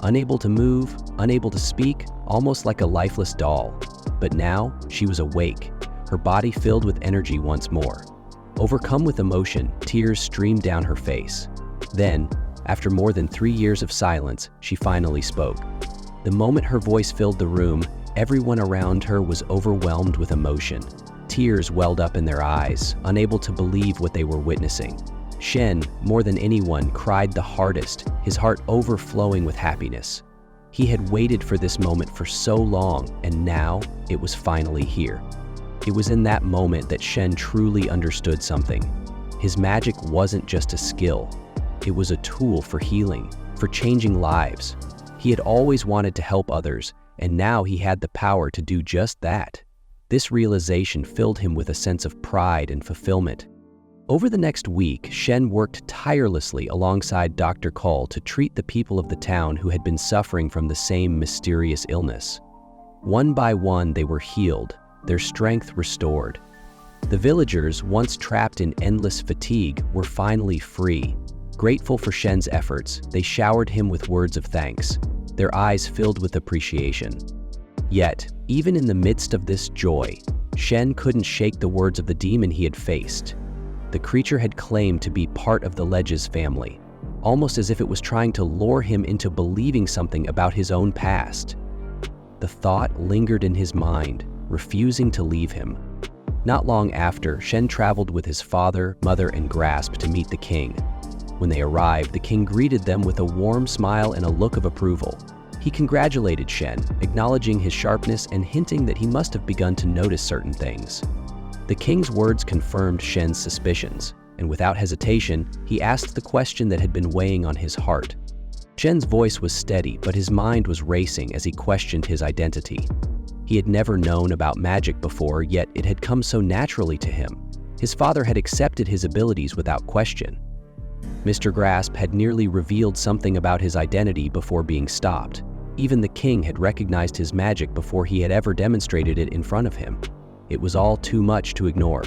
unable to move, unable to speak, almost like a lifeless doll. But now, she was awake, her body filled with energy once more. Overcome with emotion, tears streamed down her face. Then, after more than 3 years of silence, she finally spoke. The moment her voice filled the room, everyone around her was overwhelmed with emotion. Tears welled up in their eyes, unable to believe what they were witnessing. Shen, more than anyone, cried the hardest, his heart overflowing with happiness. He had waited for this moment for so long, and now it was finally here. It was in that moment that Shen truly understood something. His magic wasn't just a skill. It was a tool for healing, for changing lives. He had always wanted to help others, and now he had the power to do just that. This realization filled him with a sense of pride and fulfillment. Over the next week, Shen worked tirelessly alongside Dr. Cole to treat the people of the town who had been suffering from the same mysterious illness. One by one, they were healed, their strength restored. The villagers, once trapped in endless fatigue, were finally free. Grateful for Shen's efforts, they showered him with words of thanks, their eyes filled with appreciation. Yet, even in the midst of this joy, Shen couldn't shake the words of the demon he had faced. The creature had claimed to be part of the Ledge's family, almost as if it was trying to lure him into believing something about his own past. The thought lingered in his mind, refusing to leave him. Not long after, Shen traveled with his father, mother, and Grasp to meet the king. When they arrived, the king greeted them with a warm smile and a look of approval. He congratulated Shen, acknowledging his sharpness and hinting that he must have begun to notice certain things. The king's words confirmed Shen's suspicions, and without hesitation, he asked the question that had been weighing on his heart. Shen's voice was steady, but his mind was racing as he questioned his identity. He had never known about magic before, yet it had come so naturally to him. His father had accepted his abilities without question. Mr. Grasp had nearly revealed something about his identity before being stopped. Even the king had recognized his magic before he had ever demonstrated it in front of him. It was all too much to ignore.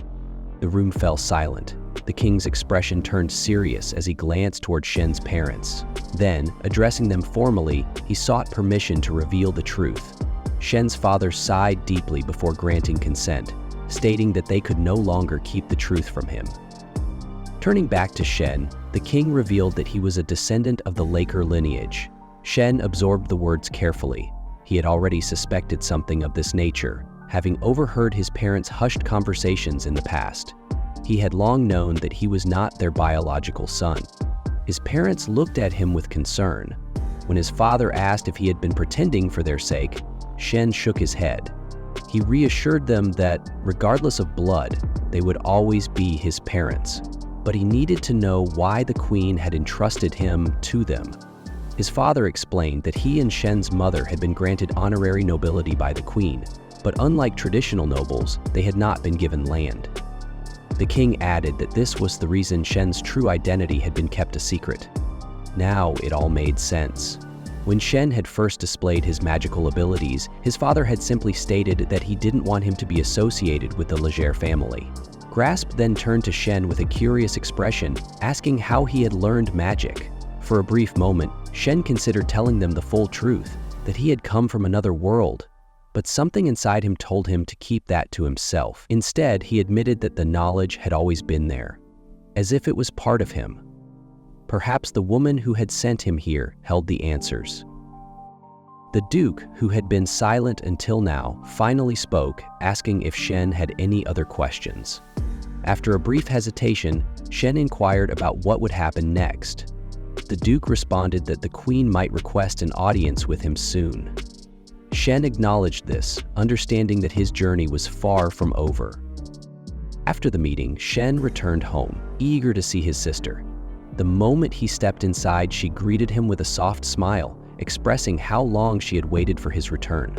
The room fell silent. The king's expression turned serious as he glanced toward Shen's parents. Then, addressing them formally, he sought permission to reveal the truth. Shen's father sighed deeply before granting consent, stating that they could no longer keep the truth from him. Turning back to Shen, the king revealed that he was a descendant of the Laker lineage. Shen absorbed the words carefully. He had already suspected something of this nature, having overheard his parents' hushed conversations in the past. He had long known that he was not their biological son. His parents looked at him with concern. When his father asked if he had been pretending for their sake, Shen shook his head. He reassured them that, regardless of blood, they would always be his parents. But he needed to know why the queen had entrusted him to them. His father explained that he and Shen's mother had been granted honorary nobility by the queen, but unlike traditional nobles, they had not been given land. The king added that this was the reason Shen's true identity had been kept a secret. Now it all made sense. When Shen had first displayed his magical abilities, his father had simply stated that he didn't want him to be associated with the Leger family. Grasp then turned to Shen with a curious expression, asking how he had learned magic. For a brief moment, Shen considered telling them the full truth, that he had come from another world, but something inside him told him to keep that to himself. Instead, he admitted that the knowledge had always been there, as if it was part of him. Perhaps the woman who had sent him here held the answers. The Duke, who had been silent until now, finally spoke, asking if Shen had any other questions. After a brief hesitation, Shen inquired about what would happen next. The Duke responded that the Queen might request an audience with him soon. Shen acknowledged this, understanding that his journey was far from over. After the meeting, Shen returned home, eager to see his sister. The moment he stepped inside, she greeted him with a soft smile, expressing how long she had waited for his return.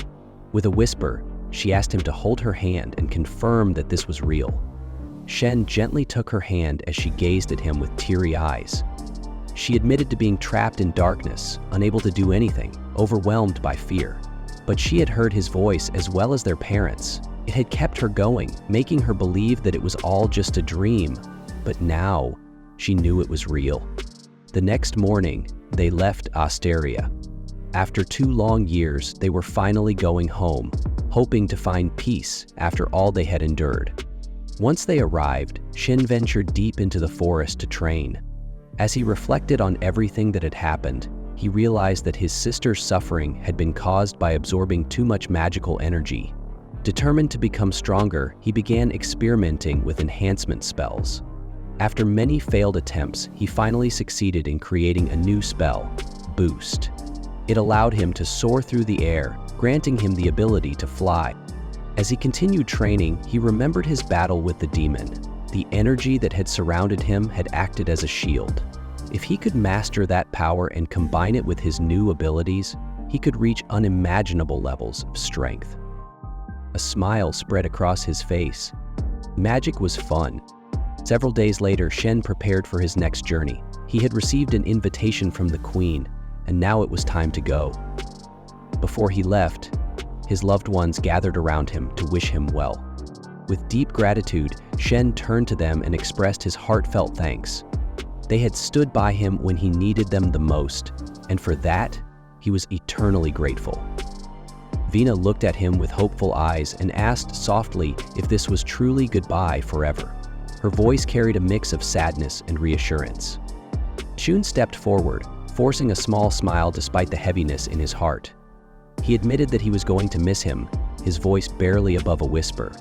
With a whisper, she asked him to hold her hand and confirm that this was real. Shen gently took her hand as she gazed at him with teary eyes. She admitted to being trapped in darkness, unable to do anything, overwhelmed by fear. But she had heard his voice as well as their parents. It had kept her going, making her believe that it was all just a dream. But now, she knew it was real. The next morning, they left Osteria. After 2 long years, they were finally going home, hoping to find peace after all they had endured. Once they arrived, Shen ventured deep into the forest to train. As he reflected on everything that had happened, he realized that his sister's suffering had been caused by absorbing too much magical energy. Determined to become stronger, he began experimenting with enhancement spells. After many failed attempts, he finally succeeded in creating a new spell, Boost. It allowed him to soar through the air, granting him the ability to fly. As he continued training, he remembered his battle with the demon. The energy that had surrounded him had acted as a shield. If he could master that power and combine it with his new abilities, he could reach unimaginable levels of strength. A smile spread across his face. Magic was fun. Several days later, Shen prepared for his next journey. He had received an invitation from the Queen, and now it was time to go. Before he left, his loved ones gathered around him to wish him well. With deep gratitude, Shen turned to them and expressed his heartfelt thanks. They had stood by him when he needed them the most, and for that, he was eternally grateful. Vina looked at him with hopeful eyes and asked softly if this was truly goodbye forever. Her voice carried a mix of sadness and reassurance. Shun stepped forward, forcing a small smile despite the heaviness in his heart. He admitted that he was going to miss him, his voice barely above a whisper.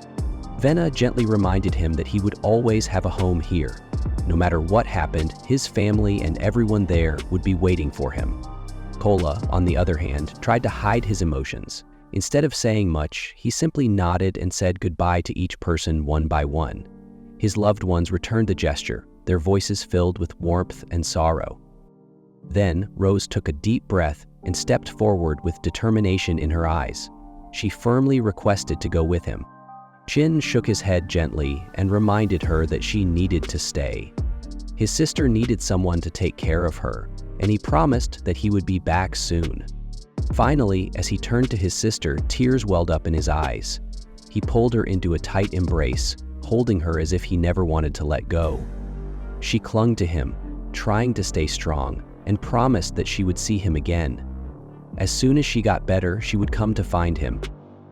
Vena gently reminded him that he would always have a home here. No matter what happened, his family and everyone there would be waiting for him. Kola, on the other hand, tried to hide his emotions. Instead of saying much, he simply nodded and said goodbye to each person one by one. His loved ones returned the gesture, their voices filled with warmth and sorrow. Then, Rose took a deep breath and stepped forward with determination in her eyes. She firmly requested to go with him. Chin shook his head gently and reminded her that she needed to stay. His sister needed someone to take care of her, and he promised that he would be back soon. Finally, as he turned to his sister, tears welled up in his eyes. He pulled her into a tight embrace, holding her as if he never wanted to let go. She clung to him, trying to stay strong, and promised that she would see him again. As soon as she got better, she would come to find him.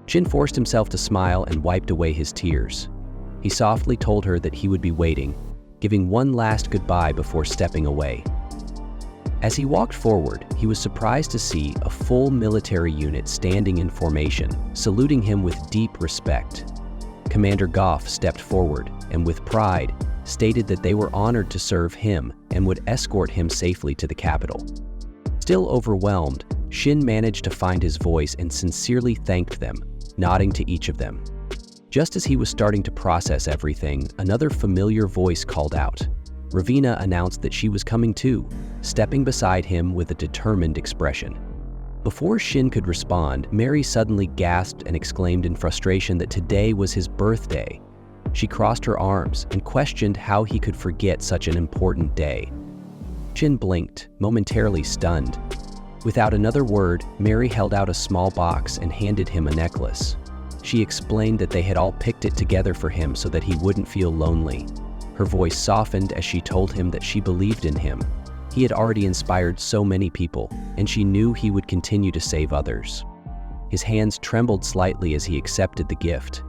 Chin forced himself to smile and wiped away his tears. He softly told her that he would be waiting, giving one last goodbye before stepping away. As he walked forward, he was surprised to see a full military unit standing in formation, saluting him with deep respect. Commander Goff stepped forward and with pride stated that they were honored to serve him and would escort him safely to the capital. Still overwhelmed, Shin managed to find his voice and sincerely thanked them, nodding to each of them. Just as he was starting to process everything, another familiar voice called out. Ravina announced that she was coming too. stepping beside him with a determined expression. Before Shin could respond, Mary suddenly gasped and exclaimed in frustration that today was his birthday. She crossed her arms and questioned how he could forget such an important day. Shin blinked, momentarily stunned. Without another word, Mary held out a small box and handed him a necklace. She explained that they had all picked it together for him so that he wouldn't feel lonely. Her voice softened as she told him that she believed in him. He had already inspired so many people, and she knew he would continue to save others. His hands trembled slightly as he accepted the gift.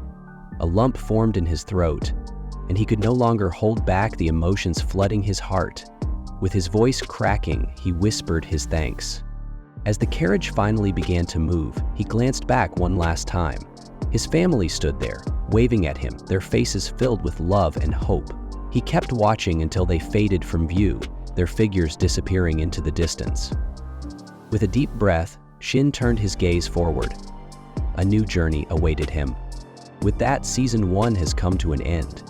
A lump formed in his throat, and he could no longer hold back the emotions flooding his heart. With his voice cracking, he whispered his thanks. As the carriage finally began to move, he glanced back one last time. His family stood there, waving at him, their faces filled with love and hope. He kept watching until they faded from view, their figures disappearing into the distance. With a deep breath, Shin turned his gaze forward. A new journey awaited him. With that, Season 1 has come to an end.